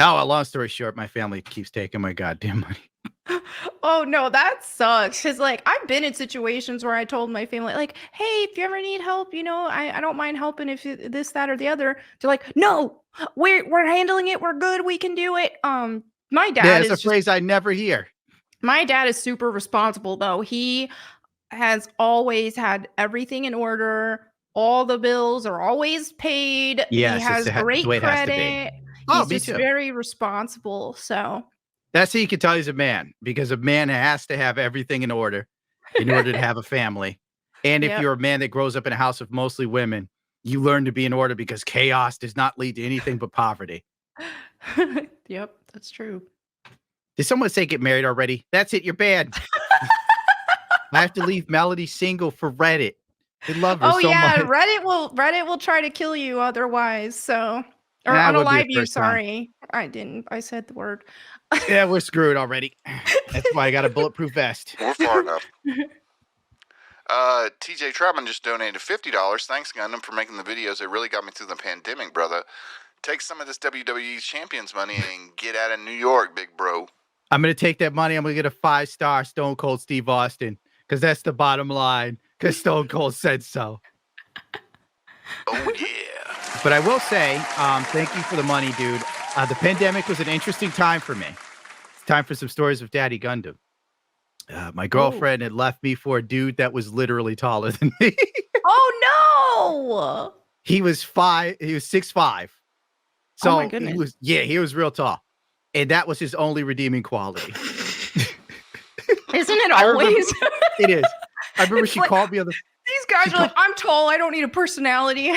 Oh, well, long story short, my family keeps taking my goddamn money. Oh, no, that sucks. Because, like, I've been in situations where I told my family, like, hey, if you ever need help, you know, I don't mind helping if this, that, or the other. They're like, no, we're handling it. We're good. We can do it. My dad is a phrase I never hear. My dad is super responsible, though. He has always had everything in order. All the bills are always paid. Yes, he has great credit. He's just very responsible. So that's how you can tell he's a man, because a man has to have everything in order to have a family. And if you're a man that grows up in a house of mostly women, you learn to be in order, because chaos does not lead to anything but poverty. Yep, that's true. Did someone say get married already? That's it. You're banned. I have to leave Melanie single for Reddit. They love her so much. Reddit will try to kill you otherwise. So, or unalive you. Sorry, I didn't. I said the word. Yeah, we're screwed already. That's why I got a bulletproof vest. We're far enough. TJ Troutman just donated $50. Thanks, Gundam, for making the videos. It really got me through the pandemic, brother. Take some of this WWE Champions money and get out of New York, big bro. I'm going to take that money. I'm going to get a 5-star Stone Cold Steve Austin, because that's the bottom line, because Stone Cold said so. Oh, yeah. But I will say, thank you for the money, dude. The pandemic was an interesting time for me. It's time for some stories of Daddy Gundam. My girlfriend had left me for a dude that was literally taller than me. Oh, no. He was 6'5". So oh my goodness. He was real tall. And that was his only redeeming quality. Isn't it always? It is. I remember she called me on the... These guys are like, I'm tall. I don't need a personality.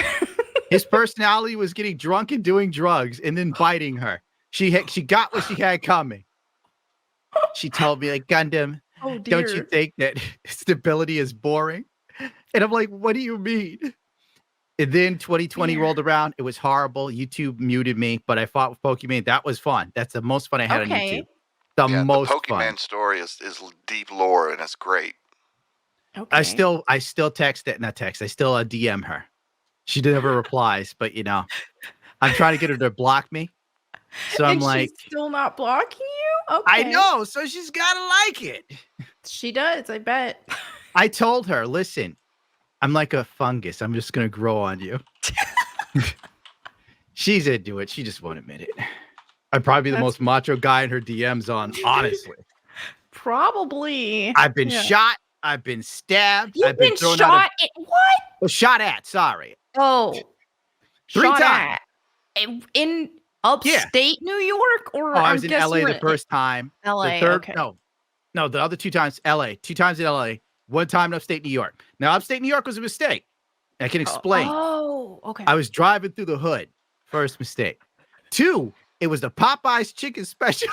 His personality was getting drunk and doing drugs and then biting her. She got what she had coming. She told me, like, Gundam, don't you think that stability is boring? And I'm like, what do you mean? And then 2020 rolled around. It was horrible. YouTube muted me, but I fought with Pokemon. That was fun. That's the most fun I had on YouTube. The Pokemon story is deep lore, and it's great. Okay. I still I still DM her. She never replies, but you know, I'm trying to get her to block me. So I'm like, she's still not blocking you? Okay. I know, so she's gotta like it. She does, I bet. I told her, listen, I'm like a fungus. I'm just gonna grow on you. She's into it. She just won't admit it. I'd probably be the most macho guy in her DMs on, honestly. Probably. I've been shot. I've been stabbed. You've I've been shot at what? Well, shot at. Sorry. Oh, 3 shot times. At in upstate New York, or I was in LA the first time. LA. The third, okay. no, the other 2 times LA. 2 times in LA. 1 time in upstate New York. Now, upstate New York was a mistake. I can explain. Oh, okay. I was driving through the hood. First mistake. 2, it was the Popeyes chicken special.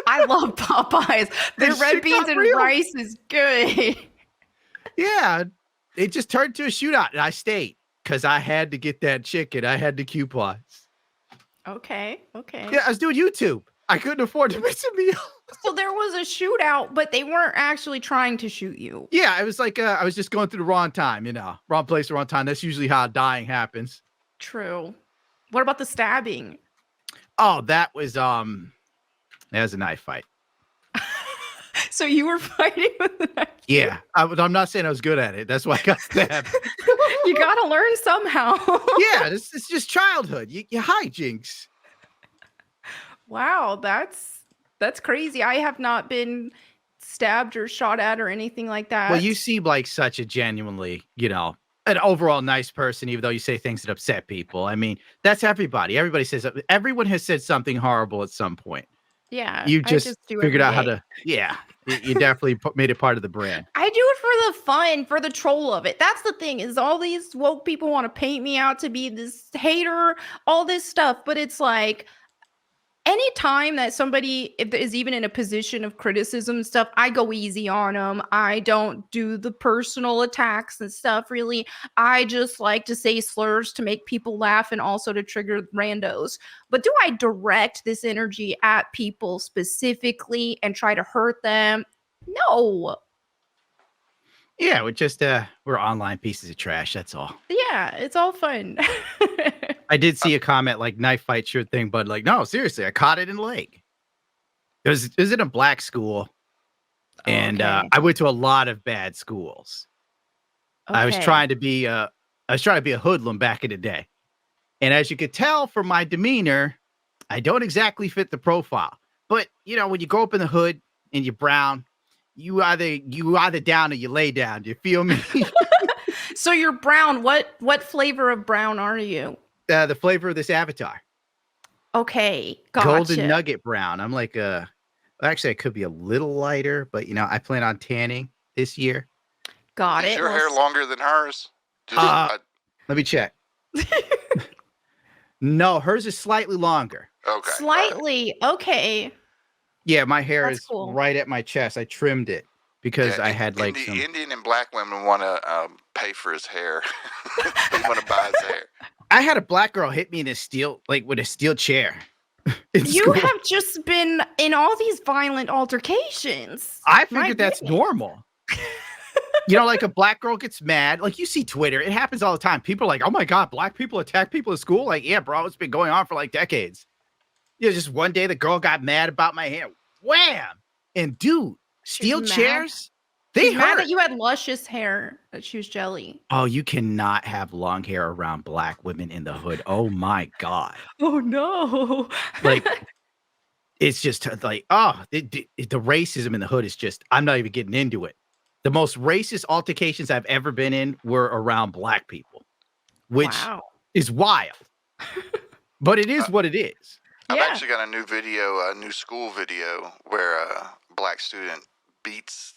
I love Popeyes. Their red beans and rice is good. Yeah, it just turned to a shootout, and I stayed because I had to get that chicken. I had the coupons. Okay. Yeah, I was doing YouTube. I couldn't afford to miss a meal. So there was a shootout, but they weren't actually trying to shoot you. Yeah, it was like I was just going through the wrong time, wrong place, wrong time. That's usually how dying happens. True. What about the stabbing? Oh, that was a knife fight. So you were fighting with the knife? Yeah, I'm not saying I was good at it. That's why I got stabbed. You got to learn somehow. Yeah, it's just childhood. You hijinks. Wow, that's crazy. I have not been stabbed or shot at or anything like that. Well, you seem like such a genuinely, an overall nice person, even though you say things that upset people. I mean, that's everybody. Everyone has said something horrible at some point. Yeah. You just figured out how to, you definitely made it part of the brand. I do it for the fun, for the troll of it. That's the thing, is all these woke people want to paint me out to be this hater, all this stuff. But it's like, anytime that somebody is even in a position of criticism and stuff, I go easy on them. I don't do the personal attacks and stuff, really. I just like to say slurs to make people laugh and also to trigger randos. But do I direct this energy at people specifically and try to hurt them? No. Yeah, we're online pieces of trash. That's all. Yeah, it's all fun. I did see a comment like knife fight, sure thing, but like, no, seriously, I caught it in the leg. It was in a black school, and I went to a lot of bad schools. Okay. I was trying to be a hoodlum back in the day, and as you could tell from my demeanor, I don't exactly fit the profile. But when you grow up in the hood and you're brown, you either down or you lay down. Do you feel me? So you're brown. What flavor of brown are you? The flavor of this avatar. Okay, gotcha. Golden nugget brown. I'm like actually I could be a little lighter, but I plan on tanning this year. Got it. Is your hair longer than hers? Let me check. No, hers is slightly longer. Okay. Slightly. Okay. Yeah, my hair is cool. right at my chest. I trimmed it because I had like some Indian and black women want to pay for his hair. They want to buy his hair. I had a black girl hit me with a steel chair. You have just been in all these violent altercations. I figured that's normal. Like a black girl gets mad. Like you see Twitter, it happens all the time. People are like, oh my God, black people attack people at school. Like, yeah, bro, it's been going on for like decades. Just one day the girl got mad about my hair. Wham! And dude, steel chairs, they hurt. Mad that you had luscious hair, that she was jelly. Oh, you cannot have long hair around black women in the hood. Oh my God. Oh no. Like, it's just like, the racism in the hood is just, I'm not even getting into it. The most racist altercations I've ever been in were around black people, which is wild. But it is what it is. I've actually got a new school video where a black student beats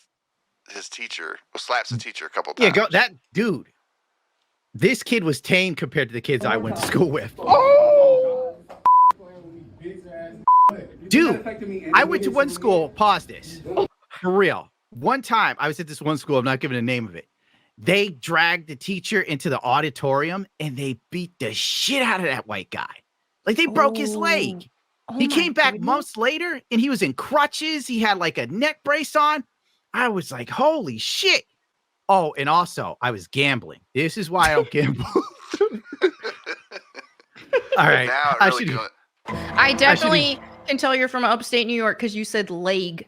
his teacher, slaps the teacher a couple times. Yeah, dude. This kid was tame compared to the kids I went to school with. Dude, I went to one school, pause this, for real. One time, I was at this one school, I'm not giving the name of it. They dragged the teacher into the auditorium and they beat the shit out of that white guy. Like they broke his leg. He came back months later and he was in crutches. He had like a neck brace on. I was like, holy shit. Oh, and also I was gambling. This is why I don't gamble. All right. Now it really I definitely can tell you're from upstate New York because you said leg.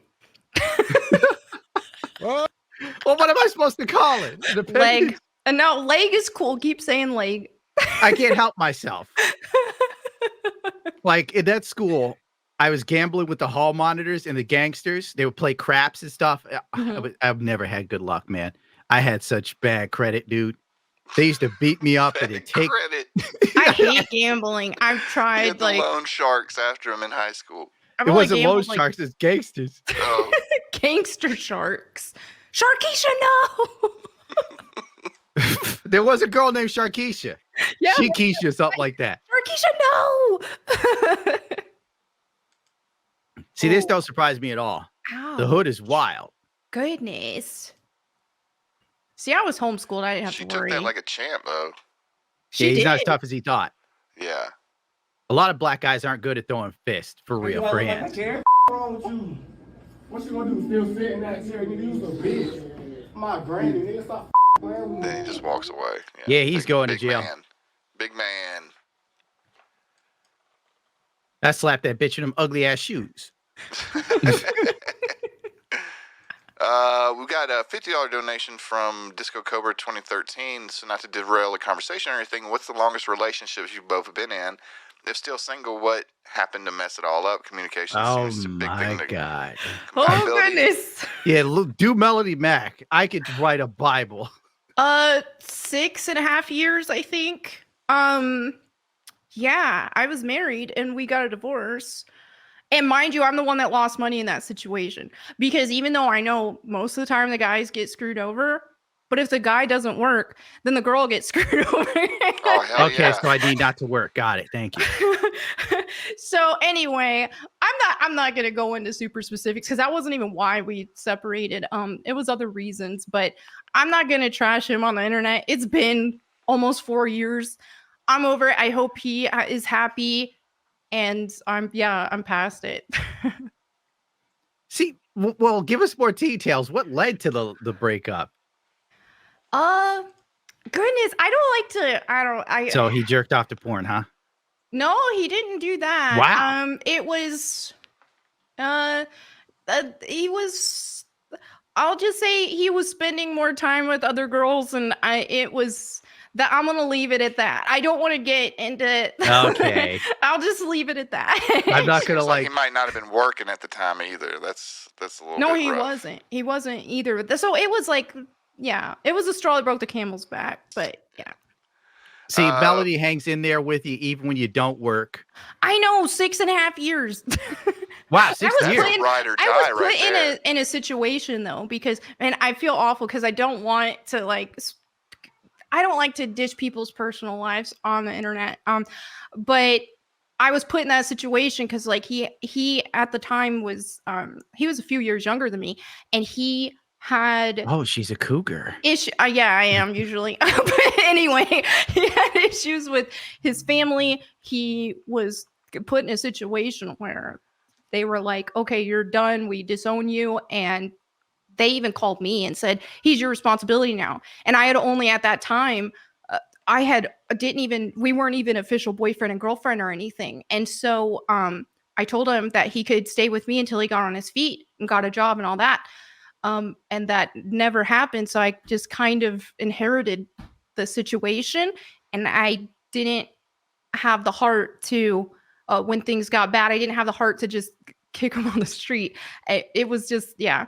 Well, what am I supposed to call it? Leg. No, leg is cool. Keep saying leg. I can't help myself. Like in that school, I was gambling with the hall monitors and the gangsters. They would play craps and stuff. I've never had good luck, man. I had such bad credit, dude. They used to beat me up and take credit. I hate gambling. I've tried He had the loan sharks after him in high school. It wasn't loan sharks, it's gangsters. Oh. Gangster sharks. Sharkeisha, no. There was a girl named Sharkeisha. Yeah, Keisha, something like that. Sharkeisha, no. See, this don't surprise me at all. Ow. The hood is wild. Goodness. See, I was homeschooled. I didn't have She to worry. took that like a champ, though. He's not as tough as he thought. Yeah. A lot of black guys aren't good at throwing fists, for real, for hands. wrong with you? What you gonna do? Still sit in that chair? Nigga, you a bitch. My granny, nigga, stop playing with me. Then he just walks away. Yeah, he's going to jail. Big man. I slapped that bitch in them ugly ass shoes. We got a $50 donation from Disco Cobra 2013. So not to derail the conversation or anything, what's the longest relationships you've both been in? If still single, what happened to mess it all up? Communication seems a big thing. Oh my God. Oh goodness. Yeah, look, do Melanie Mac. I could write a Bible. 6.5 years, I think. Yeah, I was married and we got a divorce. And mind you, I'm the one that lost money in that situation. Because even though I know most of the time the guys get screwed over, but if the guy doesn't work, then the girl gets screwed over. Okay, so I need not to work. Got it. Thank you. So anyway, I'm not gonna go into super specifics because that wasn't even why we separated. It was other reasons, but I'm not gonna trash him on the internet. It's been almost 4 years. I'm over it. I hope he is happy. And I'm past it. See, well, give us more details. What led to the breakup? Goodness, So he jerked off to porn, huh? No, he didn't do that. Wow. It was, he was, I'll just say he was spending more time with other girls, and I'm gonna leave it at that. I don't want to get into. Okay. I'll just leave it at that. I'm not gonna He might not have been working at the time either. That's a little. No, bit he rough. wasn't. He wasn't either. So it was like, yeah, it was a straw that broke the camel's back. But yeah. See, Melanie hangs in there with you even when you don't work. I know, 6.5 years. Wow, 6 years. I was put in a situation though, because, and I feel awful because I don't want to I don't like to dish people's personal lives on the internet. But I was put in that situation because he at the time was he was a few years younger than me, and he had she's a cougar. Yeah, I am usually. But anyway, he had issues with his family. He was put in a situation where they were like, okay, you're done. We disown you. And they even called me and said, he's your responsibility now. And I had only at that time, we weren't even official boyfriend and girlfriend or anything. And so I told him that he could stay with me until he got on his feet and got a job and all that. And that never happened. So I just kind of inherited the situation, and I didn't have the heart to, when things got bad, I didn't have the heart to just kick him on the street. It was just, yeah.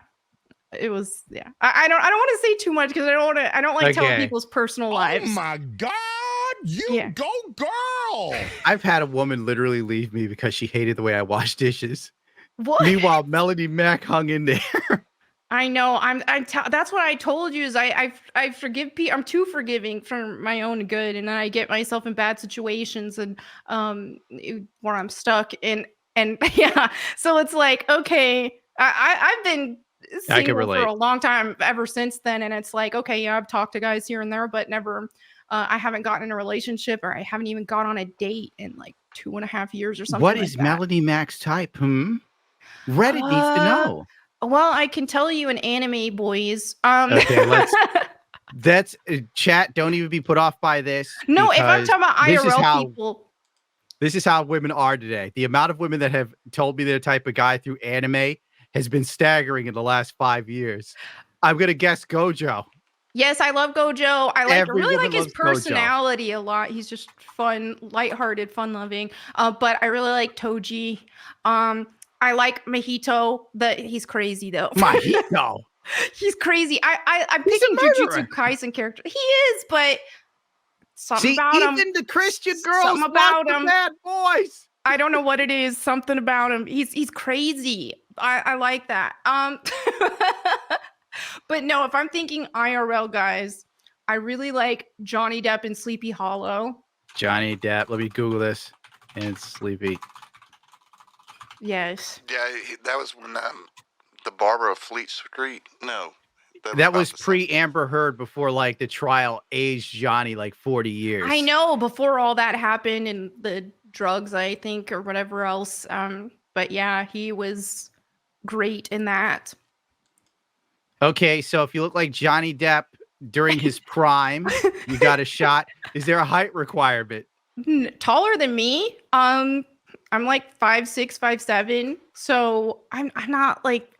It was, yeah. I don't want to say too much because I don't like telling people's personal lives. Oh my God, go girl! I've had a woman literally leave me because she hated the way I wash dishes. What? Meanwhile, Melanie Mac hung in there. I know. That's what I told you is I forgive people. I'm too forgiving for my own good, and then I get myself in bad situations and where I'm stuck and yeah. So it's like, okay, I've been single for a long time ever since then, and it's like, okay, yeah, I've talked to guys here and there, but never I haven't gotten in a relationship, or I haven't even gone on a date in like 2.5 years or something. What is Melanie Mac's type? Reddit needs to know. Well, I can tell you an anime, boys. Okay, that's chat. Don't even be put off by this. No, if I'm talking about IRL people. This is how women are today. The amount of women that have told me they're the type of guy through anime has been staggering in the last 5 years. I'm going to guess Gojo. Yes, I love Gojo. I really like his personality Gojo. a lot. He's just fun, lighthearted, fun-loving. But I really like Toji. I like Mahito. He's crazy though. Mahito. He's crazy. I'm picking Jujutsu Kaisen character. He is, but something about him. Even the Christian girls, something about him. Bad boys. I don't know what it is. Something about him. He's crazy. I like that. But no, if I'm thinking IRL guys, I really like Johnny Depp in Sleepy Hollow. Johnny Depp. Let me Google this. And Sleepy. Yes. Yeah, that was when the Barber of Fleet Street. No. That was pre-Amber Heard, before like the trial aged Johnny like 40 years. I know, before all that happened and the drugs, I think, or whatever else. But yeah, he was great in that. Okay, so if you look like Johnny Depp during his prime, you got a shot. Is there a height requirement? Taller than me. I'm like 5'6", 5'7". So I'm not like,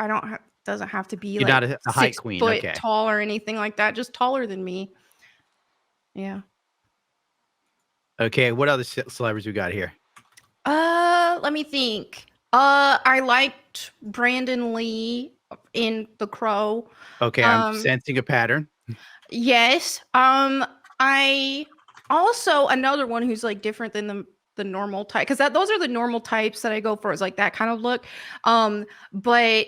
doesn't have to be You're like not a height 6 queen, foot okay. tall or anything like that. Just taller than me. Yeah. Okay, what other celebrities we got here? Let me think. I liked Brandon Lee in The Crow. Okay, I'm sensing a pattern. Yes. I also, another one who's like different than the normal type, because those are the normal types that I go for, is like that kind of look. But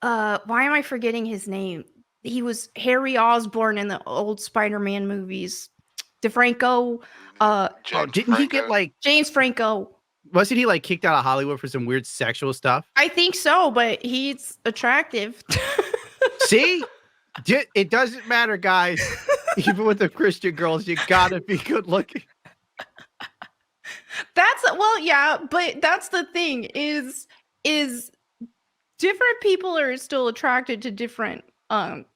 why am I forgetting his name? He was Harry Osborn in the old Spider-Man movies. DeFranco. Didn't he get like James Franco? Wasn't he like kicked out of Hollywood for some weird sexual stuff? I think so, but he's attractive. See? It doesn't matter, guys. Even with the Christian girls, you gotta be good looking. Yeah, but that's the thing is different people are still attracted to different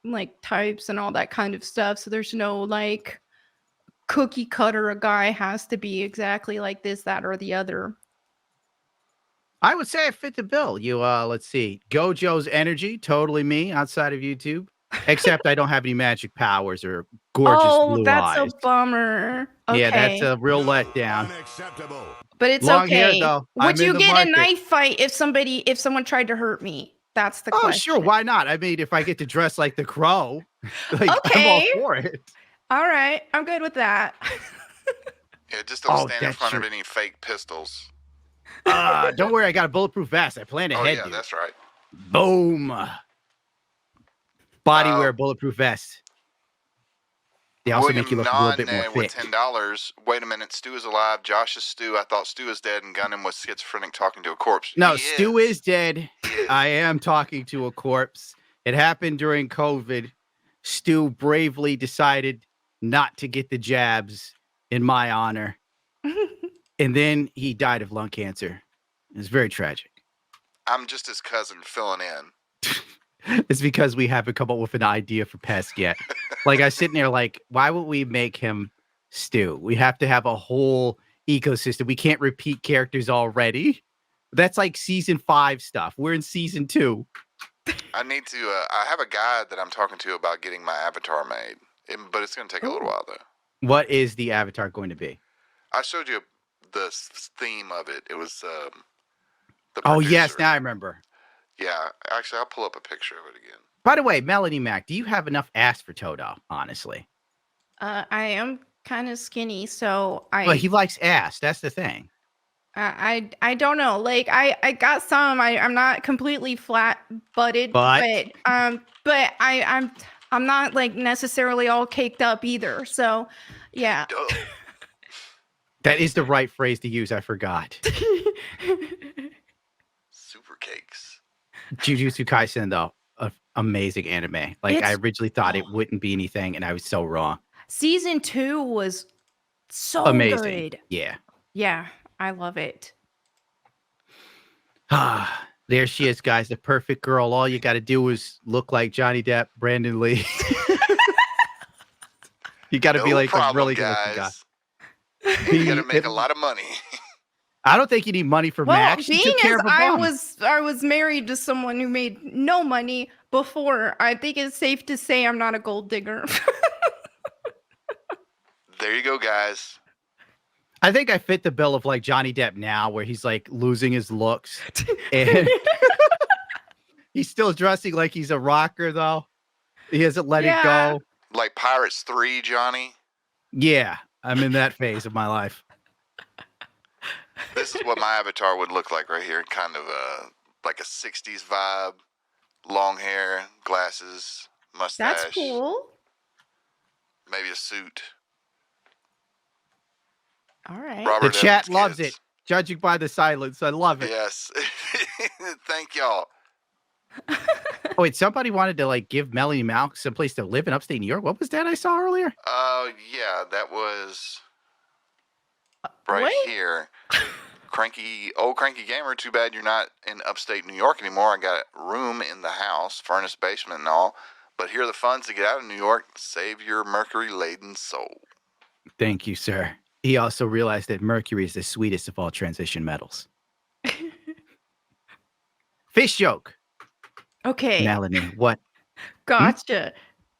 like types and all that kind of stuff. So there's no like cookie cutter, a guy has to be exactly like this, that, or the other. I would say I fit the bill. You let's see. Gojo's energy, totally me outside of YouTube. Except I don't have any magic powers or gorgeous blue eyes. That's a bummer. Okay. Yeah, that's a real letdown. But it's Long okay. Hair, though. Would you get a knife fight if someone tried to hurt me? That's the question. Oh, sure. Why not? I mean, if I get to dress like the Crow, like, I'm all for it. All right. I'm good with that. Yeah, just don't stand in front of any fake pistols. Don't worry. I got a bulletproof vest. I plan ahead. Oh, yeah, that's right. Boom. Bodywear bulletproof vest. They also make you look a little bit more fit. With $10. Wait a minute, Stu is alive. Josh is Stu. I thought Stu is dead, and Gundam was schizophrenic talking to a corpse. No, Stu is dead. I am talking to a corpse. It happened during COVID. Stu bravely decided not to get the jabs in my honor. And then he died of lung cancer. It was very tragic. I'm just his cousin filling in. It's because we haven't come up with an idea for Pesk yet. Like, I was sitting there like, why would we make him Stu? We have to have a whole ecosystem. We can't repeat characters already. That's like season 5 stuff. We're in season 2. I need to, I have a guide that I'm talking to about getting my avatar made. But it's going to take a little while, though. What is the avatar going to be? I showed you the theme of it. It was oh, yes. Now I remember. Yeah, actually, I'll pull up a picture of it again. By the way, Melanie Mac, do you have enough ass for Todo, honestly? I am kind of skinny, so But he likes ass. That's the thing. I don't know. Like, I got some. I'm not completely flat-butted, but I'm not like necessarily all caked up either. So, yeah. That is the right phrase to use. I forgot. Super cakes. Jujutsu Kaisen, though, amazing anime. Like, I originally thought it wouldn't be anything, and I was so wrong. Season 2 was so amazing. Good. Yeah. Yeah, I love it. There she is, guys. The perfect girl. All you got to do is look like Johnny Depp, Brandon Lee. You got to be like a really good looking guy. You got to make a lot of money. I don't think you need money for Max. Being as I was married to someone who made no money before, I think it's safe to say I'm not a gold digger. There you go, guys. I think I fit the bill of like Johnny Depp now, where he's like losing his looks, and he's still dressing like he's a rocker, though. He hasn't let it go. Like Pirates 3, Johnny. Yeah, I'm in that phase of my life. This is what my avatar would look like right here. Kind of like a 60s vibe. Long hair, glasses, mustache. That's cool. Maybe a suit. All right. The chat loves it. Judging by the silence, I love it. Yes. Thank y'all. Oh, wait, somebody wanted to like give Melanie Malk some place to live in upstate New York. What was that I saw earlier? Yeah, that was right here. Old cranky gamer. Too bad you're not in upstate New York anymore. I got a room in the house, furnace, basement, and all. But here are the funds to get out of New York. Save your mercury-laden soul. Thank you, sir. He also realized that mercury is the sweetest of all transition metals. Fish joke. Okay. Melanie, what? Gotcha.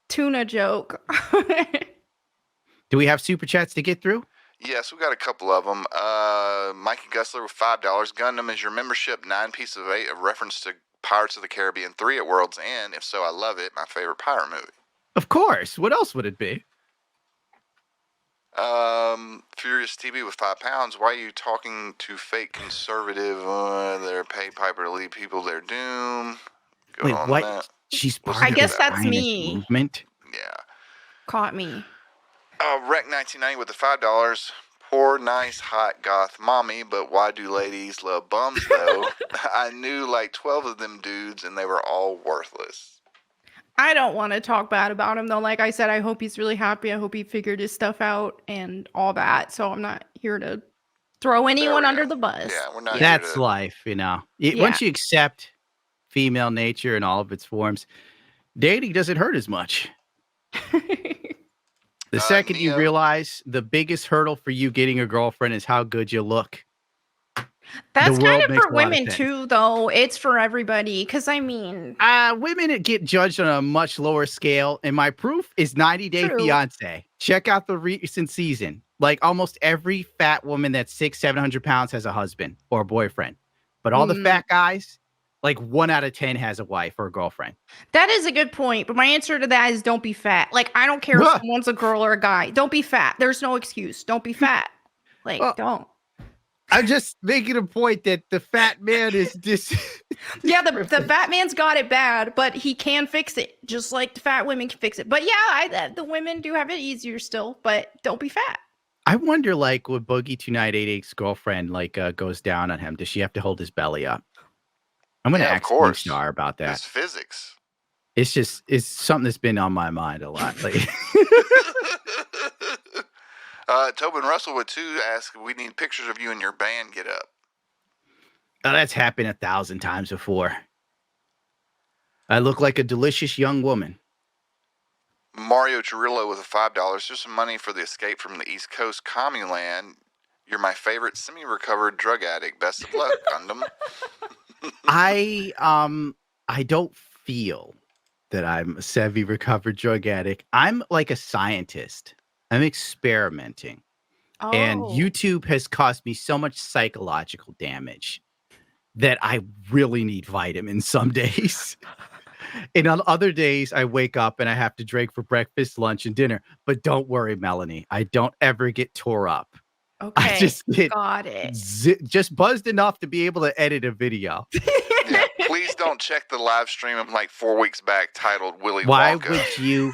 Tuna joke. Do we have super chats to get through? Yes, we got a couple of them. Mikey Gusler with $5. Gundam is your membership. 9 pieces of 8 of reference to Pirates of the Caribbean 3 at World's End. If so, I love it. My favorite pirate movie. Of course. What else would it be? Furious TV with £5. Why are you talking to fake conservative? They're pay piper to lead people their doom. Go Wait, on what? That. She's part I of guess the that's Zionist me. Movement. Yeah. Caught me. Rec1990 with the $5. Poor, nice, hot goth mommy, but why do ladies love bums though? I knew like 12 of them dudes and they were all worthless. I don't want to talk bad about him though. Like I said, I hope he's really happy. I hope he figured his stuff out and all that. So I'm not here to throw anyone under the bus. Yeah, we're not. That's life, you know. Once you accept female nature in all of its forms, dating doesn't hurt as much. The second you realize the biggest hurdle for you getting a girlfriend is how good you look. That's kind of for women too, though. It's for everybody. Because I mean, women get judged on a much lower scale, and my proof is 90 Day Fiance. Check out the recent season. Like almost every fat woman that's 600-700 pounds has a husband or a boyfriend, but all the fat guys, like 1 out of 10 has a wife or a girlfriend. That is a good point. But my answer to that is don't be fat. Like I don't care if someone's a girl or a guy. Don't be fat. There's no excuse. Don't be fat. Like don't. I'm just making a point that the fat man is Yeah, the fat man's got it bad, but he can fix it, just like the fat women can fix it. But yeah, the women do have it easier still, but don't be fat. I wonder, like, when Boogie 2988's girlfriend like goes down on him, does she have to hold his belly up? I'm gonna ask Star about that. It's physics. It's something that's been on my mind a lot lately. Tobin Russell with 2 ask, we need pictures of you and your band get up. Oh, that's happened 1,000 times before. I look like a delicious young woman. Mario Chirillo with a $5. Here's some money for the escape from the East Coast commune land. You're my favorite semi-recovered drug addict. Best of luck, Gundam. I don't feel that I'm a semi-recovered drug addict. I'm like a scientist. I'm experimenting. And YouTube has caused me so much psychological damage that I really need vitamins some days. And on other days, I wake up and I have to drink for breakfast, lunch, and dinner. But don't worry, Melanie. I don't ever get tore up. Okay, I just get got it. Just buzzed enough to be able to edit a video. Yeah, please don't check the live stream of like 4 weeks back titled Willy Wonka.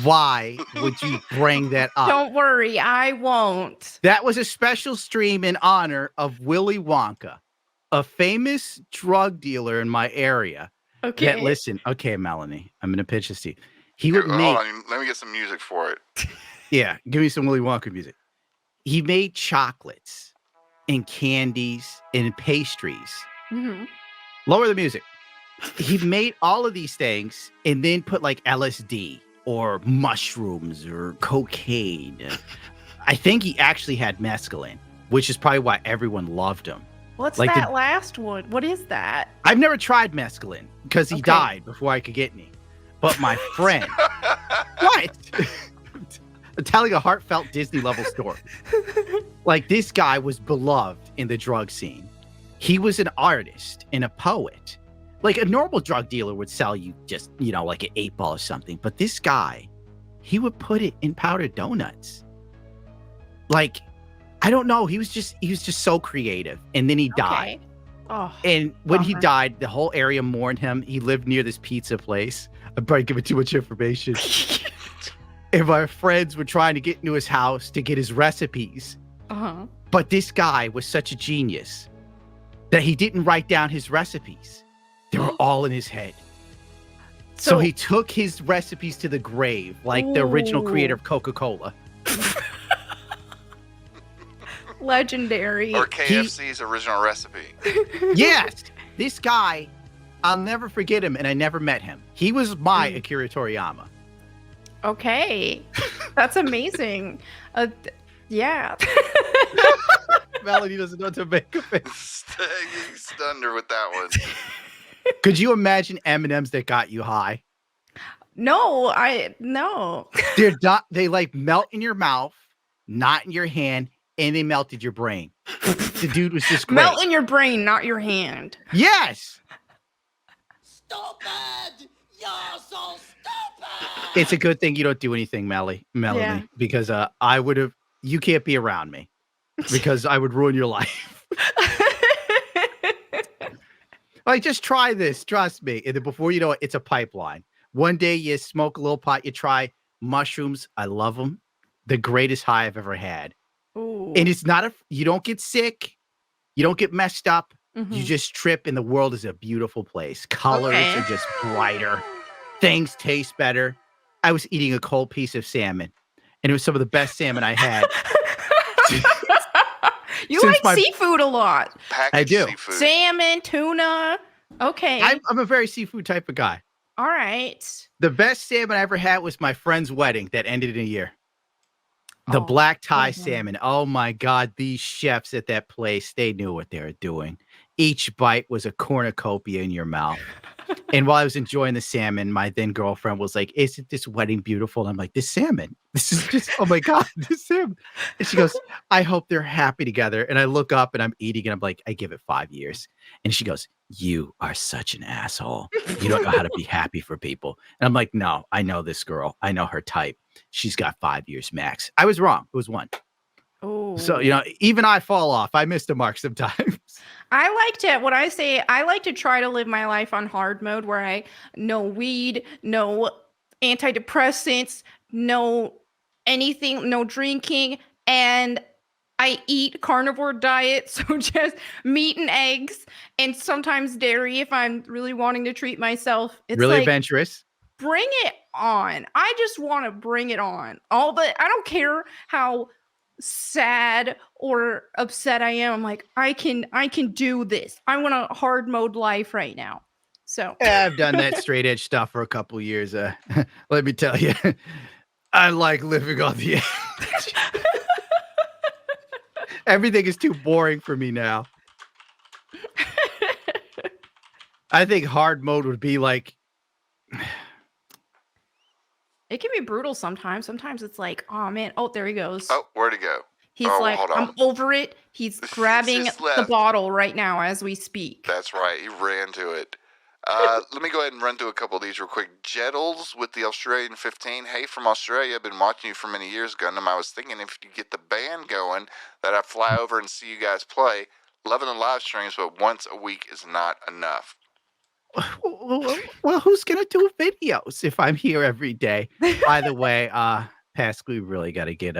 Why would you bring that up? Don't worry, I won't. That was a special stream in honor of Willy Wonka, a famous drug dealer in my area. Okay. Listen, okay, Melanie, I'm going to pitch this to you. He would make... Hold on, let me get some music for it. Yeah, give me some Willy Wonka music. He made chocolates and candies and pastries. Mm-hmm. Lower the music. He made all of these things and then put like LSD or mushrooms or cocaine. I think he actually had mescaline. which is probably why everyone loved him. What's that last one? What is that? I've never tried mescaline because he died before I could get any. But my friend, what? I'm telling a heartfelt Disney level story. Like, this guy was beloved in the drug scene. He was an artist and a poet. Like, a normal drug dealer would sell you just, like an 8-ball or something. But this guy, he would put it in powdered donuts. Like, I don't know. He was just so creative. And then he died. Oh, and when he died, the whole area mourned him. He lived near this pizza place. I'm probably giving too much information. And my friends were trying to get into his house to get his recipes. But this guy was such a genius that he didn't write down his recipes. They were all in his head. So he took his recipes to the grave, like the original creator of Coca-Cola. Legendary. Or KFC's original recipe. Yes. This guy, I'll never forget him, and I never met him. He was my Akira Toriyama. Okay. That's amazing. Yeah. Melanie doesn't know what to make of it. You stunned her with that one. Could you imagine M&Ms that got you high? No. They like melt in your mouth, not in your hand, and they melted your brain. The dude was just great. Melt in your brain, not your hand. Yes. Stupid! You're so stupid! It's a good thing you don't do anything, Melanie, because I would have. You can't be around me because I would ruin your life. Like, just try this. Trust me. And then before you know it, it's a pipeline. One day you smoke a little pot. You try mushrooms. I love them. The greatest high I've ever had. Ooh. And it's not you don't get sick. You don't get messed up. You just trip, and the world is a beautiful place. Colors are just brighter. Things taste better. I was eating a cold piece of salmon, and it was some of the best salmon I had. You like seafood a lot. I do. Seafood. Salmon, tuna. Okay. I'm a very seafood type of guy. All right. The best salmon I ever had was my friend's wedding that ended in a year. The black tie salmon. Oh my God. These chefs at that place, they knew what they were doing. Each bite was a cornucopia in your mouth. And while I was enjoying the salmon, my then girlfriend was like, "Isn't this wedding beautiful?" And I'm like, "This salmon. This is just, oh my God, this salmon." And she goes, "I hope they're happy together." And I look up and I'm eating and I'm like, I give it 5 years. And she goes, "You are such an asshole. You don't know how to be happy for people." And I'm like, "No, I know this girl. I know her type. She's got 5 years max." I was wrong. It was 1. Oh. So, even I fall off. I miss the mark sometimes. I like to try to live my life on hard mode where no weed, no antidepressants, no anything, no drinking, and I eat carnivore diet, so just meat and eggs, and sometimes dairy if I'm really wanting to treat myself. It's really like, adventurous. Bring it on. I just want to bring it on. I don't care how sad or upset I am. I'm like, I can do this. I want a hard mode life right now. So I've done that straight edge stuff for a couple years. Let me tell you, I like living on the edge. Everything is too boring for me now. I think hard mode would be like, it can be brutal sometimes. Sometimes it's like, oh man, there he goes. Oh, where'd he go? He's like, I'm over it. He's grabbing the bottle right now as we speak. That's right. He ran to it. Let me go ahead and run through a couple of these real quick. Jeddles with the Australian 15. Hey, from Australia. I've been watching you for many years, Gundam. I was thinking if you get the band going, that I'd fly over and see you guys play. Loving the live streams, but once a week is not enough. Well, who's gonna do videos if I'm here every day? By the way, Pascal, we really got to get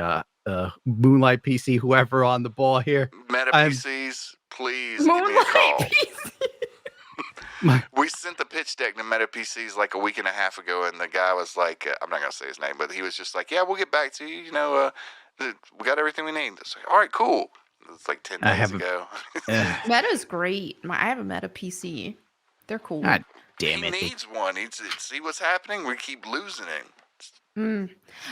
Moonlight PC, whoever on the ball here. Meta PCs, please give me a call. We sent the pitch deck to Meta PCs like a week and a half ago, and the guy was like, I'm not gonna say his name, but he was just like, "Yeah, we'll get back to you. We got everything we need." It's like, all right, cool. It's like 10 days ago. Meta's great. I have a Meta PC. They're cool. God damn it. He needs one. See what's happening? We keep losing it. Well,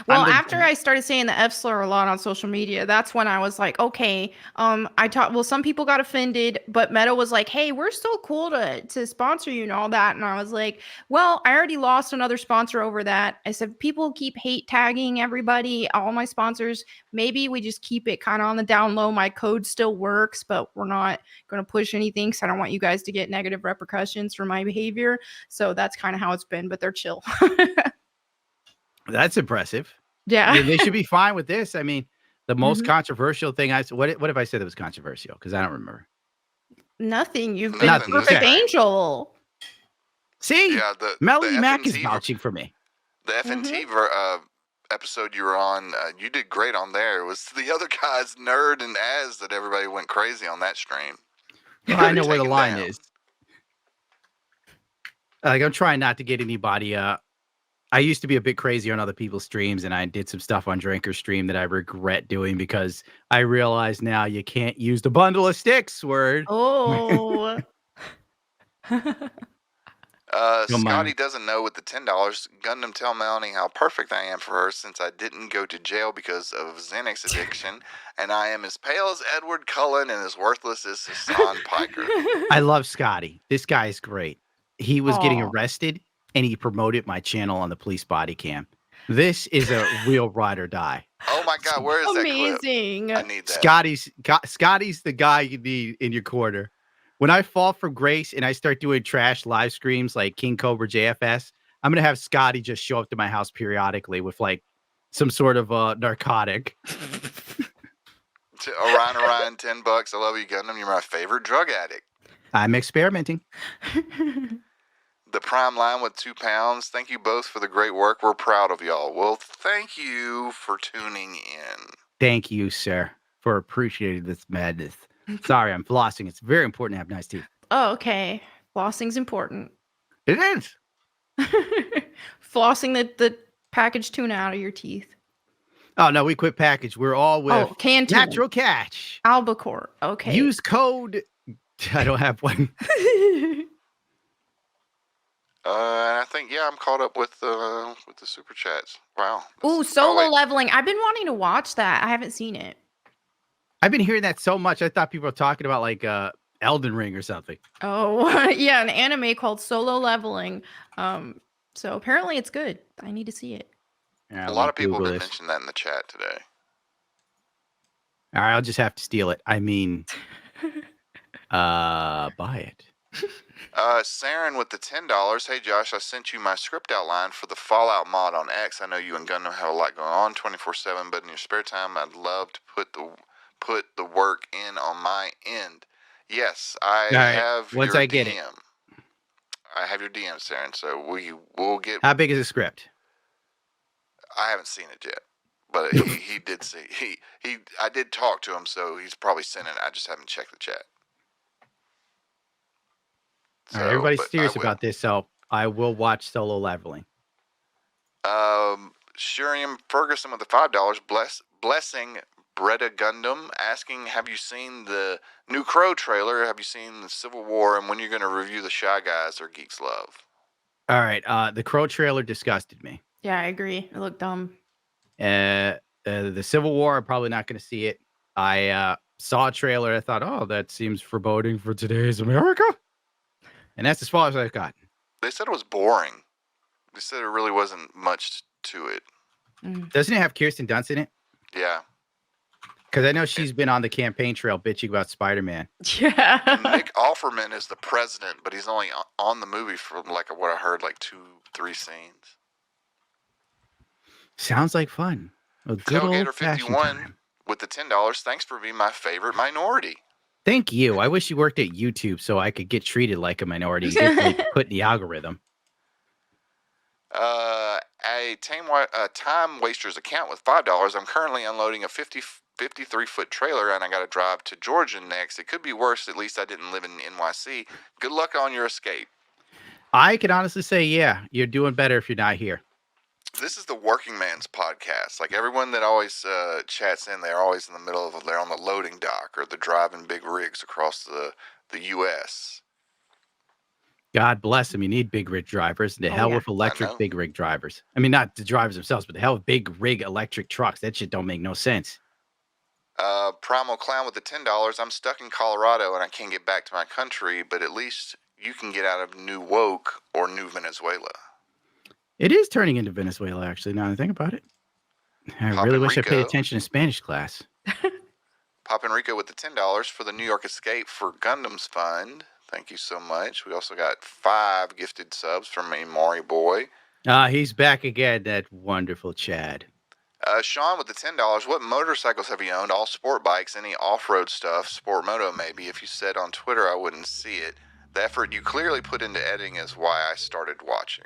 after I started saying the F slur a lot on social media, that's when I was like, okay, some people got offended, but Meta was like, hey, we're still cool to sponsor you and all that. And I was like, well, I already lost another sponsor over that. I said, people keep hate tagging everybody, all my sponsors. Maybe we just keep it kind of on the down low. My code still works, but we're not going to push anything. So I don't want you guys to get negative repercussions for my behavior. So that's kind of how it's been, but they're chill. That's impressive. Yeah. I mean, they should be fine with this. I mean, the most controversial thing what if I said it was controversial? Because I don't remember. Nothing. You've been a perfect angel. See? Melanie Mac is vouching for me. The FNT episode you were on, you did great on there. It was the other guy's nerd and Az that everybody went crazy on that stream. Well, I know where the line is. Like, I'm trying not to get anybody I used to be a bit crazy on other people's streams, and I did some stuff on Drinker's stream that I regret doing because I realize now you can't use the bundle of sticks word. Oh. Scotty doesn't know with the $10. Gundam, tell Melanie how perfect I am for her since I didn't go to jail because of Xanax addiction, and I am as pale as Edward Cullen and as worthless as Hassan Piker. I love Scotty. This guy is great. He was getting arrested, and he promoted my channel on the police body cam. This is a real ride or die. Oh my God, where is that clip? Amazing. I need that. Scotty's the guy you need in your corner. When I fall from grace and I start doing trash live streams like King Cobra JFS, I'm going to have Scotty just show up to my house periodically with like some sort of narcotic. Orion, $10. I love you, Gundam. You're my favorite drug addict. I'm experimenting. The Prime Line with £2. Thank you both for the great work. We're proud of y'all. Well, thank you for tuning in. Thank you, sir, for appreciating this madness. Sorry, I'm flossing. It's very important to have nice teeth. Oh, okay. Flossing's important. It is. Flossing the packaged tuna out of your teeth. Oh, no, we quit package. We're all with canned Natural Catch. Albacore. Okay. Use code. I don't have one. I think, I'm caught up with the super chats. Wow. Ooh, Solo Leveling. I've been wanting to watch that. I haven't seen it. I've been hearing that so much. I thought people were talking about like Elden Ring or something. Oh, yeah, an anime called Solo Leveling. So apparently it's good. I need to see it. Yeah, a lot of people have been mentioning that in the chat today. All right, I'll just have to steal it. I mean, buy it. Saren with the $10. Hey Josh, I sent you my script outline for the Fallout mod on X. I know you and Gundam have a lot going on 24/7, but in your spare time, I'd love to put the work in on my end. Yes, I have once your I get DM. it. I have your DM, Saren, so we will get. How big is the script? I haven't seen it yet, but he did see. I did talk to him, so he's probably sent it. I just haven't checked the chat. So, everybody's serious about this, so I will watch Solo Leveling. Shuriam Ferguson with the $5. Blessing Breda Gundam asking, have you seen the new Crow trailer? Have you seen the Civil War? And when you're going to review the Shy Guys or Geeks Love? All right. The Crow trailer disgusted me. Yeah, I agree. It looked dumb. The Civil War, I'm probably not going to see it. I saw a trailer. I thought, oh, that seems foreboding for today's America. And that's as far as I've gotten. They said it was boring. They said it really wasn't much to it. Doesn't it have Kirsten Dunst in it? Yeah. Because I know she's been on the campaign trail bitching about Spider-Man. Yeah. And Nick Offerman is the president, but he's only on the movie for like what I heard, like 2-3 scenes. Sounds like fun. A good Tailgater 51 time. with the $10. Thanks for being my favorite minority. Thank you. I wish you worked at YouTube so I could get treated like a minority and get like, put in the algorithm. A Time Waster's account with $5. I'm currently unloading a 53-foot trailer, and I got to drive to Georgia next. It could be worse. At least I didn't live in NYC. Good luck on your escape. I can honestly say, yeah, you're doing better if you're not here. This is the working man's podcast. Like everyone that always chats in, they're always in the middle of, they're on the loading dock or they're driving big rigs across the U.S. God bless them. You need big rig drivers. The hell with electric big rig drivers. I mean, not the drivers themselves, but the hell with big rig electric trucks. That shit don't make no sense. Primal Clown with the $10. I'm stuck in Colorado and I can't get back to my country, but at least you can get out of New Woke or New Venezuela. It is turning into Venezuela, actually, now that I think about it. I really wish I paid attention in Spanish class. Pop Enrico with the $10 for the New York Escape for Gundam's Fund. Thank you so much. We also got 5 gifted subs from a Maury boy. He's back again, that wonderful Chad. Sean with the $10. What motorcycles have you owned? All sport bikes, any off-road stuff, sport moto maybe. If you said on Twitter, I wouldn't see it. The effort you clearly put into editing is why I started watching.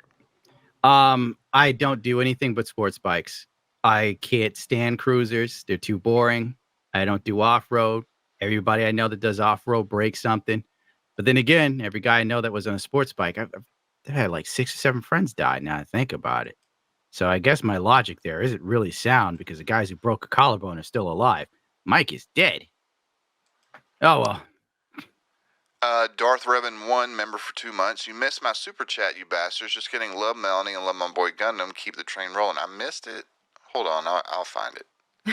I don't do anything but sports bikes. I can't stand cruisers. They're too boring. I don't do off-road. Everybody I know that does off-road breaks something. But then again, every guy I know that was on a sports bike, I've had like 6 or 7 friends die now I think about it. So I guess my logic there isn't really sound because the guys who broke a collarbone are still alive. Mike is dead. Oh, well. Darth Revan 1, member for 2 months. You missed my super chat, you bastards. Just kidding. Love Melanie and love my boy Gundam. Keep the train rolling. I missed it. Hold on. I'll find it.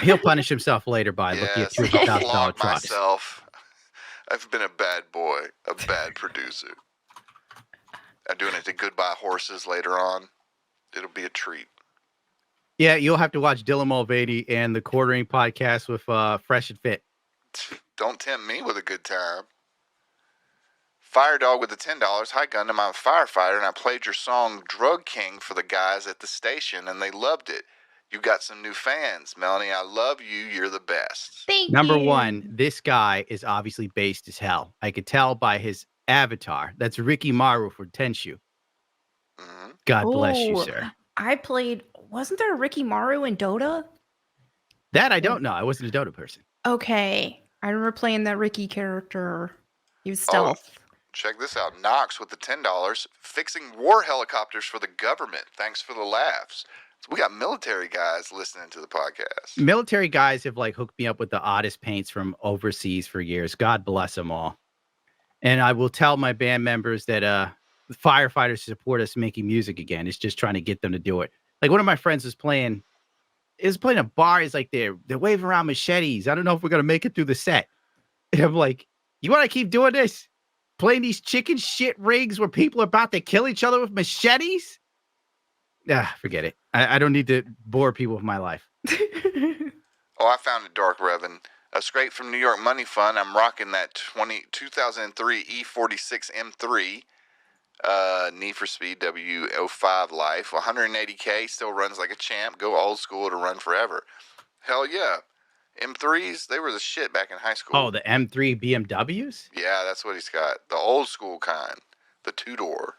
He'll punish himself later by looking at $200,000 trucks. Myself. I've been a bad boy, a bad producer. I'm doing it to Goodbye Horses later on. It'll be a treat. Yeah, you'll have to watch Dylan Mulvaney and the Quartering podcast with Fresh and Fit. Don't tempt me with a good time. Fire Dog with the $10. Hi, Gundam. I'm a firefighter, and I played your song Drug King for the guys at the station, and they loved it. You got some new fans. Melanie, I love you. You're the best. Thank you. Number one, this guy is obviously based as hell. I could tell by his avatar. That's Ricky Maru for Tenshu. Mm-hmm. God bless you, sir. I played, wasn't there a Ricky Maru in Dota? That I don't know. I wasn't a Dota person. Okay. I remember playing that Ricky character. He was stealth. Oh, check this out. Knox with the $10. Fixing war helicopters for the government. Thanks for the laughs. So we got military guys listening to the podcast. Military guys have like hooked me up with the oddest paints from overseas for years. God bless them all. And I will tell my band members that the firefighters support us making music again. It's just trying to get them to do it. Like one of my friends was playing a bar. He's like, they're waving around machetes. I don't know if we're going to make it through the set. And I'm like, you want to keep doing this? Playing these chicken shit rigs where people are about to kill each other with machetes? Forget it. I don't need to bore people with my life. I found a Dark Revan. Straight from New York Money Fund. I'm rocking that 2003 E46 M3. Need for Speed W05 Life. 180K, still runs like a champ. Go old school to run forever. Hell yeah. M3s, they were the shit back in high school. Oh, the M3 BMWs? Yeah, that's what he's got. The old school kind. The 2-door.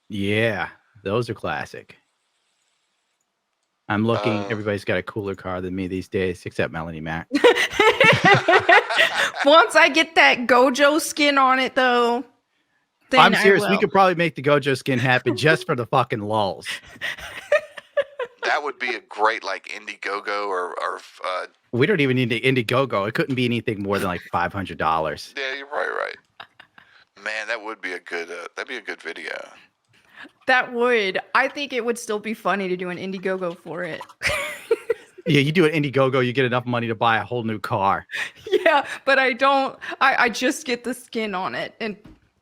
Yeah, those are classic. I'm looking. Everybody's got a cooler car than me these days, except Melanie Mac. Once I get that Gojo skin on it, though, then I'm serious. We could probably make the Gojo skin happen just for the fucking lulls. That would be a great like Indiegogo or we don't even need the Indiegogo. It couldn't be anything more than like $500. Yeah, you're probably right. Man, that would be a good. That'd be a good video. That would. I think it would still be funny to do an Indiegogo for it. Yeah, you do an Indiegogo, you get enough money to buy a whole new car. Yeah, but I don't. I just get the skin on it and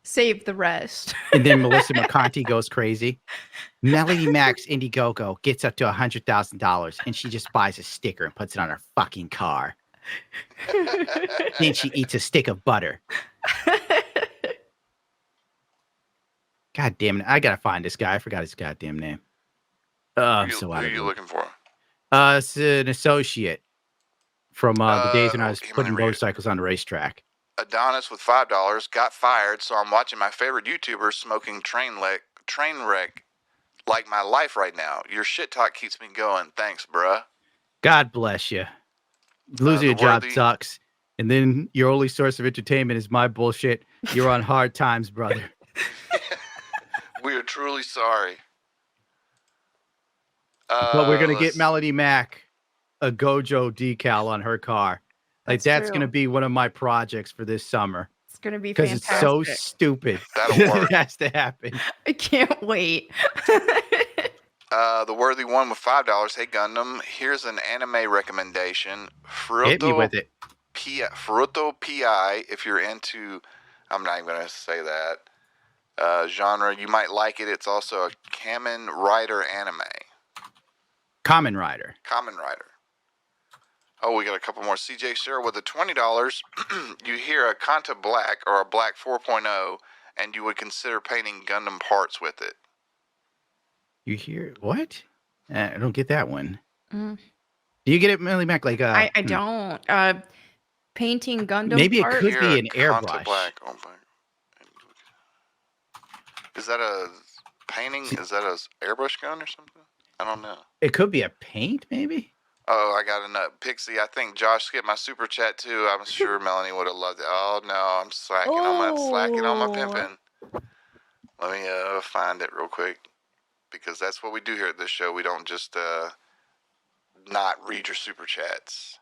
save the rest. And then Melissa McCarthy goes crazy. Melanie Mac's Indiegogo gets up to $100,000 and she just buys a sticker and puts it on her fucking car. Then she eats a stick of butter. God damn it. I gotta find this guy. I forgot his goddamn name. Who are you looking for? It's an associate from the days when I was putting motorcycles on the racetrack. Adonis with $5 got fired, so I'm watching my favorite YouTuber smoking train wreck like my life right now. Your shit talk keeps me going. Thanks, bruh. God bless you. Losing a job sucks. And then your only source of entertainment is my bullshit. You're on hard times, brother. We are truly sorry. But we're going to get Melanie Mac a Gojo decal on her car. Like that's going to be one of my projects for this summer. It's gonna be because fantastic. it's so stupid. That'll work. It has to happen. I can't wait. The worthy one with $5. Hey Gundam, here's an anime recommendation. Hit me with it. Furuto Pi. If you're into, I'm not even gonna say that genre. You might like it. It's also a Kamen Rider anime. Kamen Rider. Oh, we got a couple more. CJ Sarah with the $20. You hear a Kanta Black or a Black 4.0, and you would consider painting Gundam parts with it. You hear what? I don't get that one. Mm. Do you get it, Melanie Mac? Like I don't. Painting Gundam. Maybe part? it could be an Kanta airbrush. Black. Oh my. Is that a painting? Is that a airbrush gun or something? I don't know. It could be a paint, maybe. Oh, I got a nut. Pixie, I think Josh skipped my super chat too. I'm sure Melanie would have loved it. Oh no, I'm slacking on my pimping. Let me find it real quick, because that's what we do here at this show. We don't just not read your super chats.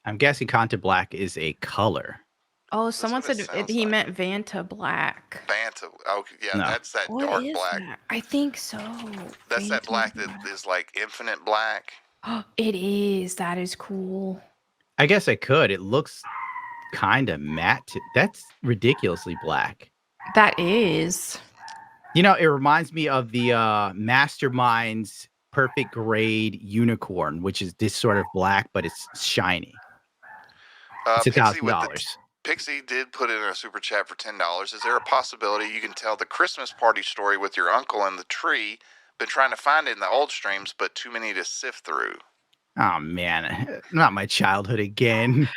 I'm guessing Kanta Black is a color. Oh, someone said he meant Vanta Black. Vanta. Oh, yeah, No. that's that What dark is black. that? I think so. That's that black that is like infinite black. It is. That is cool. I guess I could. It looks kind of matte. That's ridiculously black. That is. You know, it reminds me of the Mastermind's Perfect Grade Unicorn, which is this sort of black, but it's shiny. It's $1,000. Pixie did put in a super chat for $10. Is there a possibility you can tell the Christmas party story with your uncle and the tree? Been trying to find it in the old streams, but too many to sift through. Oh, man. Not my childhood again.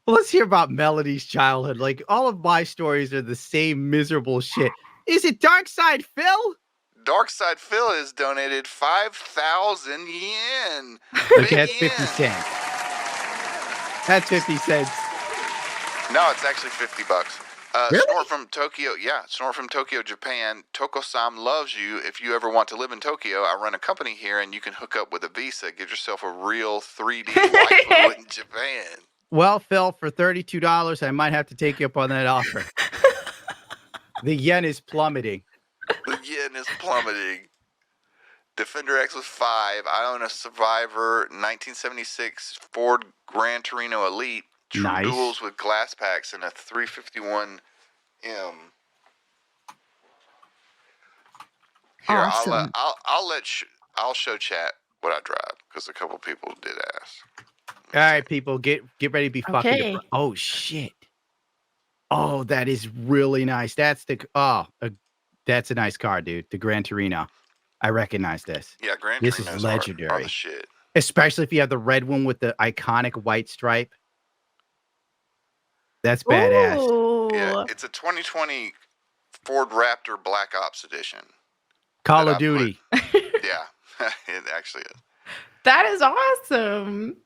Well, let's hear about Melanie's childhood. Like, all of my stories are the same miserable shit. Is it Darkside Phil? Darkside Phil has donated 5,000 yen. Okay, that's 50 cents. That's 50 cents. No, it's actually $50. Really? Snort from Tokyo. Yeah, Snort from Tokyo, Japan. Toko-san loves you. If you ever want to live in Tokyo, I run a company here, and you can hook up with a visa. Get yourself a real 3D waifu in Japan. Well, Phil, for $32, I might have to take you up on that offer. The yen is plummeting. The yen is plummeting. Defender X was 5. I own a Survivor 1976 Ford Gran Torino Elite. True Nice. duels with glass packs and a 351M. Here, Awesome. I'll show chat what I drive, because a couple people did ask. All right, people, get ready to be fucking. Okay. Oh shit! Oh, that is really nice. That's that's a nice car, dude. The Gran Torino. I recognize this. Yeah, Gran This Torinos is are legendary. the shit. Especially if you have the red one with the iconic white stripe. That's badass. Ooh. Yeah, it's a 2020 Ford Raptor Black Ops edition. Call of Duty. Yeah, it actually is. That is awesome.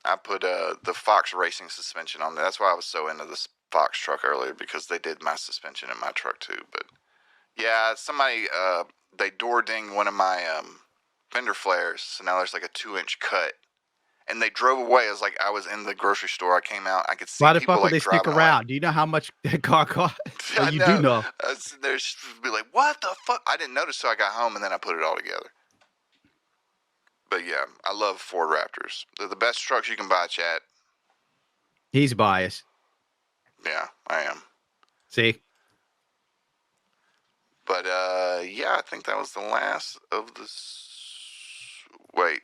I put the Fox racing suspension on there. That's why I was so into this Fox truck earlier, because they did my suspension in my truck too. But yeah, somebody they door dinged one of my fender flares, so now there's like a 2-inch cut. And they drove away. As like I was in the grocery store. I came out. I could see Why the people fuck would like they stick driving around? Do you know how much that car costs? I You know. do know. There's be like, what the fuck? I didn't notice till I got home, and then I put it all together. But yeah, I love Ford Raptors. They're the best trucks you can buy, chat. He's biased. Yeah, I am. See? But yeah, I think that was the last of the. Wait,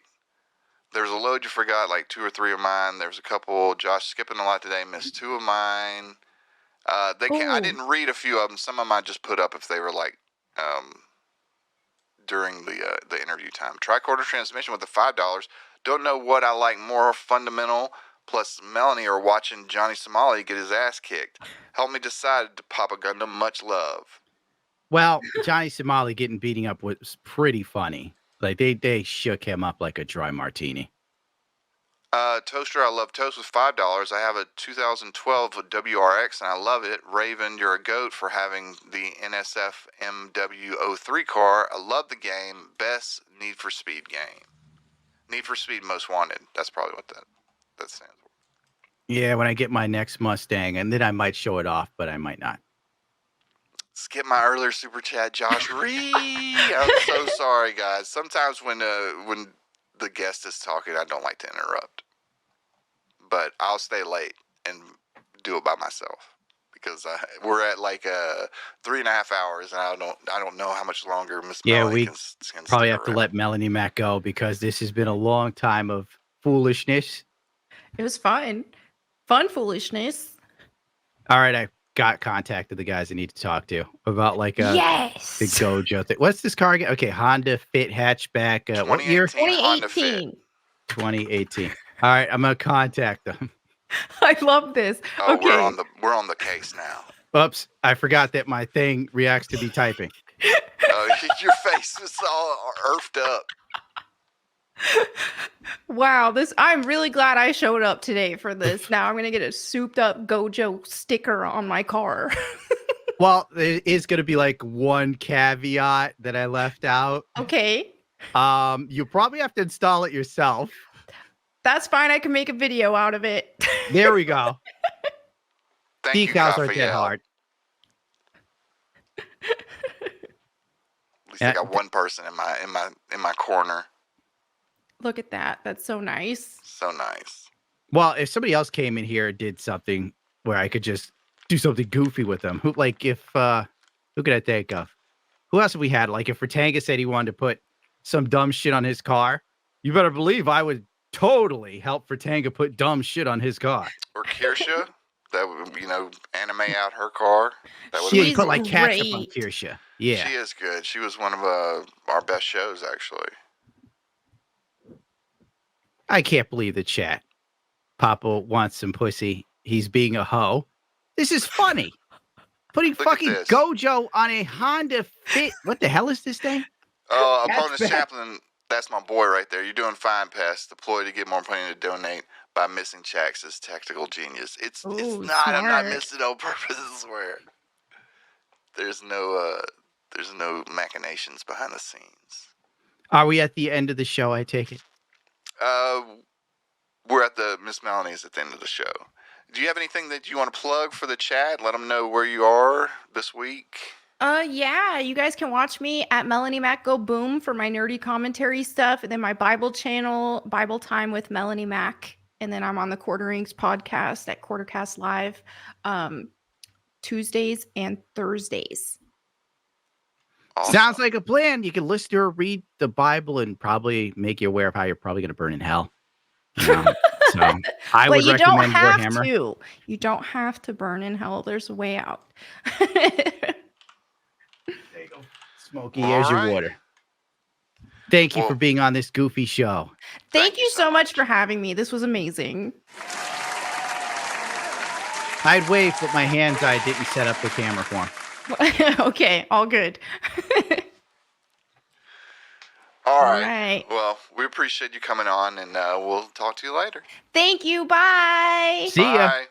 there's a load you forgot, like 2 or 3 of mine. There's a couple. Josh skipping a lot today, missed 2 of mine. I didn't read a few of them. Some of them I just put up if they were like during the interview time. Tricorder transmission with the $5. Don't know what I like more, fundamental plus Melanie or watching Johnny Somali get his ass kicked. Help me decide to pop a Gundam. Much love. Well, Johnny Somali getting beating up was pretty funny. Like they shook him up like a dry martini. Toaster, I love toast with $5. I have a 2012 WRX and I love it. Raven, you're a goat for having the NSF MW03 car. I love the game. Best Need for Speed game. Need for Speed Most Wanted. That's probably what that stands for. Yeah, when I get my next Mustang, and then I might show it off, but I might not. Skip my earlier super chat, Josh Reed. I'm so sorry, guys. Sometimes when the guest is talking, I don't like to interrupt, but I'll stay late and do it by myself because we're at like 3.5 hours, and I don't know how much longer Miss Melanie can probably stick have to around. let Melanie Mac go because this has been a long time of foolishness. It was fun foolishness. All right, I got contacted the guys I need to talk to about like the Gojo thing. What's this car again? Okay, Honda Fit hatchback. What year? 2018. 2018. All right, I'm gonna contact them. I love this. Oh, okay, we're on the case now. Oops, I forgot that my thing reacts to me typing. Your face was all earthed up. Wow, I'm really glad I showed up today for this. Now I'm gonna get a souped up Gojo sticker on my car. Well, there is gonna be like one caveat that I left out. Okay. You probably have to install it yourself. That's fine. I can make a video out of it. There we go. Thank Decals you, aren't that hard. At least I got one person in my corner. Look at that. That's so nice. So nice. Well, if somebody else came in here and did something where I could just do something goofy with them, who could I think of? Who else have we had? Like if Ratanga said he wanted to put some dumb shit on his car, you better believe I would totally help Ratanga put dumb shit on his car. Or Kirsha, that would, anime out her car. That would She'd put like ketchup on Kirsha. Yeah. She is good. She was one of our best shows, actually. I can't believe the chat. Papa wants some pussy. He's being a hoe. This is funny. Putting fucking Gojo on a Honda Fit. What the hell is this thing? Opponent's Chaplain, that's my boy right there. You're doing fine, Pest. Deploy to get more money to donate by missing checks as tactical genius. It's not. Smart. I'm not missing on purpose, I swear. There's no machinations behind the scenes. Are we at the end of the show, I take it? We're at the Miss Melanie's at the end of the show. Do you have anything that you want to plug for the chat? Let them know where you are this week. Yeah, you guys can watch me at Melanie Mac Go Boom for my nerdy commentary stuff, and then my Bible channel, Bible Time with Melanie Mac, and then I'm on the Quarter Inks podcast at Quartercast Live, Tuesdays and Thursdays. Awesome. Sounds like a plan. You can listen to or read the Bible and probably make you aware of how you're probably going to burn in hell. So I would recommend Warhammer. You don't have to burn in hell. There's a way out. There you go. Smokey, here's your water. Thank you for being on this goofy show. Thank you so much for having me. This was amazing. I'd wave, but my hands I didn't set up the camera for him. Okay, all good. All right. Well, we appreciate you coming on, and we'll talk to you later. Thank you. Bye. See ya. Bye.